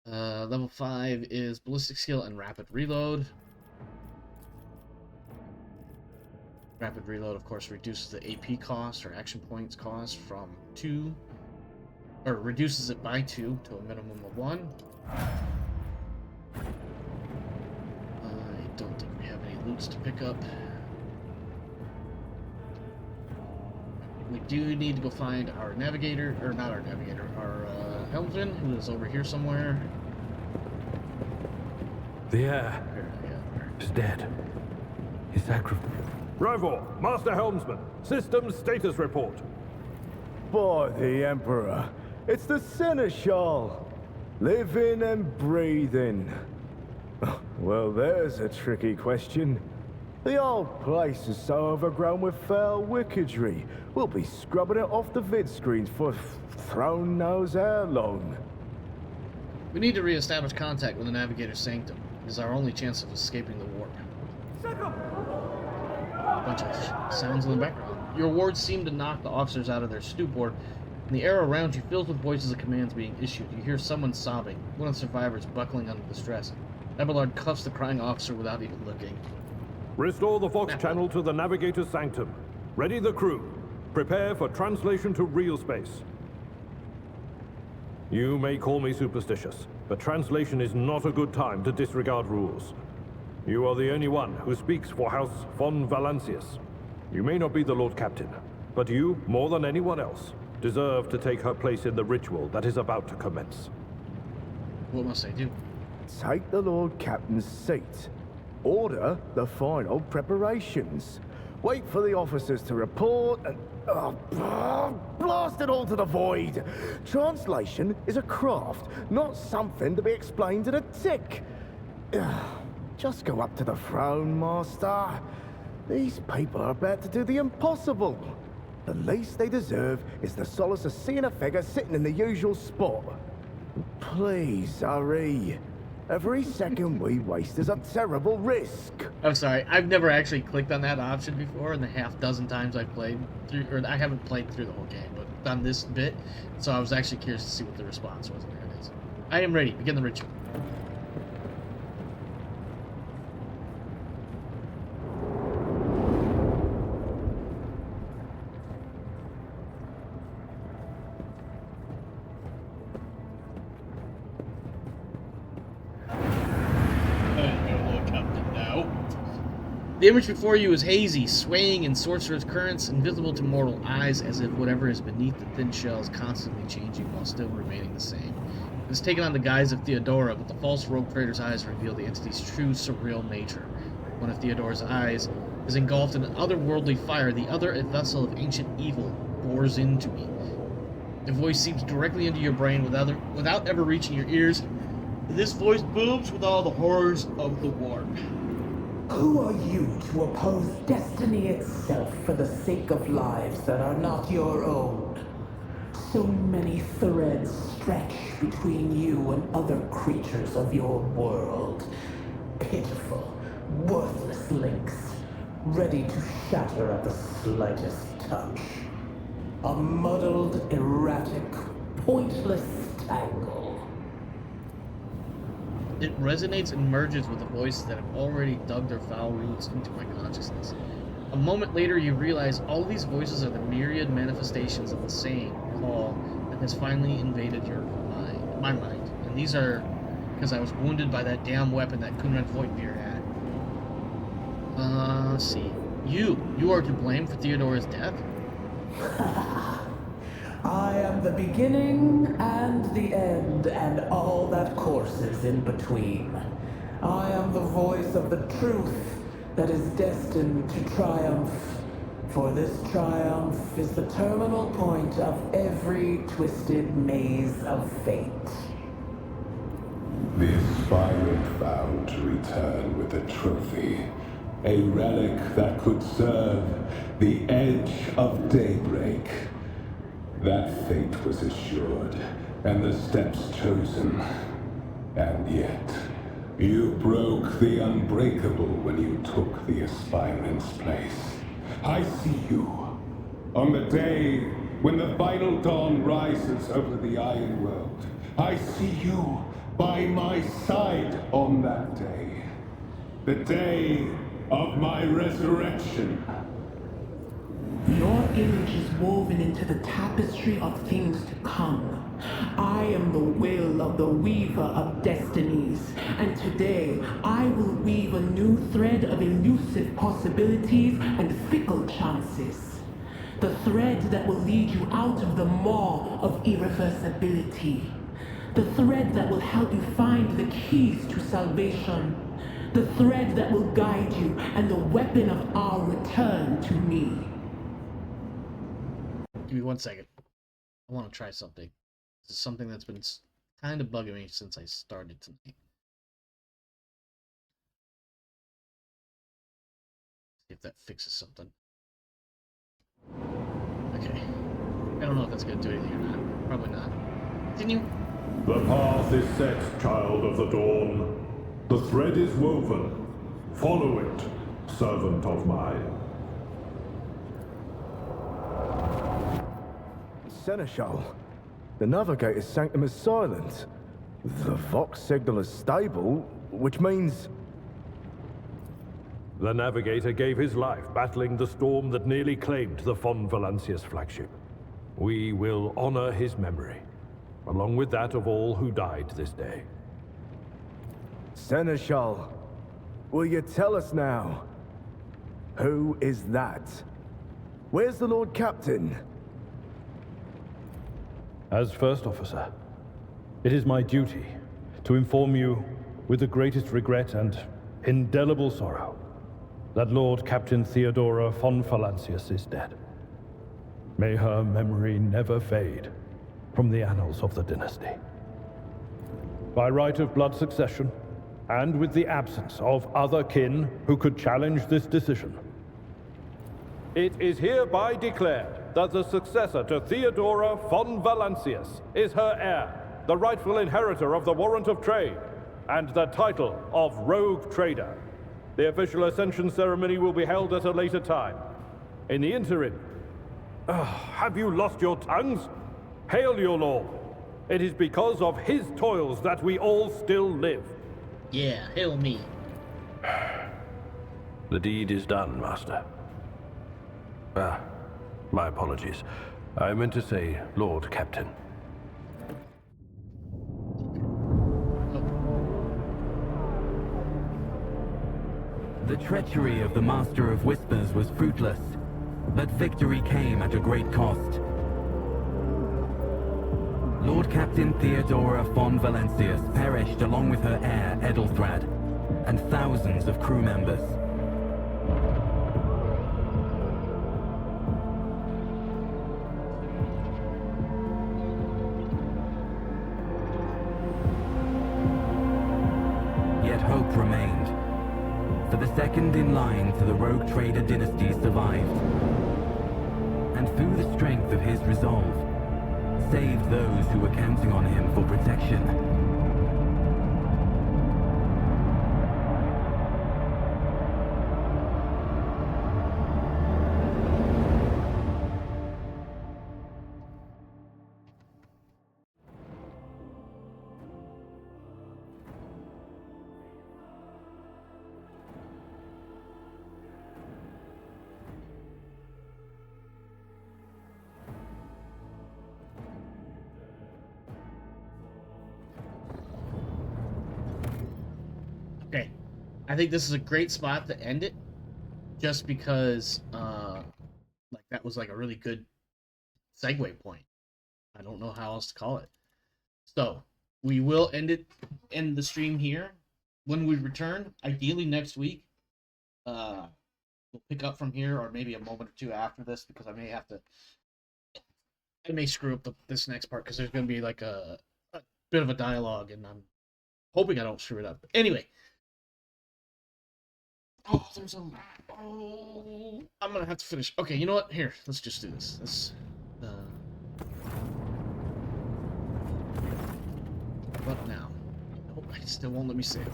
Level 5 is ballistic skill and rapid reload. Rapid reload, of course, reduces the AP cost or action points cost from 2, or reduces it by 2 to a minimum of 1. I don't think we have any loots to pick up. We do need to go find our navigator, or not our navigator, our helmsman, who is over here somewhere. The heir is dead. His sacrifice. Rivor, Master Helmsman, systems status report. By the Emperor, it's the Seneschal. Living and breathing. Well, there's a tricky question. The old place is so overgrown with foul wickedry, we'll be scrubbing it off the vid screens for throne knows how long. We need to re-establish contact with the Navigator's Sanctum. It is our only chance of escaping the warp. A bunch of sounds in the background. Your words seem to knock the officers out of their stupor, and the air around you fills with voices of commands being issued. You hear someone sobbing, one of the survivors buckling under the stress. Abelard cuffs the crying officer without even looking. Restore the Vox channel to the Navigator's Sanctum. Ready the crew. Prepare for translation to real space. You may call me superstitious, but translation is not a good time to disregard rules. You are the only one who speaks for House von Valancius. You may not be the Lord Captain, but you, more than anyone else, deserve to take her place in the ritual that is about to commence. What must I do? Take the Lord Captain's seat. Order the final preparations. Wait for the officers to report and... blast it all to the void! Translation is a craft, not something to be explained in a tick. Just go up to the throne, Master. These people are about to do the impossible. The least they deserve is the solace of seeing a figure sitting in the usual spot. Please, hurry. Every second we waste is a terrible risk. I'm sorry, I've never actually clicked on that option before in the half dozen times I've played through, or I haven't played through the whole game, but on this bit, so I was actually curious to see what the response was. There it is. I am ready. Begin the ritual. The image before you is hazy, swaying in sorcerer's currents, invisible to mortal eyes, as if whatever is beneath the thin shell is constantly changing while still remaining the same. It is taken on the guise of Theodora, but the false rogue trader's eyes reveal the entity's true surreal nature. One of Theodora's eyes is engulfed in an otherworldly fire, the other a vessel of ancient evil bores into me. The voice seeps directly into your brain without ever reaching your ears. This voice booms with all the horrors of the warp. Who are you to oppose destiny itself for the sake of lives that are not your own? So many threads stretch between you and other creatures of your world. Pitiful, worthless links, ready to shatter at the slightest touch. A muddled, erratic, pointless tangle. It resonates and merges with the voices that have already dug their foul roots into my consciousness. A moment later, you realize all these voices are the myriad manifestations of the same call that has finally invaded my mind. And these are because I was wounded by that damn weapon that Koronus Voidbeard had. Let's see. You are to blame for Theodore's death? I am the beginning and the end, and all that courses in between. I am the voice of the truth that is destined to triumph. For this triumph is the terminal point of every twisted maze of fate. The aspirant vowed to return with a trophy, a relic that could serve the edge of daybreak. That fate was assured, and the steps chosen. And yet, you broke the unbreakable when you took the aspirant's place. I see you. On the day when the final dawn rises over the Iron World, I see you by my side on that day. The day of my resurrection. Your image is woven into the tapestry of things to come. I am the will of the weaver of destinies, and today I will weave a new thread of elusive possibilities and fickle chances. The thread that will lead you out of the maw of irreversibility. The thread that will help you find the keys to salvation. The thread that will guide you and the weapon of our return to me. Give me 1 second. I want to try something. This is something that's been kind of bugging me since I started tonight. See if that fixes something. Okay. I don't know if that's going to do anything or not. Probably not. Continue. The path is set, child of the dawn. The thread is woven. Follow it, servant of mine. Seneschal, the Navigator's sanctum is silent. The Vox signal is stable, which means... The Navigator gave his life battling the storm that nearly claimed the von Valancius flagship. We will honor his memory, along with that of all who died this day. Seneschal, will you tell us now? Who is that? Where's the Lord Captain? As First Officer, it is my duty to inform you with the greatest regret and indelible sorrow that Lord Captain Theodore von Valancius is dead. May her memory never fade from the annals of the dynasty. By right of blood succession, and with the absence of other kin who could challenge this decision, it is hereby declared that the successor to Theodore von Valancius is her heir, the rightful inheritor of the warrant of trade, and the title of Rogue Trader. The official ascension ceremony will be held at a later time. In the interim, have you lost your tongues? Hail your lord. It is because of his toils that we all still live. Yeah, hail me. The deed is done, Master. My apologies. I meant to say Lord Captain. The treachery of the Master of Whispers was fruitless, but victory came at a great cost. Lord Captain Theodora von Valancius perished along with her heir, Edelthrad, and thousands of crew members. Yet hope remained, for the second in line to the Rogue Trader dynasty survived, and through the strength of his resolve, saved those who were counting on him for protection. Okay, I think this is a great spot to end it, just because, like, that was like a really good segue point. I don't know how else to call it. So we will end the stream here. When we return, ideally next week, we'll pick up from here, or maybe a moment or two after this, because I may screw up this next part, because there's going to be like a bit of a dialogue, and I'm hoping I don't screw it up. But anyway. Oh, I'm gonna have to finish. Okay, you know what? Here, let's just do this. Let's, what now? Oh, it still won't let me save.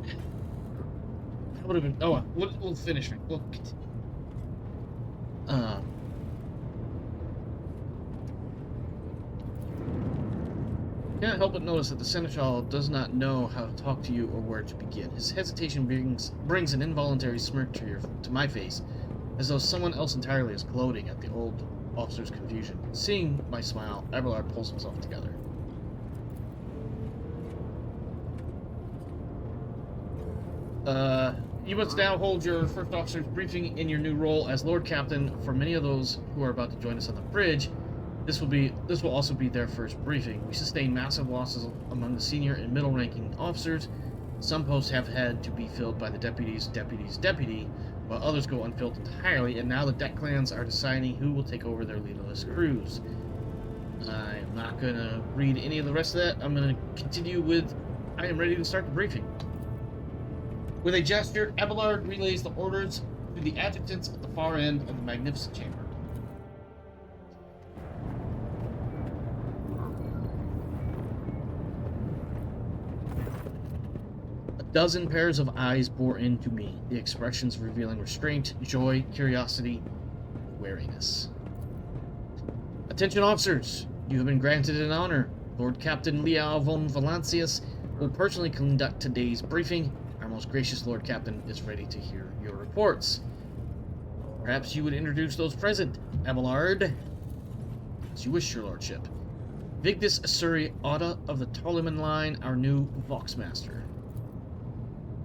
That would have been. Oh, we'll finish it. We'll continue. Can't help but notice that the Seneschal does not know how to talk to you or where to begin. His hesitation brings an involuntary smirk to my face, as though someone else entirely is gloating at the old officer's confusion. Seeing my smile, Abelard pulls himself together. You must now hold your first officer's briefing in your new role as Lord Captain. For many of those who are about to join us on the bridge, this will also be their first briefing. We sustained massive losses among the senior and middle-ranking officers. Some posts have had to be filled by the deputy, while others go unfilled entirely, and now the deck clans are deciding who will take over their leaderless crews. I'm not going to read any of the rest of that. I'm going to continue with, I am ready to start the briefing. With a gesture, Abelard relays the orders to the adjutants at the far end of the magnificent chamber. dozen pairs of eyes bore into me, the expressions revealing restraint, joy, curiosity, wariness. Attention officers, you have been granted an honor. Lord Captain Liao von Valancius will personally conduct today's briefing. Our most gracious Lord Captain is ready to hear your reports. Perhaps you would introduce those present. Abelard. As you wish, your lordship. Vigdis Asuri Auda of the Ptoleman line, our new Voxmaster.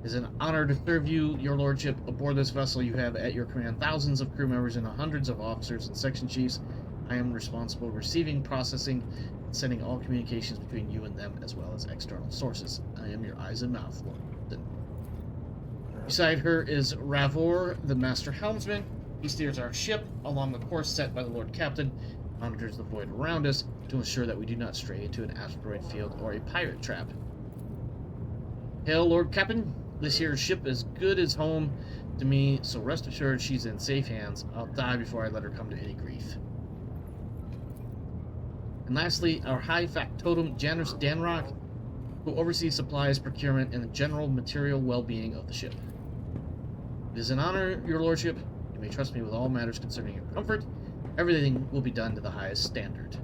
It is an honor to serve you, your lordship. Aboard this vessel you have at your command thousands of crew members and hundreds of officers and section chiefs. I am responsible for receiving, processing, and sending all communications between you and them, as well as external sources. I am your eyes and mouth, Lord. Beside her is Ravor, the master helmsman. He steers our ship along the course set by the Lord Captain, monitors the void around us to ensure that we do not stray into an asteroid field or a pirate trap. Hail, Lord Captain. This here ship is good as home to me, so rest assured she's in safe hands. I'll die before I let her come to any grief. And lastly, our high factotum Janus Danrock, who oversees supplies, procurement, and the general material well-being of the ship. It is an honor, your lordship. You may trust me with all matters concerning your comfort. Everything will be done to the highest standard.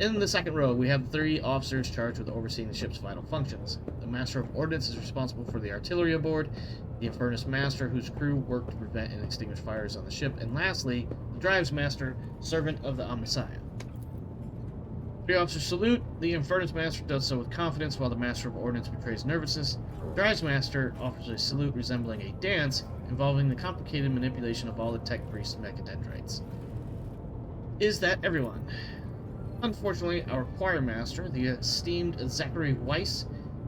In the second row, we have 3 officers charged with overseeing the ship's vital functions. The Master of Ordnance is responsible for the artillery aboard, the Infernus Master, whose crew work to prevent and extinguish fires on the ship, and lastly, the Drives Master, servant of the Omnissiah. 3 officers salute. The Infernus Master does so with confidence, while the Master of Ordnance betrays nervousness. The Drives Master offers a salute resembling a dance, involving the complicated manipulation of all the tech priest mechadendrites. Is that everyone? Unfortunately, our choir master, the esteemed Zachary Weiss,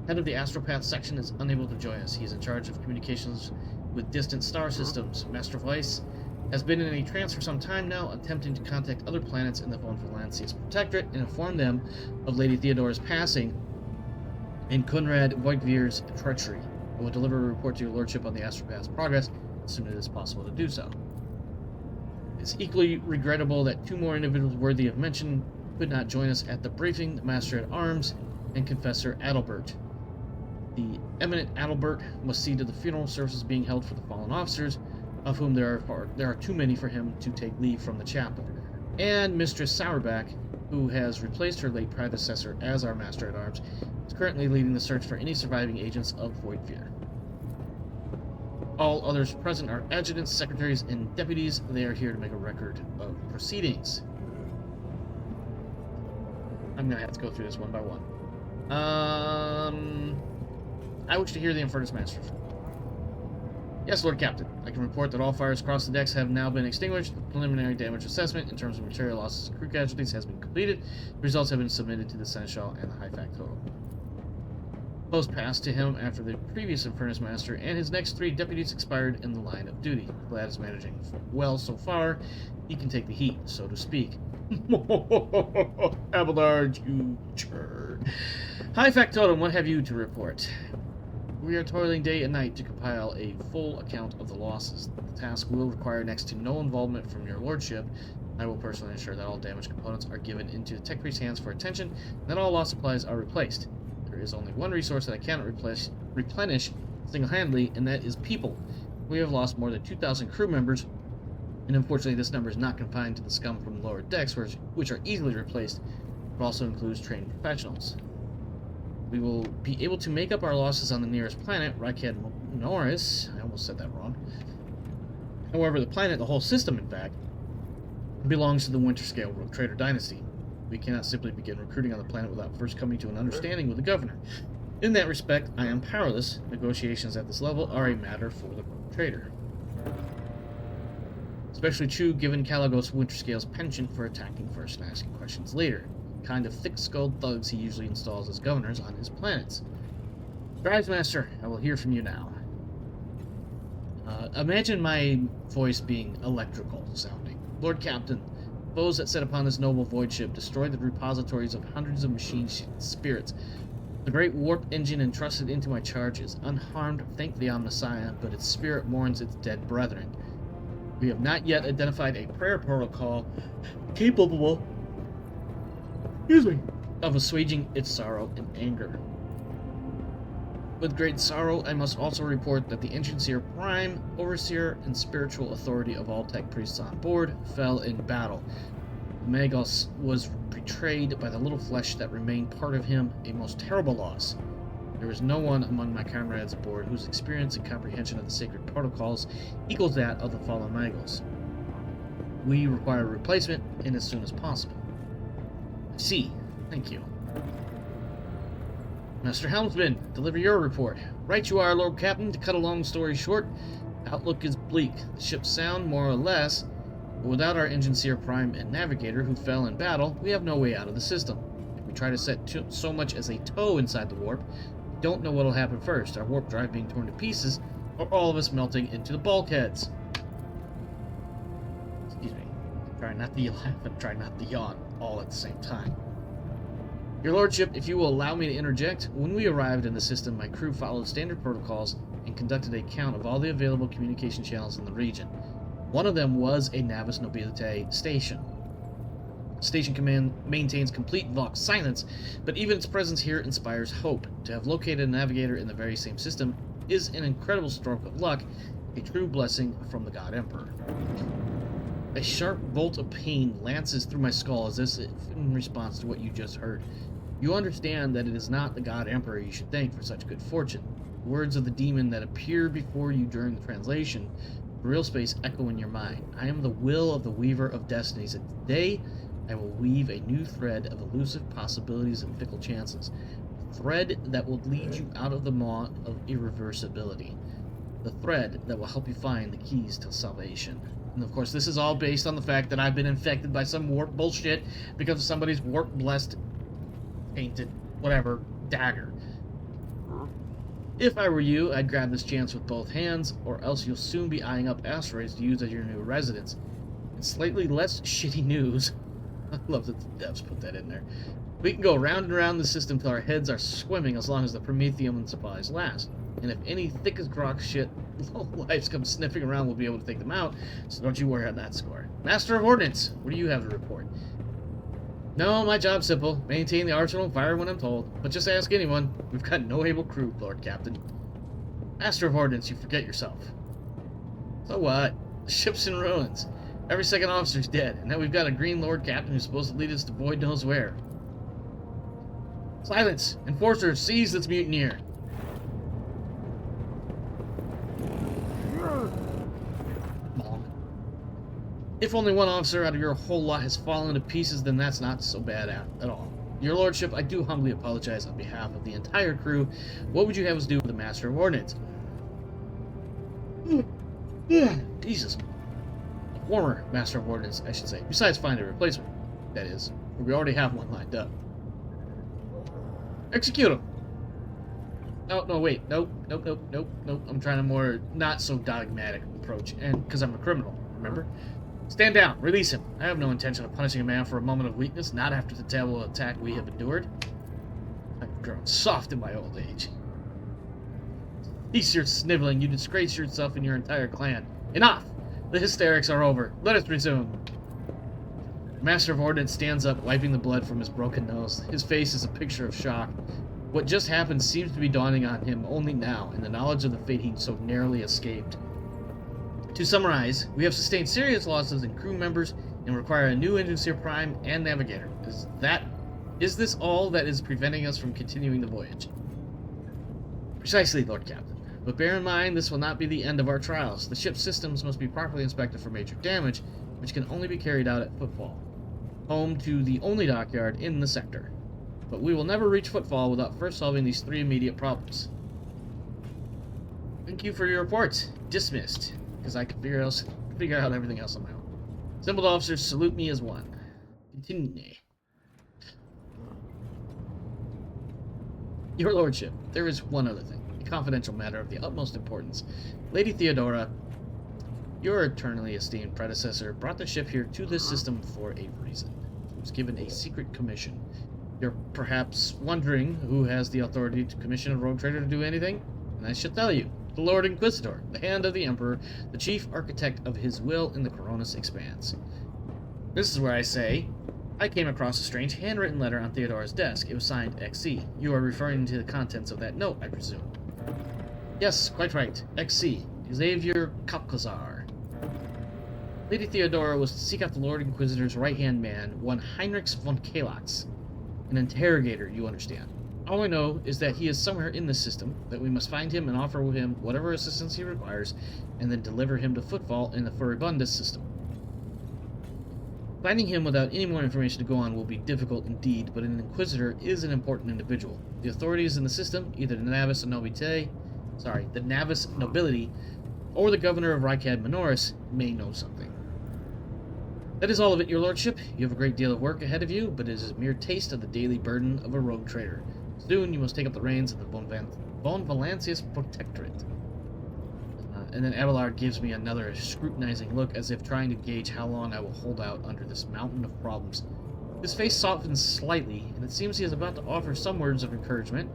head of the Astropath section, is unable to join us. He is in charge of communications with distant star systems. Master Weiss has been in a trance for some time now, attempting to contact other planets in the von Valancius Protectorate and inform them of Lady Theodore's passing and Conrad Voigtvir's treachery. I will deliver a report to your lordship on the Astropath's progress as soon as it is possible to do so. It's equally regrettable that 2 more individuals worthy of mention could not join us at the briefing: the Master-at-Arms and Confessor Adalbert. The eminent Adalbert must see to the funeral services being held for the fallen officers, of whom there are too many for him to take leave from the chapel, and Mistress Sourback, who has replaced her late predecessor as our Master-at-Arms, is currently leading the search for any surviving agents of Voidfear. All others present are adjutants, secretaries, and deputies. They are here to make a record of proceedings. I'm going to have to go through this one by one. I wish to hear the Infernus Master. Yes, Lord Captain. I can report that all fires across the decks have now been extinguished. The preliminary damage assessment in terms of material losses and crew casualties has been completed. The results have been submitted to the Seneschal and the High Factotum. Post passed to him after the previous Infernus Master and his next 3 deputies expired in the line of duty. Glad is managing well so far. He can take the heat, so to speak. Abelard, you churd. High Factotum, what have you to report? We are toiling day and night to compile a full account of the losses. The task will require next to no involvement from your lordship. I will personally ensure that all damaged components are given into the tech priest's hands for attention, and that all lost supplies are replaced. There is only one resource that I cannot replenish single-handedly, and that is people. We have lost more than 2,000 crew members, and unfortunately this number is not confined to the scum from the lower decks, which are easily replaced, but also includes trained professionals. We will be able to make up our losses on the nearest planet, Rykad Norris. I almost said that wrong. However, the planet, the whole system in fact, belongs to the Winterscale Rogue Trader dynasty. We cannot simply begin recruiting on the planet without first coming to an understanding with the governor. In that respect, I am powerless. Negotiations at this level are a matter for the Rogue Trader. Especially true given Calagos Winterscale's penchant for attacking first and asking questions later. The kind of thick-skulled thugs he usually installs as governors on his planets. Drives Master, I will hear from you now. Imagine my voice being electrical sounding. Lord Captain, foes that set upon this noble void ship destroyed the repositories of hundreds of machine spirits. The great warp engine entrusted into my charge is unharmed, thank the Omnissiah, but its spirit mourns its dead brethren. We have not yet identified a prayer protocol capable of assuaging its sorrow and anger. With great sorrow, I must also report that the Ancient Seer Prime, Overseer, and spiritual authority of all tech priests on board fell in battle. Magos was betrayed by the little flesh that remained part of him, a most terrible loss. There is no one among my comrades aboard whose experience and comprehension of the sacred protocols equals that of the fallen Magos. We require a replacement, and as soon as possible. I see. Thank you. Master Helmsman, deliver your report. Right you are, Lord Captain. To cut a long story short, outlook is bleak. The ship's sound, more or less, but without our Engine Seer Prime and Navigator, who fell in battle, we have no way out of the system. If we try to set so much as a toe inside the warp, we don't know what'll happen first, our warp drive being torn to pieces, or all of us melting into the bulkheads. Excuse me. Try not to laugh and try not to yawn, all at the same time. Your Lordship, if you will allow me to interject, when we arrived in the system, my crew followed standard protocols and conducted a count of all the available communication channels in the region. One of them was a Navis Nobilitae station. Station command maintains complete Vox silence, but even its presence here inspires hope. To have located a navigator in the very same system is an incredible stroke of luck, a true blessing from the God Emperor. A sharp bolt of pain lances through my skull as if in response to what you just heard. You understand that it is not the God Emperor you should thank for such good fortune. The words of the demon that appear before you during the translation, real space echo in your mind. I am the will of the Weaver of Destinies, and today I will weave a new thread of elusive possibilities and fickle chances. A thread that will lead you out of the maw of irreversibility. The thread that will help you find the keys to salvation. And of course, this is all based on the fact that I've been infected by some warp bullshit because of somebody's warp-blessed, painted, whatever, dagger. If I were you, I'd grab this chance with both hands, or else you'll soon be eyeing up asteroids to use as your new residence. And slightly less shitty news. I love that the devs put that in there. We can go round and round the system till our heads are swimming as long as the Prometheum and supplies last. And if any thick as grok shit lives come sniffing around, we'll be able to take them out, so don't you worry on that score. Master of Ordnance, what do you have to report? No, my job's simple. Maintain the arsenal and fire when I'm told. But just ask anyone. We've got no able crew, Lord Captain. Master of Ordnance, you forget yourself. So what? The ship's in ruins. Every second officer's dead, and now we've got a green Lord Captain who's supposed to lead us to void knows where. Silence! Enforcer, seize this mutineer! If only one officer out of your whole lot has fallen to pieces, then that's not so bad at all. Your Lordship, I do humbly apologize on behalf of the entire crew. What would you have us do with the Master of Ordnance? Jesus. A former Master of Ordnance, I should say. Besides find a replacement. That is. We already have one lined up. Execute him! Oh, no, wait. Nope. I'm trying a more not-so-dogmatic approach. And because I'm a criminal, remember? Stand down. Release him. I have no intention of punishing a man for a moment of weakness, not after the terrible attack we have endured. I've grown soft in my old age. Cease your sniveling. You disgrace yourself and your entire clan. Enough! The hysterics are over. Let us resume. The Master of Ordnance stands up, wiping the blood from his broken nose. His face is a picture of shock. What just happened seems to be dawning on him only now, in the knowledge of the fate he'd so narrowly escaped. To summarize, we have sustained serious losses in crew members and require a new Engine Seer Prime and Navigator. Is this all that is preventing us from continuing the voyage? Precisely, Lord Captain. But bear in mind, this will not be the end of our trials. The ship's systems must be properly inspected for major damage, which can only be carried out at Footfall, home to the only dockyard in the sector. But we will never reach Footfall without first solving these three immediate problems. Thank you for your report. Dismissed. Because I can figure out everything else on my own. Assembled officers salute me as one. Continue. Your Lordship, there is one other thing. A confidential matter of the utmost importance. Lady Theodora, your eternally esteemed predecessor, brought the ship here to this system for a reason. She was given a secret commission. You're perhaps wondering who has the authority to commission a rogue trader to do anything? And I should tell you. The Lord Inquisitor, the hand of the Emperor, the chief architect of his will in the Koronus Expanse. This is where I say, I came across a strange handwritten letter on Theodore's desk. It was signed XC. You are referring to the contents of that note, I presume. Yes, quite right. XC, Xavier Kapkazar. Lady Theodora was to seek out the Lord Inquisitor's right-hand man, one Heinrich von Kalax. An interrogator, you understand. All I know is that he is somewhere in the system, that we must find him and offer him whatever assistance he requires, and then deliver him to Footfall in the Furibundus system. Finding him without any more information to go on will be difficult indeed, but an Inquisitor is an important individual. The authorities in the system, either the Navis Nobility, or the governor of Rykad Minoris, may know something. That is all of it, your lordship. You have a great deal of work ahead of you, but it is a mere taste of the daily burden of a rogue trader. Soon you must take up the reins of the Von Valancius Protectorate. And then Abelard gives me another scrutinizing look, as if trying to gauge how long I will hold out under this mountain of problems. His face softens slightly, and it seems he is about to offer some words of encouragement.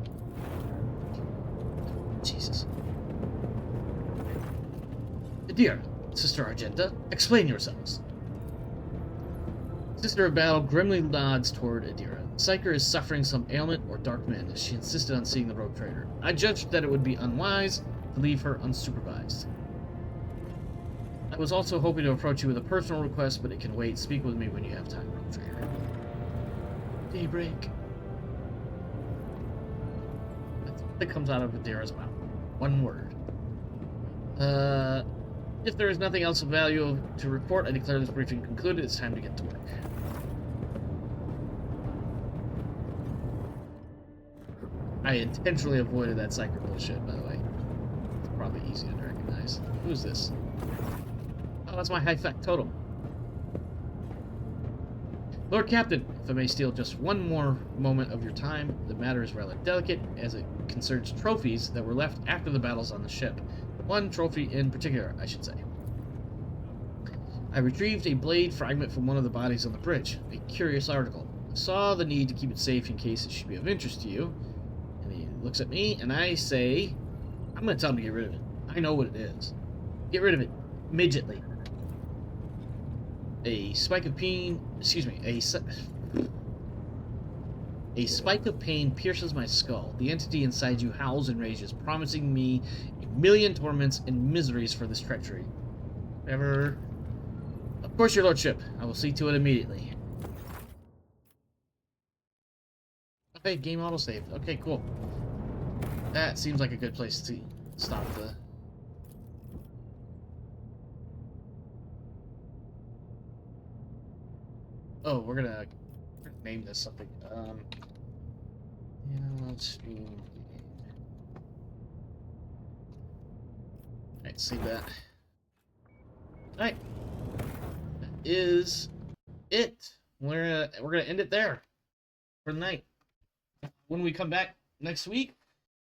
Jesus. Dear Sister Argenta, explain yourselves. Sister of Battle grimly nods toward Adira. Psyker is suffering some ailment or dark madness. She insisted on seeing the rogue trader. I judged that it would be unwise to leave her unsupervised. I was also hoping to approach you with a personal request, but it can wait. Speak with me when you have time, rogue trader. Daybreak. That's what comes out of Adira's mouth. One word. If there is nothing else of value to report, I declare this briefing concluded. It's time to get to work. I intentionally avoided that Psyker bullshit, by the way. It's probably easy to recognize. Who's this? Oh, that's my high factotum. Lord Captain, if I may steal just one more moment of your time, the matter is rather delicate, as it concerns trophies that were left after the battles on the ship. One trophy in particular, I should say. I retrieved a blade fragment from one of the bodies on the bridge. A curious article. I saw the need to keep it safe in case it should be of interest to you. And he looks at me, and I say, I'm going to tell him to get rid of it. I know what it is. Get rid of it. Midgetly. A spike of pain... Excuse me. A spike of pain pierces my skull. The entity inside you howls and rages, promising me a million torments and miseries for this treachery. Whatever. Of course, your lordship. I will see to it immediately. Okay, game autosaved. Okay, cool. That seems like a good place to stop the... Oh, we're gonna name this something. Yeah, let's do... Alright, see that. Alright. That is it. We're gonna end it there for the night. When we come back next week,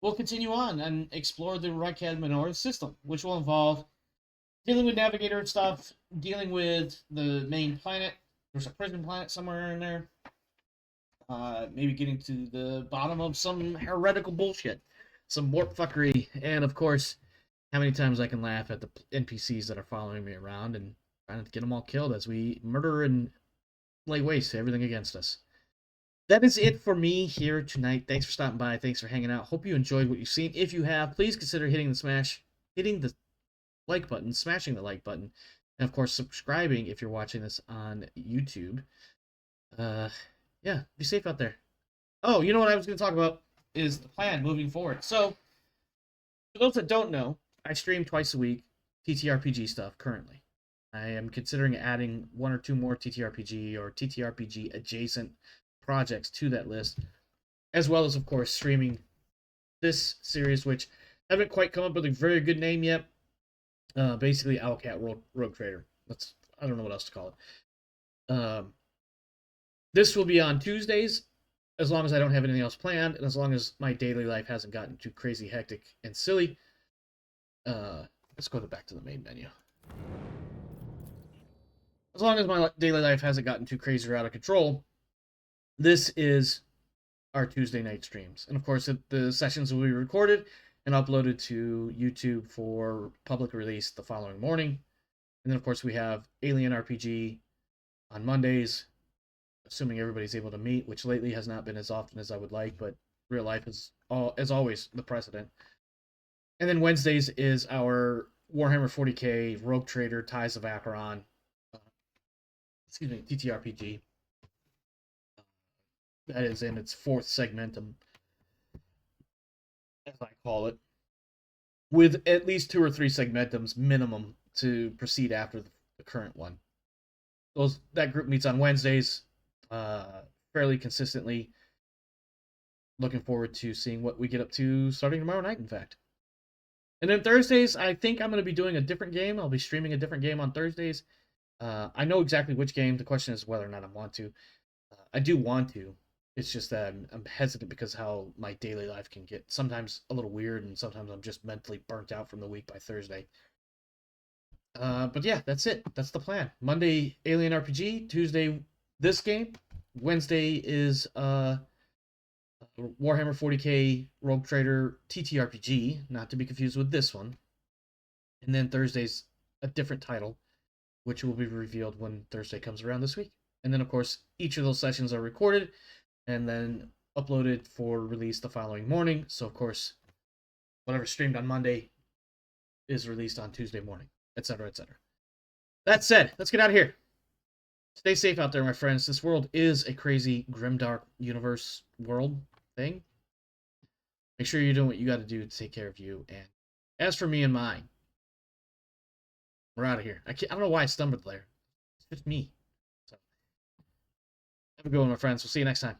we'll continue on and explore the Rykad Minoris system, which will involve dealing with Navigator and stuff, dealing with the main planet. There's a prison planet somewhere in there. Maybe getting to the bottom of some heretical bullshit. Some warp fuckery. And, of course, how many times I can laugh at the NPCs that are following me around and trying to get them all killed as we murder and lay waste to everything against us. That is it for me here tonight. Thanks for stopping by. Thanks for hanging out. Hope you enjoyed what you've seen. If you have, please consider hitting the like button, smashing the like button, and of course subscribing if you're watching this on YouTube. Yeah, be safe out there. Oh, you know what I was going to talk about is the plan moving forward. So, for those that don't know, I stream twice a week TTRPG stuff currently. I am considering adding one or two more TTRPG or TTRPG adjacent projects to that list, as well as, of course, streaming this series, which I haven't quite come up with a very good name yet. Basically, Owlcat Rogue Trader. I don't know what else to call it. This will be on Tuesdays, as long as I don't have anything else planned, and as long as my daily life hasn't gotten too crazy, hectic, and silly. Let's go back to the main menu. As long as my daily life hasn't gotten too crazy or out of control, this is our Tuesday night streams. And of course, the sessions will be recorded and uploaded to YouTube for public release the following morning. And then, of course, we have Alien RPG on Mondays, assuming everybody's able to meet, which lately has not been as often as I would like, but real life is, as always, the precedent. And then Wednesdays is our Warhammer 40k Rogue Trader Ties of Acheron, TTRPG. That is in its 4th segmentum, as I call it, with at least 2 or 3 segmentums minimum to proceed after the current one. That group meets on Wednesdays fairly consistently. Looking forward to seeing what we get up to starting tomorrow night, in fact. And then Thursdays, I think I'm going to be doing a different game. I'll be streaming a different game on Thursdays. I know exactly which game. The question is whether or not I want to. I do want to. It's just that I'm hesitant because how my daily life can get sometimes a little weird, and sometimes I'm just mentally burnt out from the week by Thursday. But yeah, that's it. That's the plan. Monday, Alien RPG. Tuesday, this game. Wednesday is Warhammer 40k Rogue Trader TTRPG, not to be confused with this one. And then Thursday's a different title, which will be revealed when Thursday comes around this week. And then, of course, each of those sessions are recorded and then uploaded for release the following morning. So, of course, whatever streamed on Monday is released on Tuesday morning, etc., etc. That said, let's get out of here. Stay safe out there, my friends. This world is a crazy, grimdark universe world thing. Make sure you're doing what you got to do to take care of you. And as for me and mine, we're out of here. I don't know why I stumbled there. It's just me. So, have a good one, my friends. We'll see you next time.